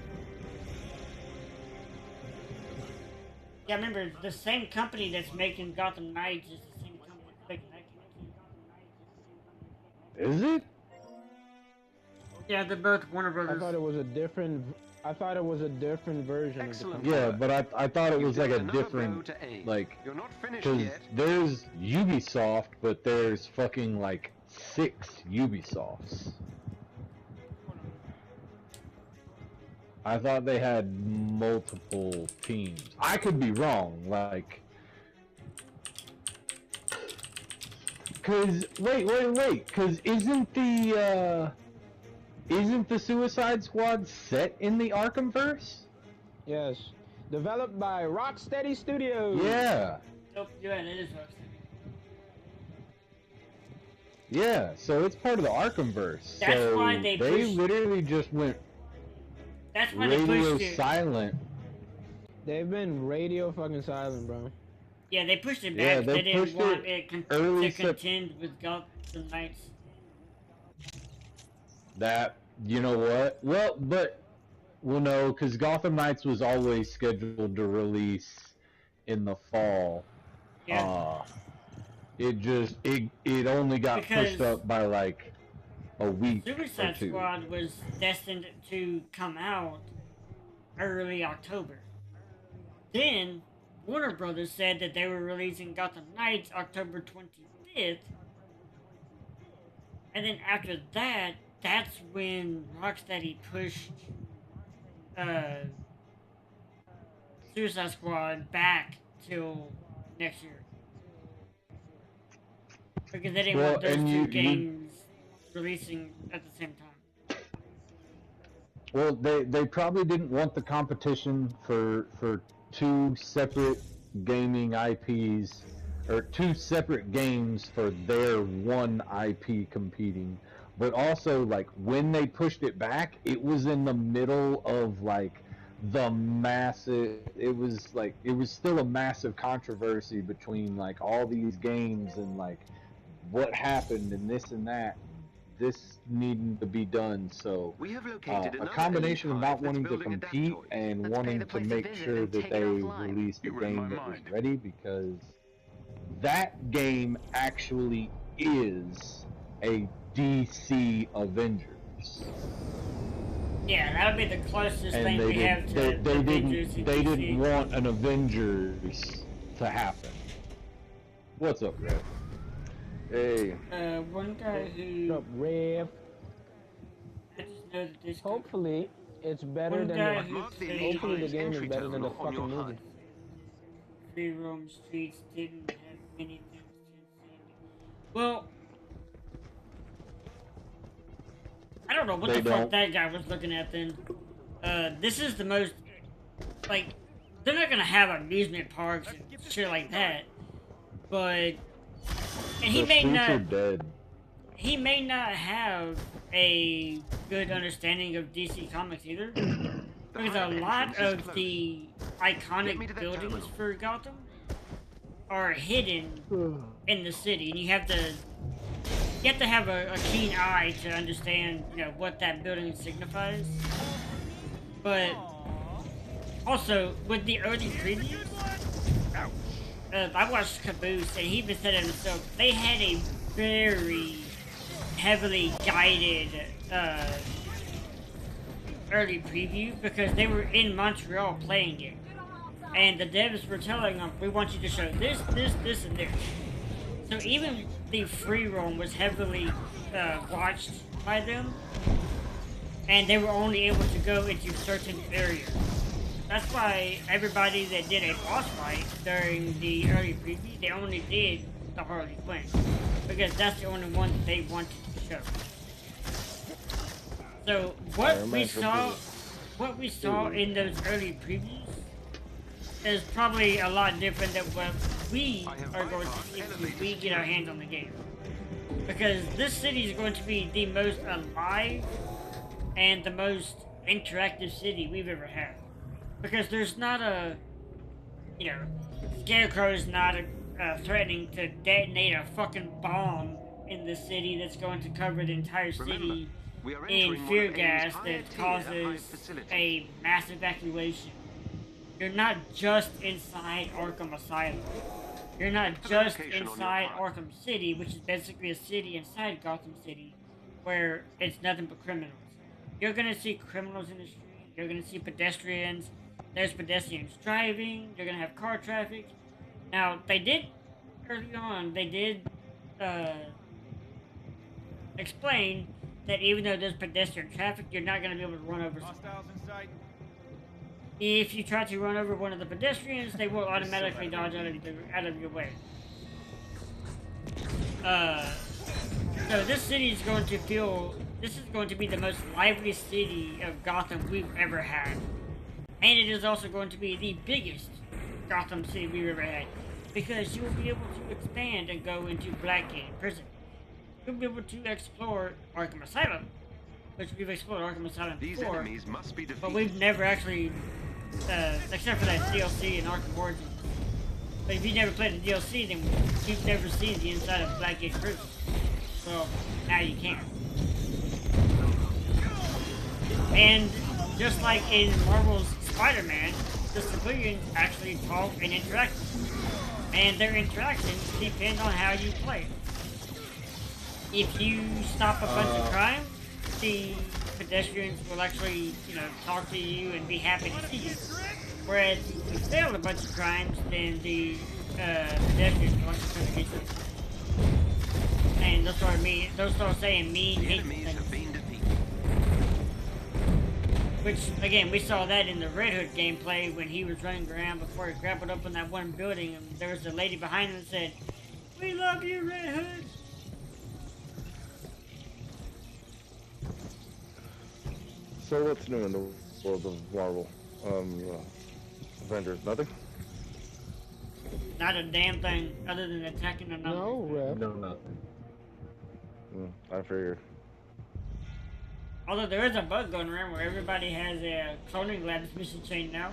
Yeah, remember, the same company that's making Gotham Knights is the same company that's making that game. Is it? Yeah, they're both Warner Brothers. I thought it was a different. I thought it was a different version of the company. Yeah, but I thought it was like a different, like, You're not finished because yet. there's Ubisoft, but there's fucking like 6 Ubisofts. I thought they had multiple teams. I could be wrong, like, cause wait, cause isn't the Suicide Squad set in the Arkhamverse? Yes, developed by Rocksteady Studios. Yeah. Nope, you're right, it is Rocksteady. Yeah, so it's part of the Arkhamverse. That's so why they pushed- literally just went That's why they radio pushed it. silent. They've been radio fucking silent, bro. Yeah, they pushed it back. Yeah, they they didn't pushed want it it early to contend with Gotham Knights. That, you know what? Well, no, because Gotham Knights was always scheduled to release in the fall. Yeah. It only got pushed Because up by like a week or Suicide 2. Squad was destined to come out early October. Then Warner Brothers said that they were releasing Gotham Knights October 25th. And then after that, that's when Rocksteady pushed Suicide Squad back till next year. Because they didn't want those two games releasing at the same time. Well, they probably didn't want the competition for 2 separate gaming IPs, or 2 separate games for their one IP competing. But also, like, when they pushed it back, it was in the middle of, like, the massive, it was still a massive controversy between, like, all these games and, like, what happened and this and that. This needing to be done, so We have located a another combination of elite not hive that's wanting to building compete adaptoids. and Let's pay wanting the to place a make visit sure and that take they it offline. released a You read game my that was mind. ready, because that game actually is a DC Avengers. Yeah, that would be the closest And thing they we have to Avengers in they DC. didn't want an Avengers to happen. What's up, Rev? Hey. One guy who... What's up, Rev? I just know that this... Hopefully, it's better One than guy the. who Hopefully, the game is better than the fucking movie. Free roam streets didn't have many things to say. Well... I don't know what the fuck that guy was looking at then. This is the most... Like, they're not gonna have amusement parks and shit like that. But... And he may not... Dead. He may not have a good understanding of DC Comics either. Because a lot of the iconic buildings for Gotham are hidden in the city. And you have to have a keen eye to understand, you know, what that building signifies. But also, with the early previews, I watched Caboose, and he even said it himself. They had a very heavily guided early preview because they were in Montreal playing it, and the devs were telling them, "We want you to show this, this, this, and this." So even the free roam was heavily watched by them, and they were only able to go into certain areas. That's why everybody that did a boss fight during the early preview, they only did the Harley Quinn, because that's the only one that they wanted to show. So what we saw in those early previews is probably a lot different than what we are going to see when we get our hands on the game. Because this city is going to be the most alive and the most interactive city we've ever had. Because there's not a, Scarecrow is not threatening to detonate a fucking bomb in the city that's going to cover the entire city in fear gas that causes a mass evacuation. You're not just inside Arkham Asylum. You're not just inside Arkham City, which is basically a city inside Gotham City, where it's nothing but criminals. You're gonna see criminals in the street. You're gonna see pedestrians. There's pedestrians driving. You're gonna have car traffic. Now, early on, they did explain that even though there's pedestrian traffic, you're not gonna be able to run over someone. If you try to run over one of the pedestrians, they will automatically dodge out of your way. So this is going to be the most lively city of Gotham we've ever had. And it is also going to be the biggest Gotham city we've ever had. Because you will be able to expand and go into Blackgate Prison. You'll be able to explore Arkham Asylum, which we've explored Arkham Asylum before, but we've never actually, except for that DLC in Arkham Origins. But if you've never played the DLC, then you've never seen the inside of Blackgate Prison. So, now you can. And just like in Marvel's Spider-Man, the civilians actually talk and interact. And their interactions depend on how you play. If you stop a bunch of crime, the pedestrians will actually, talk to you and be happy to see you. Whereas if you fail a bunch of crimes, then the pedestrians will actually turn against you. And they'll start saying mean, hateful things. Which, again, we saw that in the Red Hood gameplay when he was running around before he grappled up on that one building, and there was a lady behind him that said, "We love you, Red Hood!" So what's new in the world of Marvel? Avengers, nothing? Not a damn thing, other than attacking the numbers. No, nothing. I figured. Although there is a bug going around where everybody has a cloning lab's mission chain now.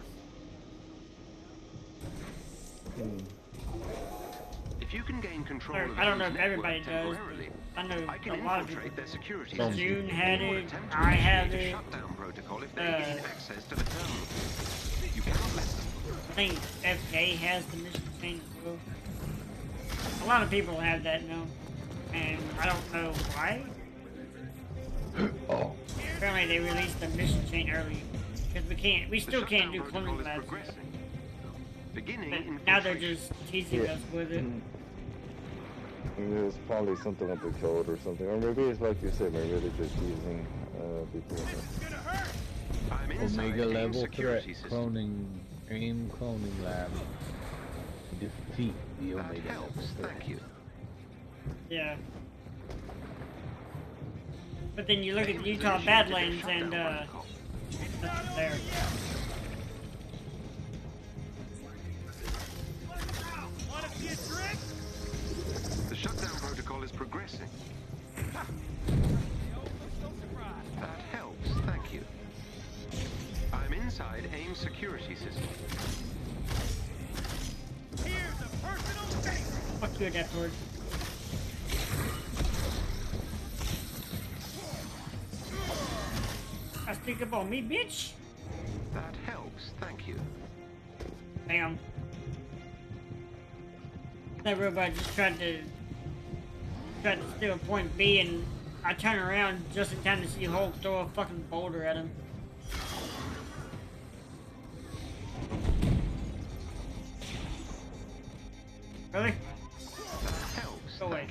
If you can gain control of I don't know those if everybody networks does. I know I can a lot of people. infiltrate their security June had or it, attempt to I have initiate it. a shutdown protocol if they gain access to the terminal. You cannot let them. I think FK has the mission chain as well. A lot of people have that now. And I don't know why. Apparently they released the mission chain early. Because we still can't do cloning labs. But now they're just teasing us with it. There's probably something with the code or something. Or maybe it's like you said, maybe they're just using people. Omega level threat AIM cloning lab. Defeat the Omega level threat. Thank you. Yeah. But then you look at the Utah Badlands and nothing there. The shutdown protocol is progressing. That helps, thank you. I'm inside AIM security system. Fuck you, Death Lord. I speak about me, bitch. That helps, thank you. Damn. That robot just tried to steal point B, and I turn around just in time to see Hulk throw a fucking boulder at him. Really? Go away.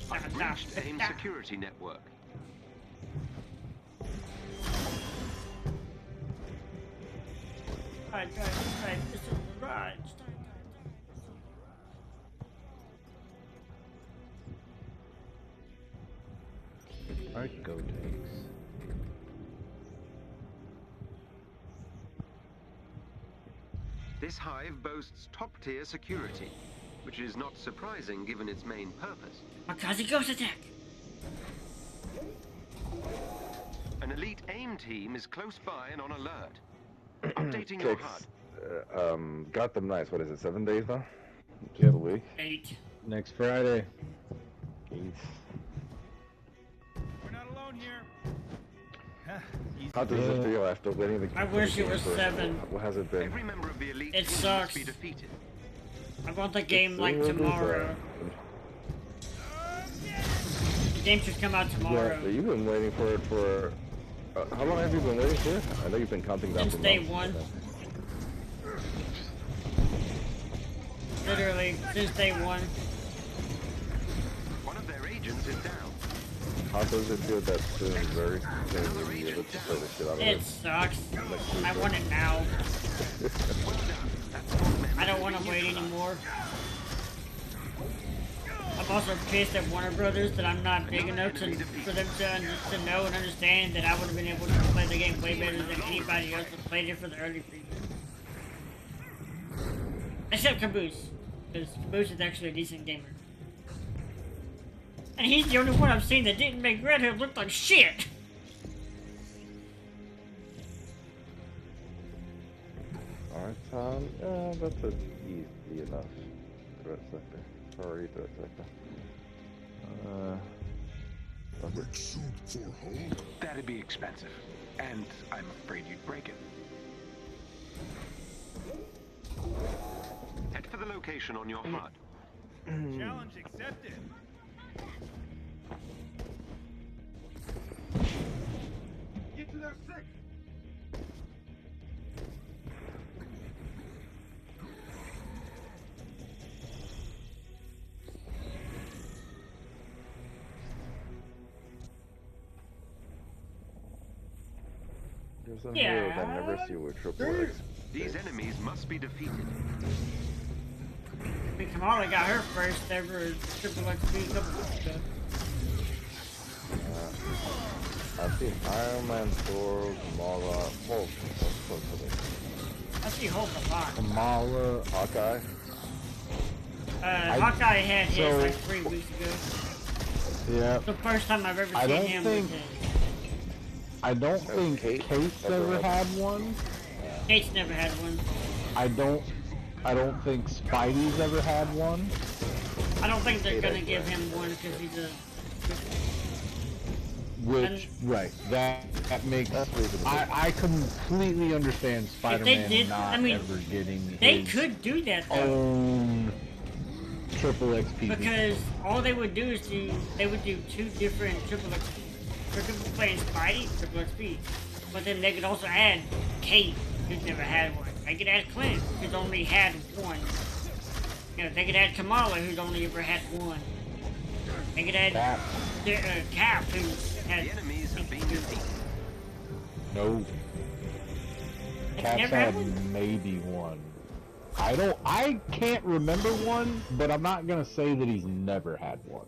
I've breached AIM security network. Right, this is the right. Alright, go takes. This hive boasts top-tier security, which is not surprising given its main purpose. Makazi Ghost Attack! An elite AIM team is close by and on alert. Updating your HUD. Gotham Knights, what is it, 7 days now? Just a week? 8. Next Friday. 8. We're not alone here. How does it feel after winning the I wish it was first? 7. What has it been? Every member of the elite It team sucks. must be defeated. I want the game like tomorrow. The game should come out tomorrow. Yeah, so you've been waiting for it for... how long have you been waiting for it? I know you've been counting down Since for day months. 1. Literally, since day 1. One of their agents is down. How does it feel that soon, very soon you'll be able to play the shit out of It sucks. I want it now. I don't want to wait anymore. I'm also pissed at Warner Brothers that I'm not big enough for them to know and understand that I would have been able to play the game way better than anybody else that played it for the early preview. Except Caboose, because Caboose is actually a decent gamer. And he's the only one I've seen that didn't make Red Hood look like shit! Alright, yeah, that's easy enough. Threat sector. Sorry, threat sector. That'd be expensive, and I'm afraid you'd break it. Head for the location on your HUD. Challenge accepted. Get to their 6! There's a hero that never see with triple X. These enemies must be defeated. I mean, Kamala got her first ever triple XP couple months ago. I've seen Iron Man, Thor, Kamala, Hulk. I see Hulk a lot. Kamala, Hawkeye. Hawkeye had his like 3 weeks ago. Yeah. The first time I've ever seen him was his. I don't think Kate's ever had one. Kate's never had one. I don't think Spidey's ever had one. I don't think they're gonna give him one because he's a... Which, right, that makes... I completely understand Spider-Man not ever getting they his could do that though. own triple XP. Because all they would do is they would do 2 different triple XP. For people playing Spidey, triple XP. But then they could also add Kate, who's never had one. They could add Clint, who's only had 1. You know, they could add Kamala, who's only ever had 1. They could add Cap, who had... The enemies have been defeated. No. Cap's had maybe 1. I can't remember one, but I'm not gonna say that he's never had one.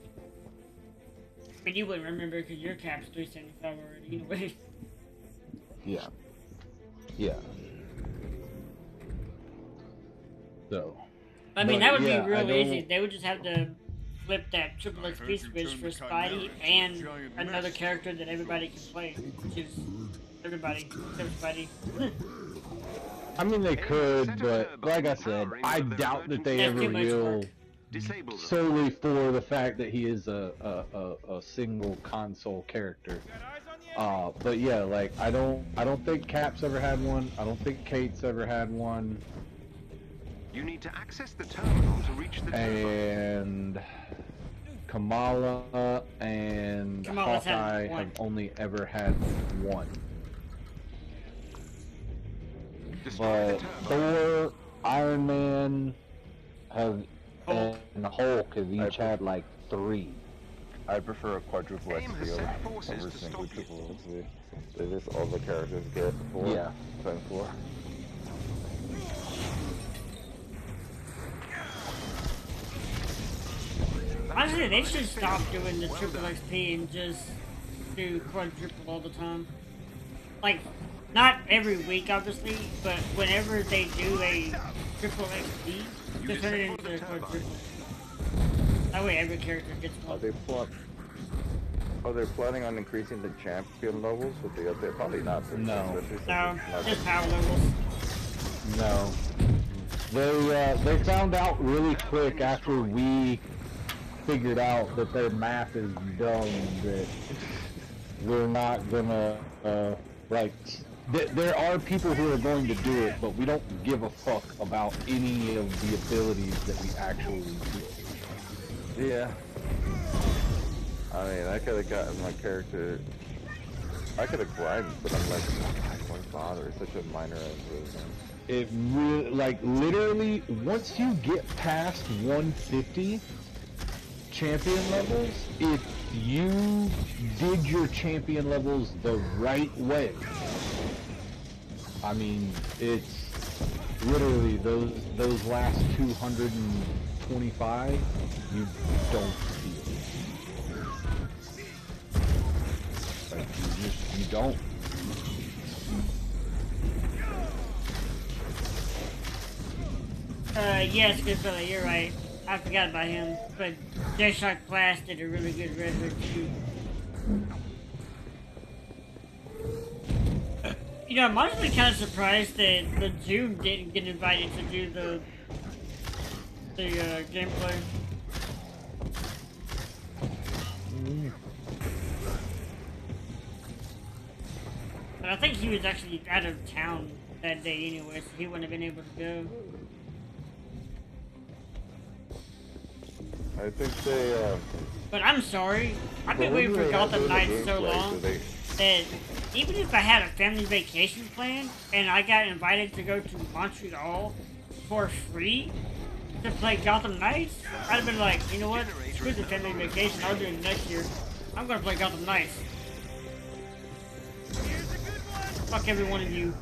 But you wouldn't remember because your Cap's 375 already anyway. Yeah. Yeah. So. I mean, that would be real easy. They would just have to flip that triple XP switch for Spidey and another character that everybody can play, which is everybody except Spidey. I mean, they could, but like I said, I doubt that they ever will. Disable them. solely for the fact that he is a single console character. But yeah, like I don't think Cap's ever had one. I don't think Kate's ever had one. You need to access the terminal to reach the And Kamala and Kamala's had Hawkeye one. have only ever had one. But Thor, Iron Man, and Hulk have each had like 3. I prefer a quadruple XP over single triple XP. They just all the characters get 4 times 4. Honestly, they should stop doing the triple XP and just do quadruple all the time. Like, not every week, obviously, but whenever they do a triple XP, just turn it into a quadruple. That way every character gets one. Are they planning on increasing the champion levels with the update? Probably not. No. No, just power levels. No. They found out really quick after we figured out that their math is dumb, that we're not gonna, there are people who are going to do it, but we don't give a fuck about any of the abilities that we actually do. Yeah. I mean, I could have gotten my character. I could have grinded, but I'm like, I don't bother. It's such a minor improvement. It really, like, literally, once you get past 150 champion levels, if you did your champion levels the right way, I mean, it's literally those last 225, you don't feel. Like, you don't. Yes, good fella, you're right. I forgot about him, but J-Shock Blast did a really good Red Hood too. You know, I'm honestly kind of surprised that the Zoom didn't get invited to do the gameplay. But I think he was actually out of town that day anyway, so he wouldn't have been able to go. I think they, But I'm sorry. I've been waiting for Gotham Knights so long that even if I had a family vacation planned and I got invited to go to Montreal for free to play Gotham Knights, I'd have been like, you know what? Screw the family vacation. I'll do it next year. I'm gonna play Gotham Knights. Fuck every one of you.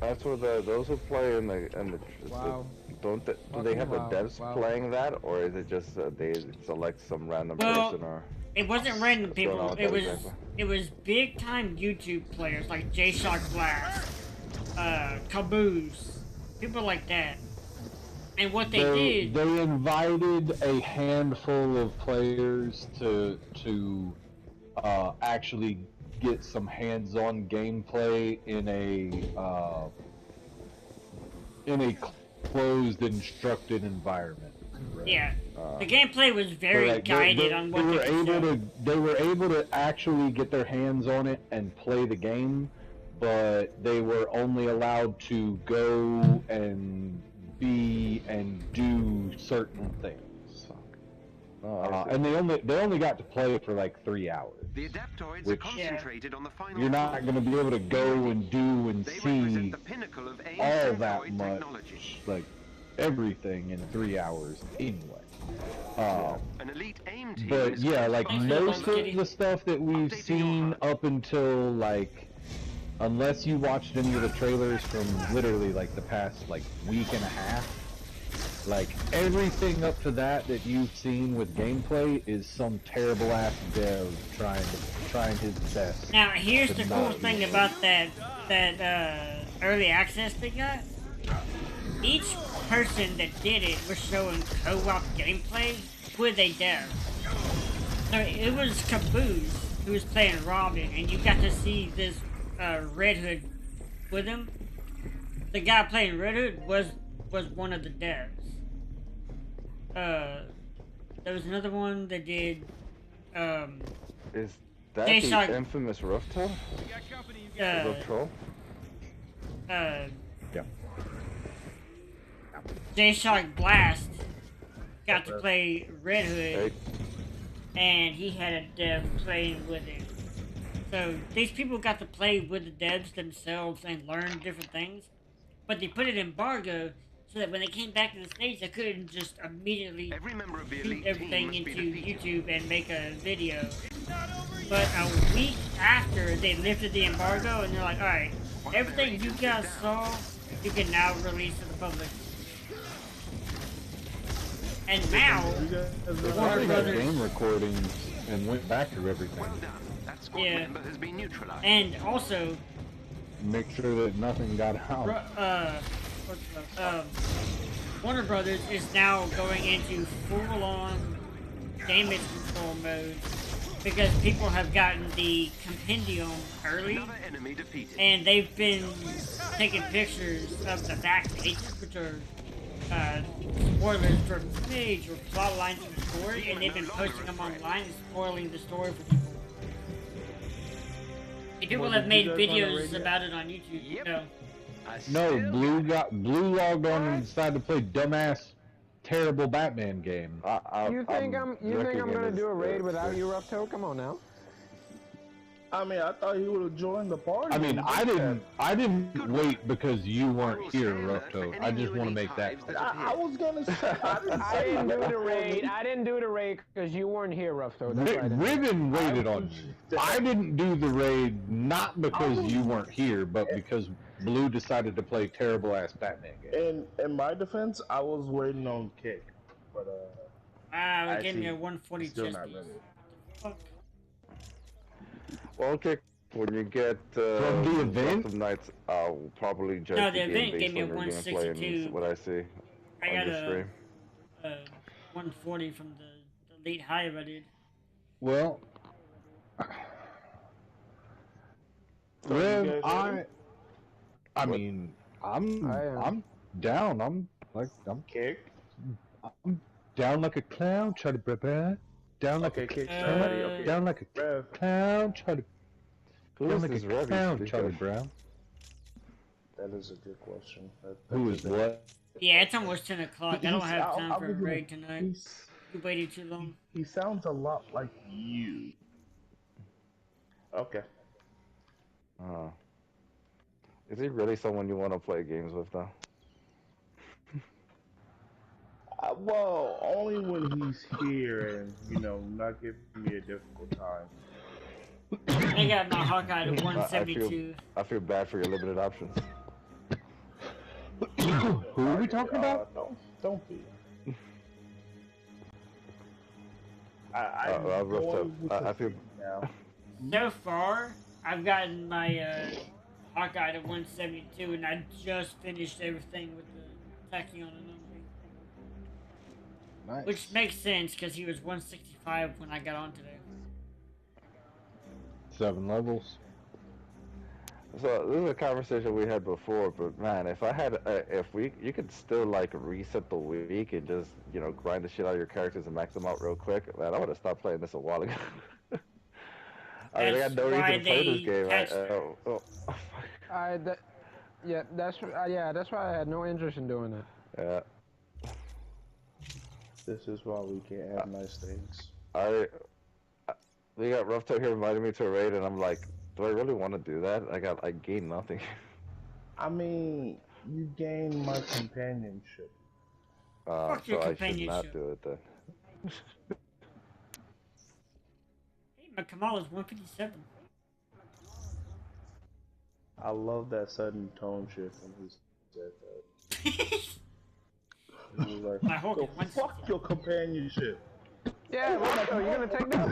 That's where those who play in the Wow. do they have the devs playing that, or is it just they select some random person or? It wasn't random people. with It that was example? it was big time YouTube players like J-Shock Blast, Caboose, people like that. And what they did, they invited a handful of players to actually get some hands-on gameplay in a closed, instructed environment. Right? Yeah, the gameplay was very guided on what they could show. They were able to actually get their hands on it and play the game, but they were only allowed to go and be and do certain things. And they only got to play for like 3 hours. The adaptoids Which are concentrated on the final. you're not going to be able to go and do and see the pinnacle of all that much, like everything in 3 hours anyway. An elite aim team But is yeah, like most of Kitty. the stuff that we've seen up until like, unless you watched any of the trailers from literally like the past like week and a half, like everything up to that you've seen with gameplay is some terrible ass dev trying his best. Now here's to the not cool be thing able about that early access they got. Each person that did it was showing co-op gameplay with a dev. So it was Caboose who was playing Robin, and you got to see this Red Hood with him. The guy playing Red Hood was one of the devs. There was another one that did, Is that Jay the Shock, infamous roof troll? Roof troll? Yeah. Yeah. Blast got to play Red Hood, and he had a dev playing with him. So these people got to play with the devs themselves and learn different things, but they put it in embargo so that when they came back to the States, they couldn't just immediately shoot everything into YouTube and make a video. But a week after they lifted the embargo, and they're like, alright, everything you guys saw, you can now release to the public. And now, Warner Brothers game recordings and went back to everything. Yeah. And also, make sure that nothing got out. Warner Brothers is now going into full-on damage control mode because people have gotten the compendium early, and they've been taking pictures of the back pages, which are spoilers for major plot lines in the story, and they've been posting them online and spoiling the story for people. People have made videos about it on YouTube. No, Blue logged on and decided to play dumbass, terrible Batman game. You think I'm gonna do a raid without you, Rupto? Come on now. I mean, I thought he would have joined the party. I mean, I didn't wait because you weren't here, Rupto. I just want to make that clear. I was gonna say, I didn't do the raid. I didn't do the raid because you weren't here, Rupto. Ribbon waited on you. I didn't do the raid not because you weren't here, but because Blue decided to play terrible ass Batman game. In my defense, I was waiting on Kick, but we gave me a 140 still chest not piece. ready. Fuck. Well, okay, when you get from the event, Gotham Knights, I'll probably judge No, the the event game gave me a based on your gameplay 162. and what I see I on got your a stream. 140 from the elite hive I did. Well, Rev, I mean, I'm down. I'm Kick. I'm down like a clown, try to prepare. Down like a clown, down like a clown, try to. Down like a clown, Charlie Brown. That is a good question. Who is what? Yeah, it's almost 10 o'clock. I don't have time for a was raid tonight. You waited too long. He sounds a lot like you. Okay. Is he really someone you want to play games with, though? Well, only when he's here and, not giving me a difficult time. I got my Hawkeye to 172. I feel bad for your limited options. Who are we talking about? Don't be. I feel. So far, I've gotten my Hawkeye to 172, and I just finished everything with the Tachyon anomaly. Nice. Which makes sense, because he was 165 when I got on today. 7 levels. So this is a conversation we had before, but man, if I had, you could still like reset the week and just, grind the shit out of your characters and max them out real quick, man, I would have stopped playing this a while ago. I mean, I got no reason to play this game. That's why I had no interest in doing it. Yeah. This is why we can't have nice things. We got Rufto here inviting me to a raid, and I'm like, do I really want to do that? I gain nothing. I mean, you gain my companionship. Fuck so your I should companionship. not do it then. Hey, my Kamal is 157. I love that sudden tone shift when he said that. He was like, fuck your companionship. Yeah, Rupto, you gonna take that?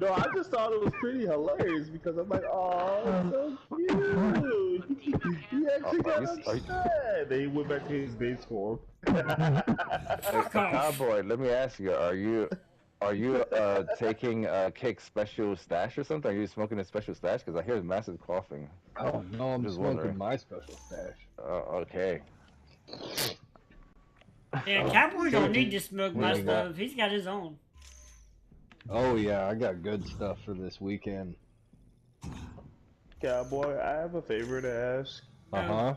No, I just thought it was pretty hilarious because I'm like, oh, so cute. He actually got upset. Then he went back to his base form. Cowboy, let me ask you, are you taking Cake's special stash or something? Are you smoking his special stash? Because I hear massive coughing. Oh no, I'm smoking my special stash. Okay. Yeah, Cowboy don't need to smoke What my do you got? stuff. He's got his own. Oh yeah, I got good stuff for this weekend. Cowboy, I have a favor to ask. Uh-huh.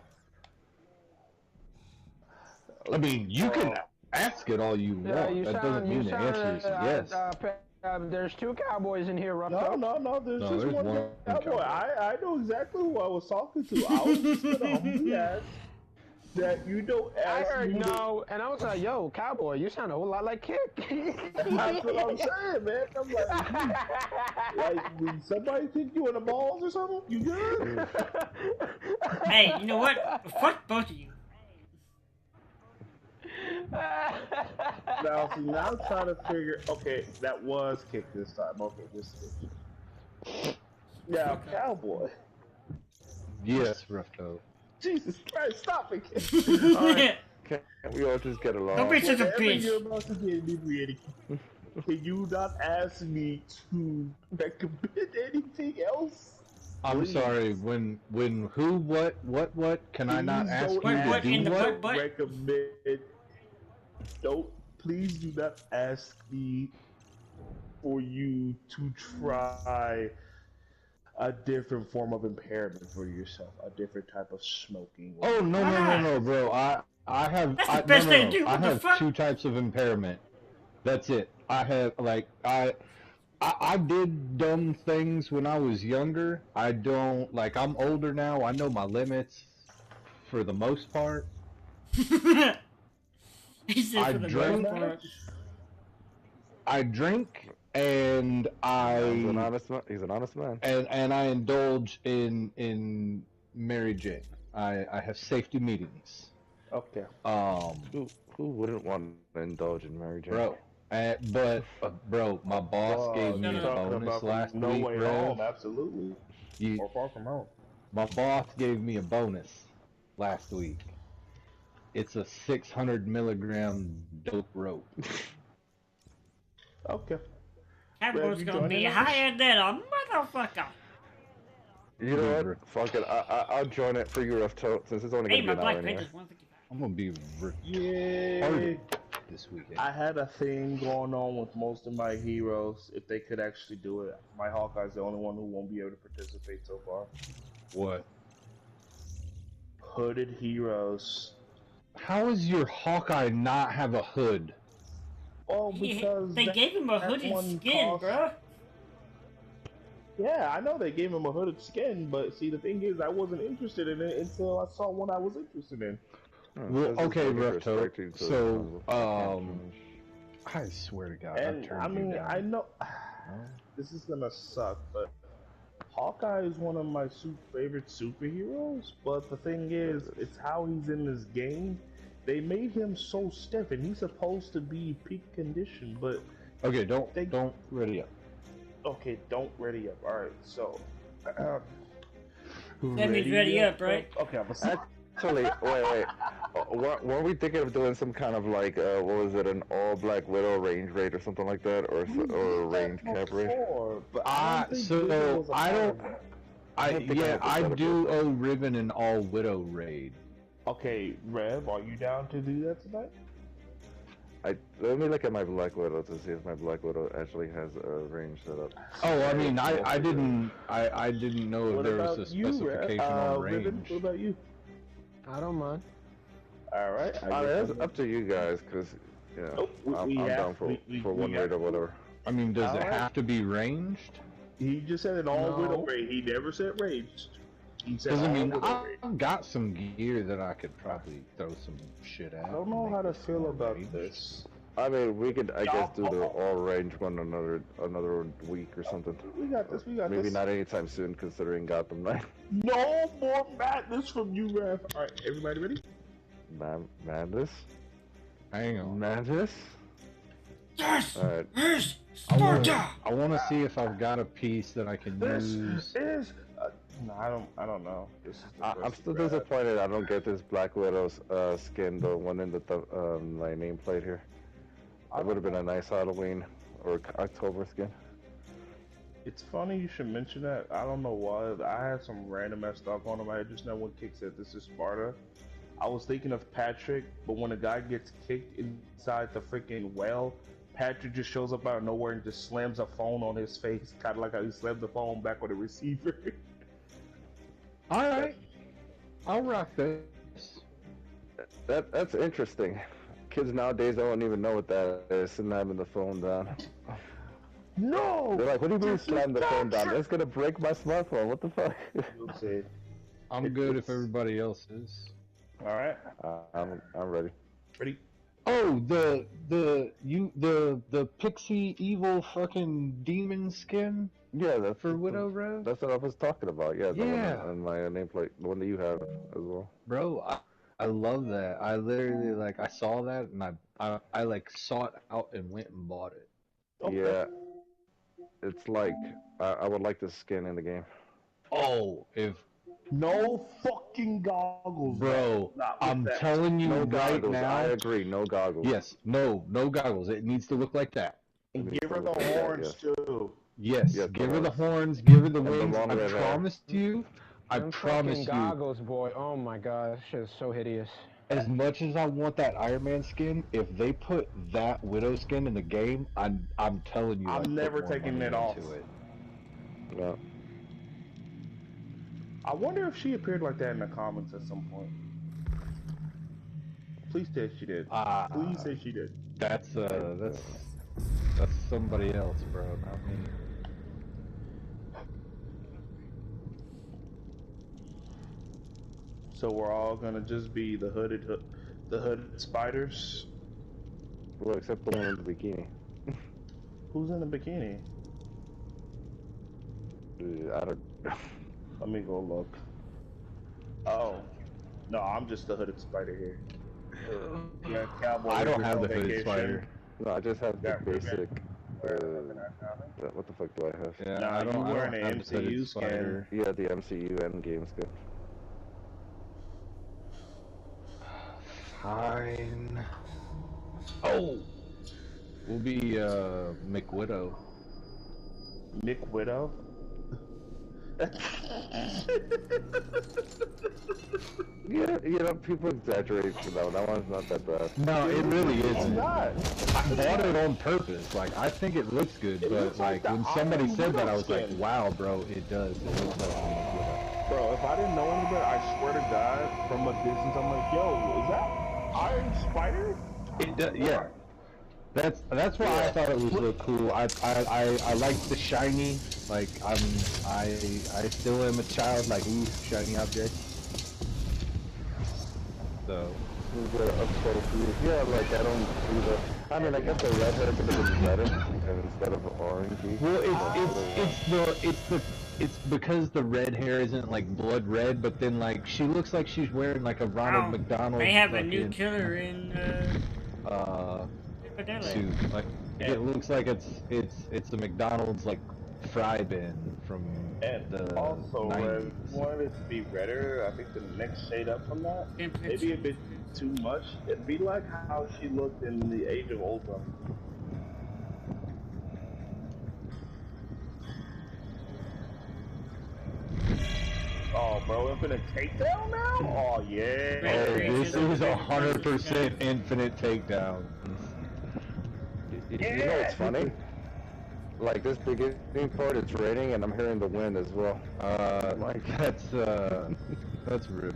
I mean, you can ask it all you want. You That sound, doesn't mean the answer is yes. There's two cowboys in here, No, Ruffo. there's No, just there's one one cowboy. cowboy. I know exactly who I was talking to. I was just gonna humbly ask that you don't I ask heard me. no, and I was like, yo, cowboy, you sound a whole lot like Kick. That's what I'm saying, man. I'm like when somebody kick you in the balls or something, you good? Hey, you know what? Fuck both of you. Now, see, now I'm trying to figure. Okay, that was kick this time. Okay, just now, cowboy. Yes, Ruffo. Jesus Christ, stop it! Alright, can't we all just get along? Don't be such a Whatever bitch. you're about to get inebriated, can you not ask me to recommend anything else? I'm Please. sorry. When who what? Can I not Please ask don't you to ask do me to what? recommend. Don't please do not ask me for you to try a different form of impairment for yourself, a different type of smoking. Oh no, bro. I have That's the best thing to do. I What the have fuck? 2 types of impairment. That's it. I have I did dumb things when I was younger. I don't I'm older now. I know my limits for the most part. He said I for the drink. most part. I drink and He's an honest man. and I indulge in Mary Jane. I have safety meetings. Okay. Who wouldn't want to indulge in Mary Jane? Bro. Bro, my boss gave me a bonus last No week, Way Rev. Home, absolutely. Or Far From Home. My boss gave me a bonus last week. It's a 600 milligram dope rope. Okay. Cowboy's gonna be higher than a motherfucker. You know what? Fuck it. I'll join it for you, Ruffo, since it's only Hey, gonna my be an Black hour anyway. Panther's 155. I'm gonna be Yeah. retarded this weekend. I had a thing going on with most of my heroes. If they could actually do it, my Hawkeye's the only one who won't be able to participate so far. What? Hooded heroes. How does your Hawkeye not have a hood? Oh, because they gave him a hooded skin, bro. Yeah, I know they gave him a hooded skin, but see, the thing is, I wasn't interested in it until I saw one I was interested in. Well, okay, Ruffo. So, I swear to God, And I've turned I mean, you down. I know this is gonna suck, but Hawkeye is one of my favorite superheroes. But the thing is, it's how he's in this game. They made him so stiff, and he's supposed to be peak condition, but okay, don't ready up. Okay, don't ready up. All right, so that means ready up, right? Okay, I'm gonna Actually, wait. Were we thinking of doing some kind of what was it, an all Black Widow range raid or something like that, or a range cap raid? I do owe Ribbon an all Widow raid. Okay, Rev, are you down to do that tonight? Let me look at my Black Widow to see if my Black Widow actually has a range set up. Oh, I mean, I didn't know if there was a specification on range. Ribbon, what about you? I don't mind. All right. It's up to you guys, cause I'm down for one raid or whatever. I mean, does it have to be ranged? He just said an all Widow raid. He never said ranged. He said I mean, Widow raid. I've got some gear that I could probably throw some shit at. I don't know how to feel about this. I mean, we could, I guess, do the all range one another week or something. We got this. Maybe not anytime soon, considering Gotham Knights. No more madness from you, Rev. All right, everybody ready? Madness? Hang on. Madness? Yes! All right. Yes! I want to see if I've got a piece that I can use. No, I don't know. I'm still disappointed I don't get this Black Widow's skin, the one in the my nameplate here. That would have been a nice Halloween or October skin. It's funny you should mention that. I don't know why. I had some random ass stuff on him. I just know when Kick said this is Sparta. I was thinking of Patrick, but when a guy gets kicked inside the freaking well, Patrick just shows up out of nowhere and just slams a phone on his face, kind of like how he slammed the phone back on the receiver. Alright. I'll rock this. That's interesting. Kids nowadays don't even know what that is, slamming the phone down. No! They're like, what do you mean slam the phone down? It's gonna break my smartphone, what the fuck? You'll see. I'm good if everybody else is. Alright. I'm ready. Ready? Oh, the pixie evil fucking demon skin? Yeah, that's for Widow Rose? That's what I was talking about, yeah. Yeah. The one on my nameplate, the one that you have as well. Bro, I love that. I literally, like, I saw that and I like sought out and went and bought it. Okay. Yeah. It's like, I would like this skin in the game. Oh, if... No fucking goggles, bro. I'm telling you no right goggles, now. I agree, no goggles. Yes, no goggles. It needs to look like that. And give her the horns too. Yes, Yes, give the her the horns. horns, give her the And the wings. long I red hair. promise you. I Them promise fucking you. goggles, boy. Oh my god, that shit is so hideous. As much as I want that Iron Man skin, if they put that Widow skin in the game, I'm telling you, I'm I'd put never more taking money it off. into it. No. I wonder if she appeared like that in the comics at some point. Please say she did. Please say she did. That's somebody else, bro, not me. So we're all gonna just be the hooded spiders. Well, except the one in the bikini. Who's in the bikini? I don't. Let me go look. Oh, no, I'm just the hooded spider here. Yeah, cowboy. I don't Rivers have on the hooded vacation. spider. No, I just have the Got basic. What the fuck do I have? Yeah, Nah, I don't, you I wearing don't an have the hooded MCU skin. spider. Yeah, the MCU Endgame skin. Fine. Oh! We'll be, McWidow. McWidow? Yeah, you know, people exaggerate for that one. That one's not that bad. No, it really It's isn't. not. I bought it on purpose. Like, I think it looks good, but looks like like the when somebody Iron said that, I Widow was like, skin. wow, bro, it does. It looks like the McWidow. Bro, if I didn't know any better, I swear to God, from a distance, I'm like, yo, is that Iron Spider? It does, yeah. That's why I thought it was real cool. I like the shiny. Like I still am a child. Like ooh, shiny object. So. Yeah, like I don't see the. I mean, I guess the red hair could have been better, and instead of orangey. Well, it's because the red hair isn't like blood red, but then like she looks like she's wearing like a Ronald McDonald. They have a new killer in suit. Like it looks like it's a McDonald's like fry bin from the Also, 90s. if you wanted it to be redder, I think the next shade up from that, maybe a bit too much. It'd be like how she looked in the Age of Ultron. Oh, bro, Infinite Takedown now? Oh, yeah. Oh, this is 100% Infinite Takedown. You know what's funny? Like this beginning part, it's raining, and I'm hearing the wind as well. Like that's rude.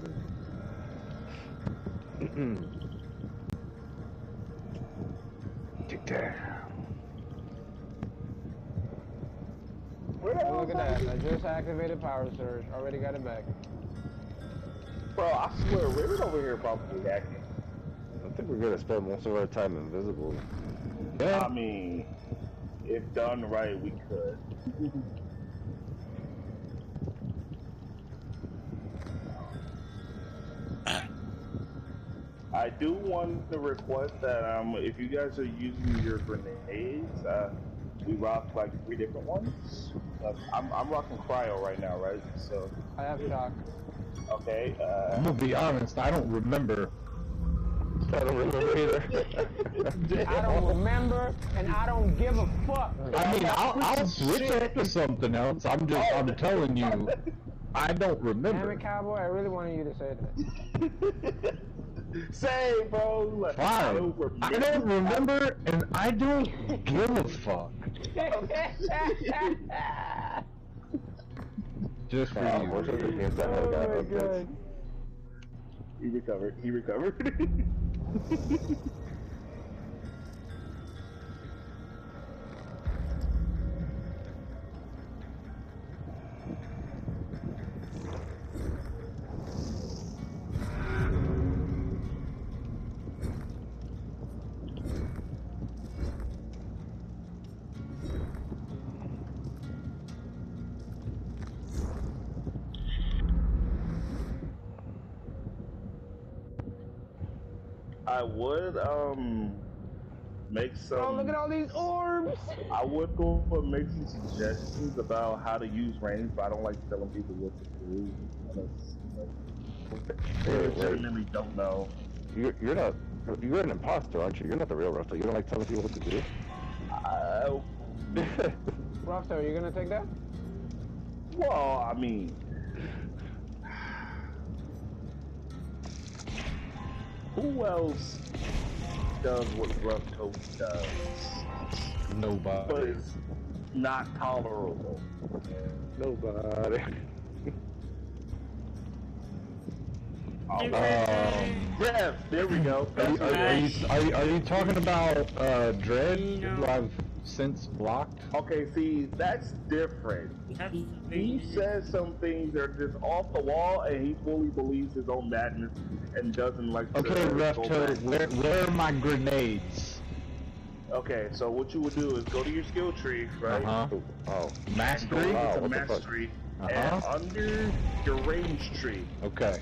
Look at that. I just activated power surge. Already got it back. Bro, I swear, Rivet over here probably hacking. I think we're gonna spend most of our time invisible. I mean, if done right, we could. I do want to request that if you guys are using your grenades, we rock like 3 different ones. I'm rocking cryo right now, right? So I have shock. Okay. I'm gonna be honest, I don't remember. I don't remember either. I don't remember, and I don't give a fuck. I mean, I'll switch up to something else. I'm telling you, I don't remember. Damn it, cowboy! I really wanted you to say that. Same, bro. Like, I Fine. I don't remember, and I don't give a fuck. Just for you. Most of the games I have got updates. He recovered. He recovered. I would make some. Oh, look at all these orbs! I would go and make some suggestions about how to use range, but I don't like telling people what to do unless they legitimately don't know. You're not. You're an imposter, aren't you? You're not the real Ruffalo. You don't like telling people what to do. Ruffalo, are you gonna take that? Well, I mean, who else does what Ruffalo does? Nobody. But it's not tolerable. Nobody. Yeah, there we go. Are you talking about Dread, who I've since blocked? Okay, see, that's different. He says some things that are just off the wall, and he fully believes his own madness and doesn't like to Okay, Ruffalo, where are my grenades? Okay, so what you would do is go to your skill tree, right? Oh, mastery. Go to mastery, and under your range tree. Okay.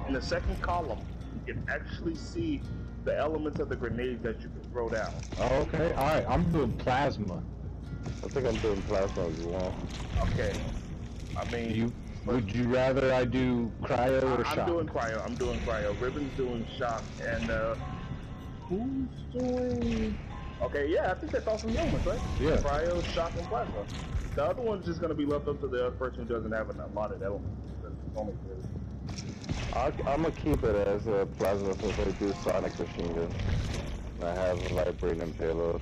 In the second column, you can actually see the elements of the grenades that you can throw down. Oh, okay. All right. I'm doing plasma. I think I'm doing plasma as well. Okay. I mean, would you rather I do cryo or shock? I'm doing cryo. I'm doing cryo. Ribbon's doing shock, and who's doing? Okay, yeah, I think that's all from elements, right? Yeah. Cryo, shock, and plasma. The other one's just gonna be left up to the other person who doesn't have a lot of elements. That's only good. I'm gonna keep it as a plasma since I do sonic machine gun. I have a vibrating payload.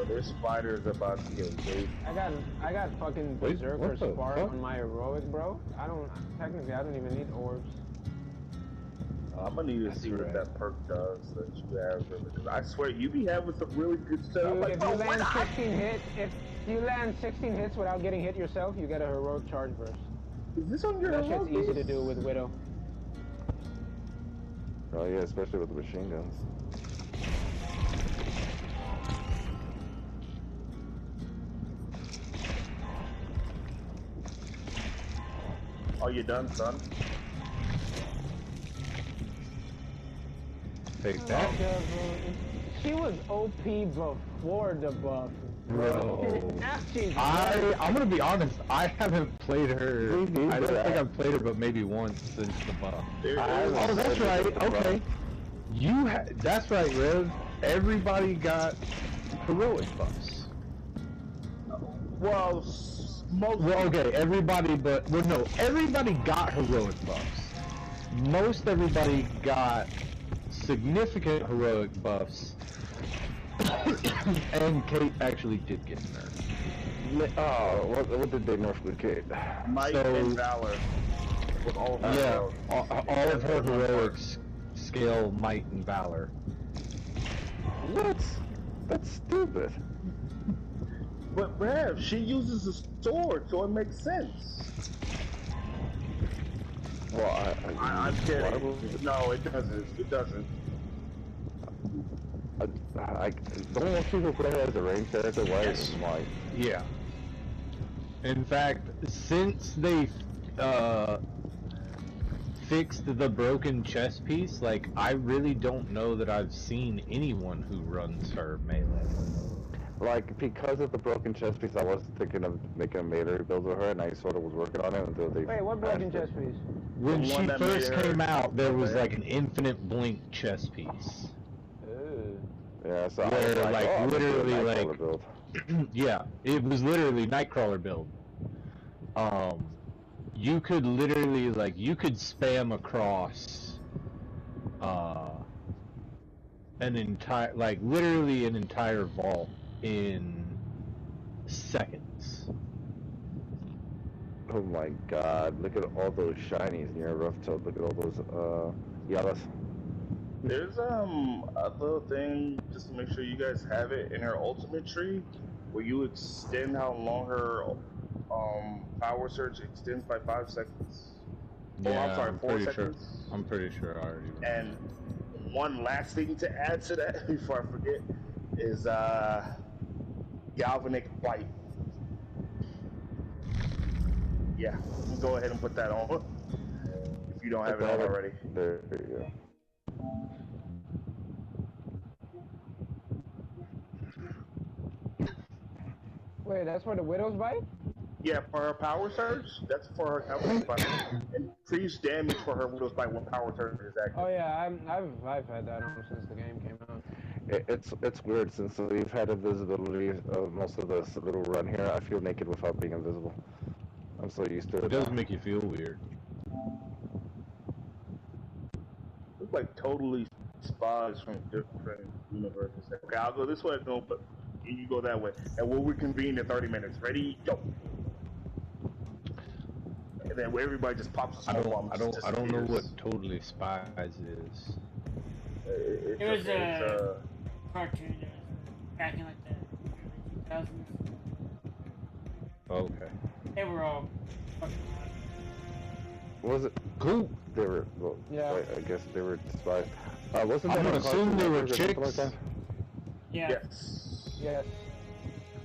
This spider's about to get wasted. I got fucking berserker spark on my heroic, bro. I don't even need orbs. I'm gonna need to see what that perk does that you have, because I swear you be having some really good stuff. Dude, Like, if you land 16 hits without getting hit yourself, you get a heroic charge burst. Is this on your That shit's easy to do with Widow. Oh yeah, especially with the machine guns. Are you done, son? Take that. She was OP before the buff. Bro. I'm gonna be honest, I haven't played her. I don't think I've played her but maybe once since the buff. Oh, that's right. Okay. That's right, Rev. Everybody got heroic buffs. Well, okay, everybody but everybody got heroic buffs. Most everybody got significant heroic buffs. And Kate actually did get nerfed. Oh, what did they nerf with Kate? Might and Valor. With all of her all of her heroics scale might and valor. What? That's stupid. But Rev, she uses a sword, so it makes sense. Well, I'm kidding. No, it doesn't. It doesn't. Don't most people play her as a range character? Why? Yeah. In fact, since they fixed the broken chess piece, like, I really don't know that I've seen anyone who runs her melee. Like, because of the broken chess piece, I was thinking of making a melee build with her, and I sort of was working on it until they... Wait, what broken chess piece? When she first came out, there was like an infinite blink chess piece. Yeah, so where, I was like, literally, like, yeah, it was literally Nightcrawler build. you could literally, like, you could spam across, an entire, like, literally an entire vault in seconds. Oh my god, look at all those shinies in your rough toad. Look at all those, yellows. There's a little thing just to make sure you guys have it in her ultimate tree, where you extend how long her power surge extends by 5 seconds. Oh, I'm Yeah, sorry, I'm 4 pretty seconds. sure. I'm pretty sure I already remember. And one last thing to add to that before I forget is galvanic bite. Yeah, you can go ahead and put that on if you don't have it on already. There you go. Wait, that's for the Widow's Bite? Yeah, for her power surge, that's for her galvanic bite. Increased damage for her Widow's Bite when power surge is active. Oh yeah, I've had that on since the game came out. It's weird since we've had invisibility most of this little run here. I feel naked without being invisible. I'm so used to it. It does make you feel weird. Look like totally spies from different universes. Okay, I'll go this way, but you go that way, and we'll reconvene in 30 minutes. Ready? Go. And then everybody just pops a smoke bomb. I don't know what totally spies is. It was a cartoon back in like the early 2000s. Okay. They were all fucking Was it cool? They were. Well, yeah. I guess they were spies. Wasn't I'm that gonna a assume cartoon they were network or something chicks. like that? Yeah. Yes. Yes.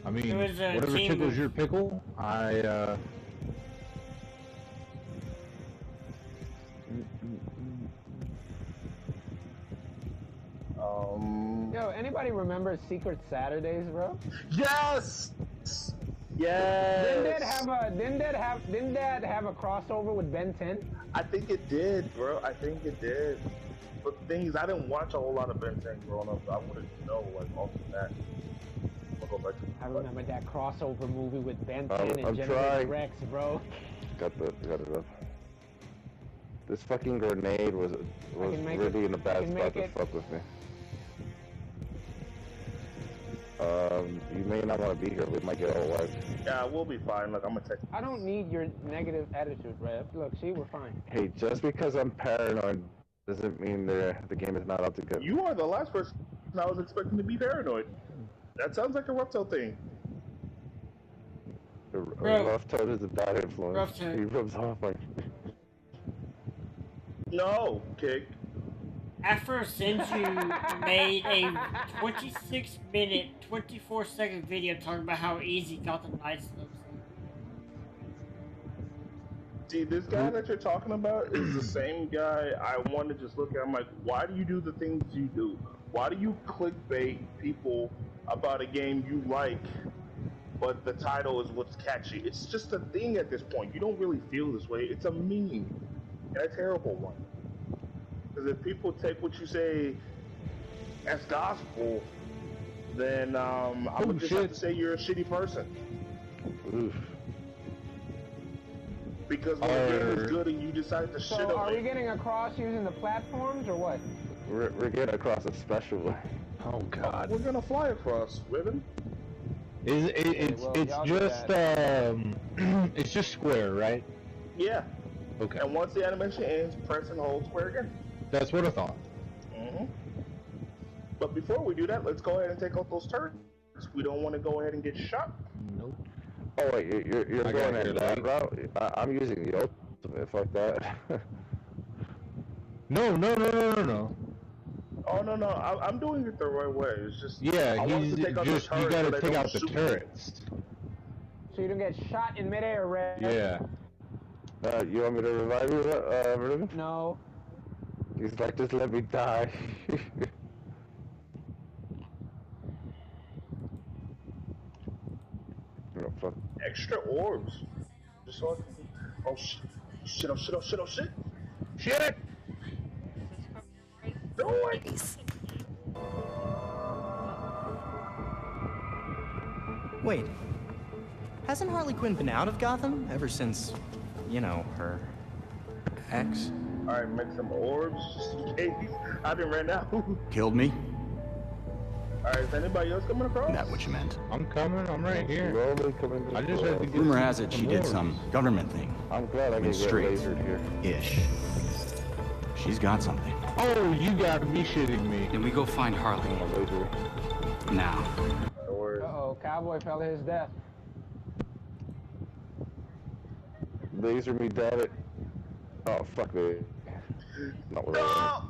I mean, It was a whatever team tickles of- your pickle, Yo, anybody remember Secret Saturdays, bro? Yes. Yes. Didn't that have a crossover with Ben 10? I think it did, bro. I think it did. But the thing is, I didn't watch a whole lot of Ben 10 growing up. So I wouldn't know like all of that. I'll go back to I remember that crossover movie with Ben 10 I'm and Generation trying. Rex, bro. Got it up. This fucking grenade was can make really it- in a I bad can spot make to it. fuck with me. You may not want to be here. We might get all wiped. Yeah, we'll be fine. Look, I'm gonna text. I don't need your negative attitude, Rev. Look, see, we're fine. Hey, just because I'm paranoid doesn't mean the game is not out to get me. You are the last person I was expecting to be paranoid. That sounds like a Reptile thing. Rough Toad is a bad influence. Rough Toad. He rubs off on No, Kick. Afro Senju made a 26-minute, 24-second video talking about how easy Gotham Knights looks. See, this guy that you're talking about is the same guy I want to just look at. I'm like, why do you do the things you do? Why do you clickbait people about a game you like, but the title is what's catchy? It's just a thing at this point. You don't really feel this way. It's a meme, and a terrible one. Because if people take what you say as gospel, then I would just have to say you're a shitty person. Oof. Because when the game is good and you decide to shit So, are on we it, getting across using the platforms or what? We're getting across a special. Oh God. we're gonna fly across, Ribbon. It's well, y'all do just it's just square, right? Yeah. Okay. And once the animation ends, press and hold square again. That's what I thought. Mm-hmm. But before we do that, let's go ahead and take out those turrets. We don't want to go ahead and get shot. Nope. Oh wait, you're I going got at it, that like- route? I'm using the ultimate. Fuck that. No. Oh no, I'm doing it the right way. It's just Yeah, I wanted he's to take out just the you turrets, gotta but I take don't out the shoot. turrets. So you don't get shot in midair, Rev? Yeah. You want me to revive you, Ruben? No. He's like, just let me die. Oh, fuck. Extra orbs. Just so I can... Oh shit! Shit! Oh shit! Oh shit! Oh shit! Shit! Do it! Wait, hasn't Harley Quinn been out of Gotham ever since you know, her ex. Alright, make some orbs just in case. I didn't ran out. Killed me? Alright, is anybody else coming across? That what you meant? I'm coming. I'm right here. Slowly coming to I just had to get Rumor has it some she did orbs. some government thing. I'm glad I can Went get straight. lasered here. Ish. She's got something. Oh, you gotta be shitting me. Then we go find Harley. Now. Uh-oh, Cowboy fell to his death. Laser me, damn it. Oh, fuck me. Not what I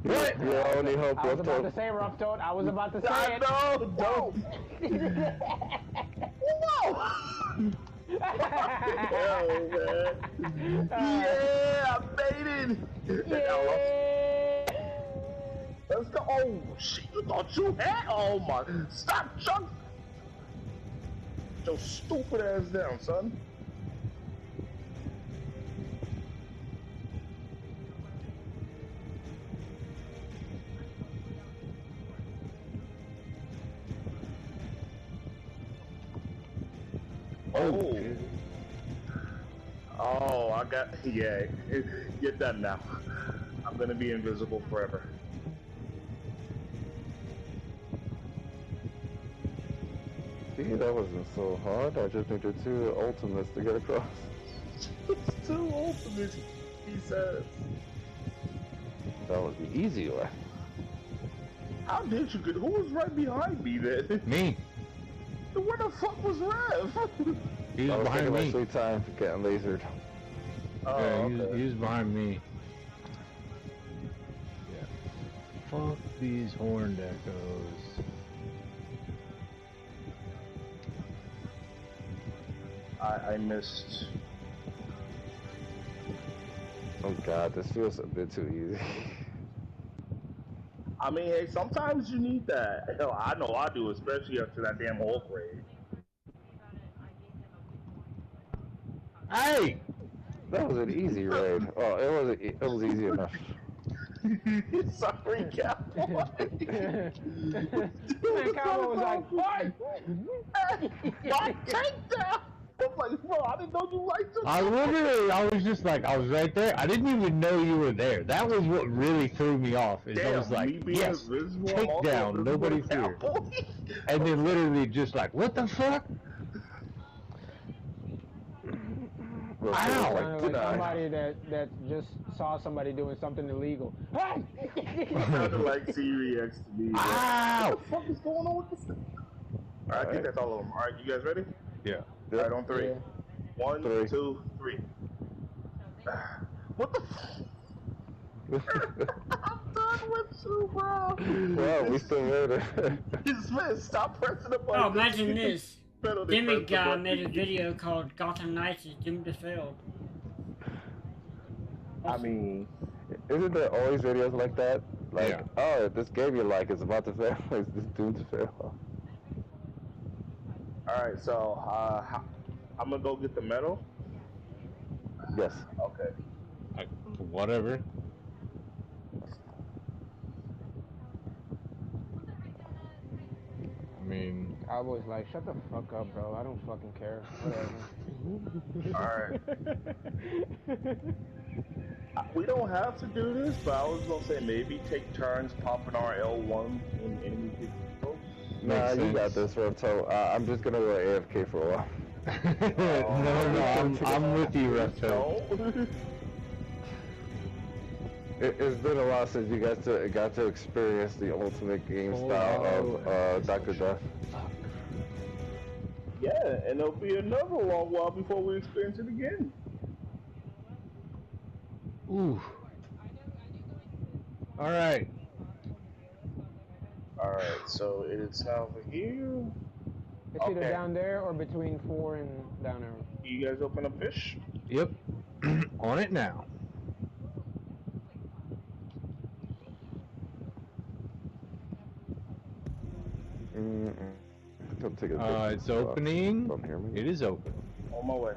What? Your only hope, I was about to Rough say, Rough Toad. I was about to say it. No, don't. Whoa! Hell, man. Yeah, I made it. Let's go. Oh, shit, you thought you had? Oh, my. Stop, Chuck. Your stupid ass down, son. Oh. Oh, I got, yeah, you're done now. I'm gonna be invisible forever. See, that wasn't so hard. I just needed 2 ultimates to get across. It's 2 ultimates, he says. That was the easy way. How did you get, who was right behind me then? Me. Where the fuck was Rev? He was behind me. Sweet time for getting lasered. Oh, yeah, okay. he was behind me. Yeah. Fuck these horned echoes. I missed. Oh god, this feels a bit too easy. I mean, hey, sometimes you need that. Hell, I know I do, especially after that damn Hulk raid. Hey! That was an easy raid. Oh, it was easy enough. Sorry, Cowboy. Man, Cowboy was like, what? My takedown! I'm like, bro, I didn't know you liked him. I was just like, I was right there. I didn't even know you were there. That was what really threw me off. Is Damn, I was like, me being yes, invisible, take also down, nobody's here. And then literally just like, what the fuck? Ow! Ow! Like somebody that just saw somebody doing something illegal. Hey! Sounded like Siri X to me. Ow! What the fuck is going on with this? Alright, I think that's all of them. Alright, you guys ready? Yeah. Alright, on 3. Yeah. 1, 2, 3. What the I'm done with you, bro. Well, we still made it. Man, stop pressing the button. Oh, imagine this. Penalty, Demi press the guy button. made a video called Gotham Knights is doomed to fail. I mean, isn't there always videos like that? Like, Yeah. oh, this game you like is about to fail. It's just doomed to fail. alright, so, I'm gonna go get the medal. Yes. Okay. Whatever. I mean, Cowboy's like, shut the fuck up, bro. I don't fucking care. Whatever. Alright. We don't have to do this, but I was gonna say maybe take turns popping our L1 when enemy gets close. Nah, you got this, Repto. I'm just gonna go AFK for a while. no, I'm with you, Repto. It's been a while since you got to experience the ultimate game style of Dr. Death. Yeah, and it'll be another long while before we experience it again. Ooh. Alright. Alright, so it's over here. It's either down there or between 4 and down arrow. You guys open a fish? Yep. On it now. It's opening. Don't hear me. It is open. On my way.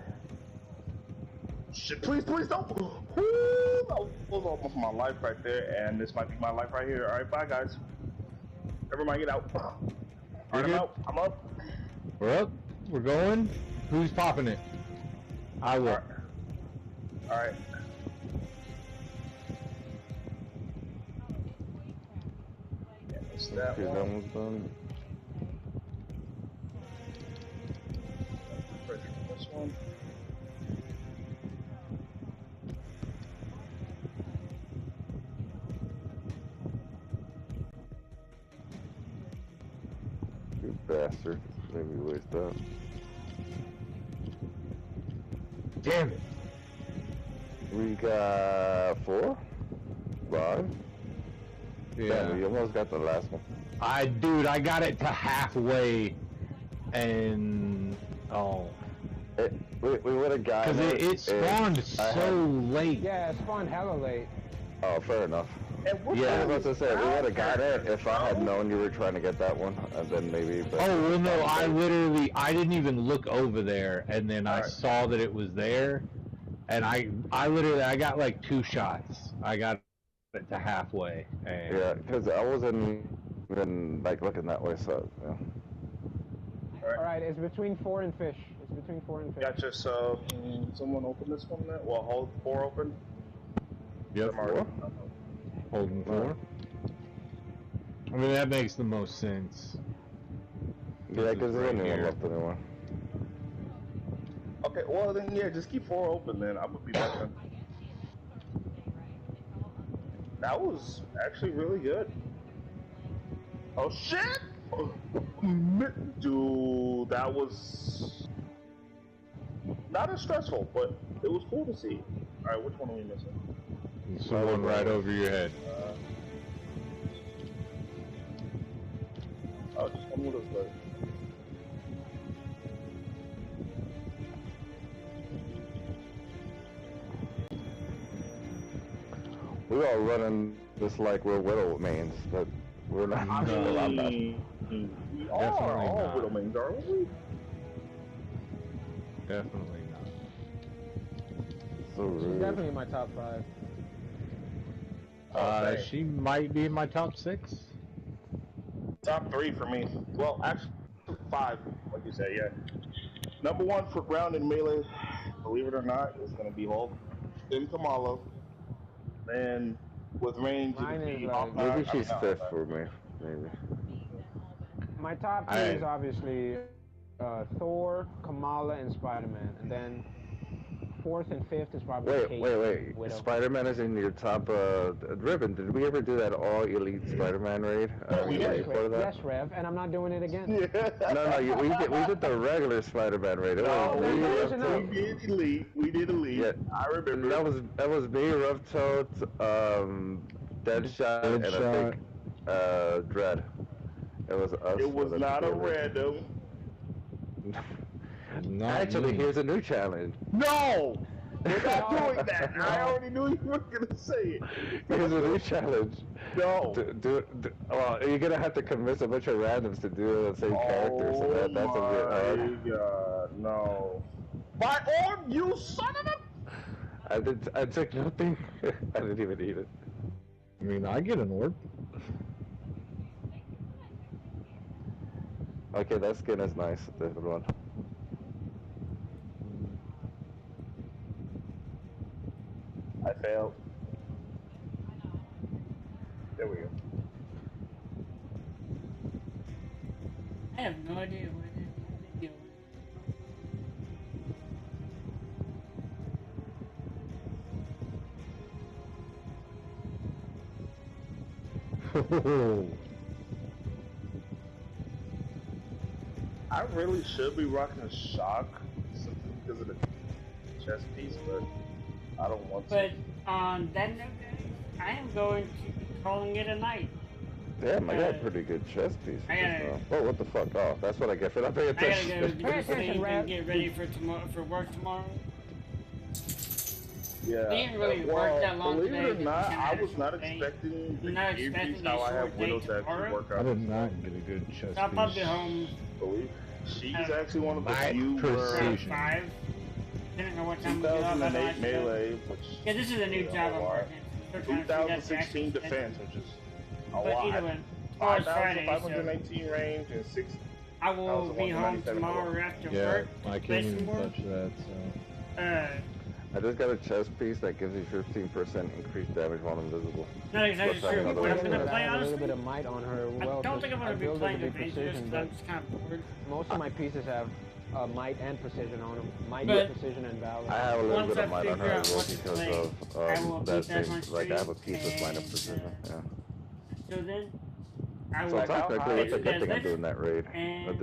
Shit, please don't! Woo! That was almost my life right there, and this might be my life right here. Alright, bye guys. Everybody get out. Alright, I'm out. I'm up. We're up. We're going. Who's popping it? I will. Alright. That Okay, that one. one's done. This one. You bastard. Made me waste that. Damn it. We got 4? 5? Yeah. Damn, we almost got the last one. Dude, I got it to halfway, and we would have gotten because it spawned so late. Yeah, it spawned hella late. Oh, fair enough. Yeah. I was about to say, we would have got it if I had known you were trying to get that one, and then maybe... But Oh, well, no, I didn't even look over there, and then I saw that it was there, and I got like 2 shots. I got it to halfway. And yeah, because I wasn't even, like, looking that way, so, yeah. Alright, it's between 4 and fish. It's between 4 and fish. Gotcha, so can someone open this one then? Well, hold 4 open. Yep. 4? Holding 4. I mean, that makes the most sense. Yeah, because there's only one left anymore. Okay, well then, yeah, just keep 4 open then. I'm gonna be back then. That was actually really good. Oh shit! Dude, that was not as stressful, but it was cool to see. Alright, which one are we missing? It's the one right over your head. Oh, just one with us, buddy. We all running this like we're widow mains, but we're not. I Well, I'm not. mean, we are all widow mains, aren't we? Definitely not. So rude. She's definitely in my top 5. She might be in my top 6. Top 3 for me. Well, actually, 5, like you say, yeah. Number 1 for ground and melee, believe it or not, is going to be Hulk. Then Kamala. Then with range, Mine is maybe she's 5th for me. Maybe. My top 3 is obviously Thor, Kamala, and Spider-Man. And then 4th and 5th is probably Kate. Wait. Widow. Spider-Man is in your top, Ribbon, did we ever do that all-elite Spider-Man raid? Yes, Rev, and I'm not doing it again. No, we did the regular Spider-Man raid. It was we did elite. Yeah, I remember. That was me, Rough Toad, Deadshot, and I think, Dread. It was us. It was not a random. Actually, here's a new challenge. No! We're not doing that. I already knew you were gonna say it. Here's a new challenge. No. Well, you're gonna have to convince a bunch of randoms to do the same characters. So that's a bit hard. God, no. My arm, you son of a... I took nothing. I didn't even eat it. I mean, I get an orb. Okay, that skin is nice. The other one. I failed. There we go. I have no idea where this video Oh. I really should be rocking a shock simply because of the chest piece, but I don't want to. But on that note, guys, I am going to be calling it a night. Damn, I got a pretty good chest piece. Oh, what the fuck? Oh, that's what I get for not paying attention. I gotta go do sleep and get ready for tomorrow for work tomorrow. Yeah. We didn't really work that long believe today. it or not, I was not expecting the gear piece how I have Widows to actually work out. I did not get a good chest I'll piece. probably home. She's actually one of the few precision. 5. Didn't know what time we got. 2008 melee, which yeah, this is a new job I'm working. So 2016 defense, which is a but lot. either way, tomorrow's Friday, 518 range and 6. I will be home tomorrow after work. I can't even touch that. So I just got a chest piece that gives you 15% increased damage while invisible. Not exactly Plus, I have true, but another I'm gonna one. play, I have a honestly, little bit of might on her. Well, I don't think I'm gonna be build it playing to be Avengers precision, because but I'm just kind of bored. most of my pieces have might and precision on them. Might, But precision, and valor. I have a little once bit I of might on her figure as out well what to because play, I will of upload that that same, on like I have a stream, piece with minor and, precision, yeah. So then, I So will technically, catch it's a you good guys thing I'm later, doing that raid. and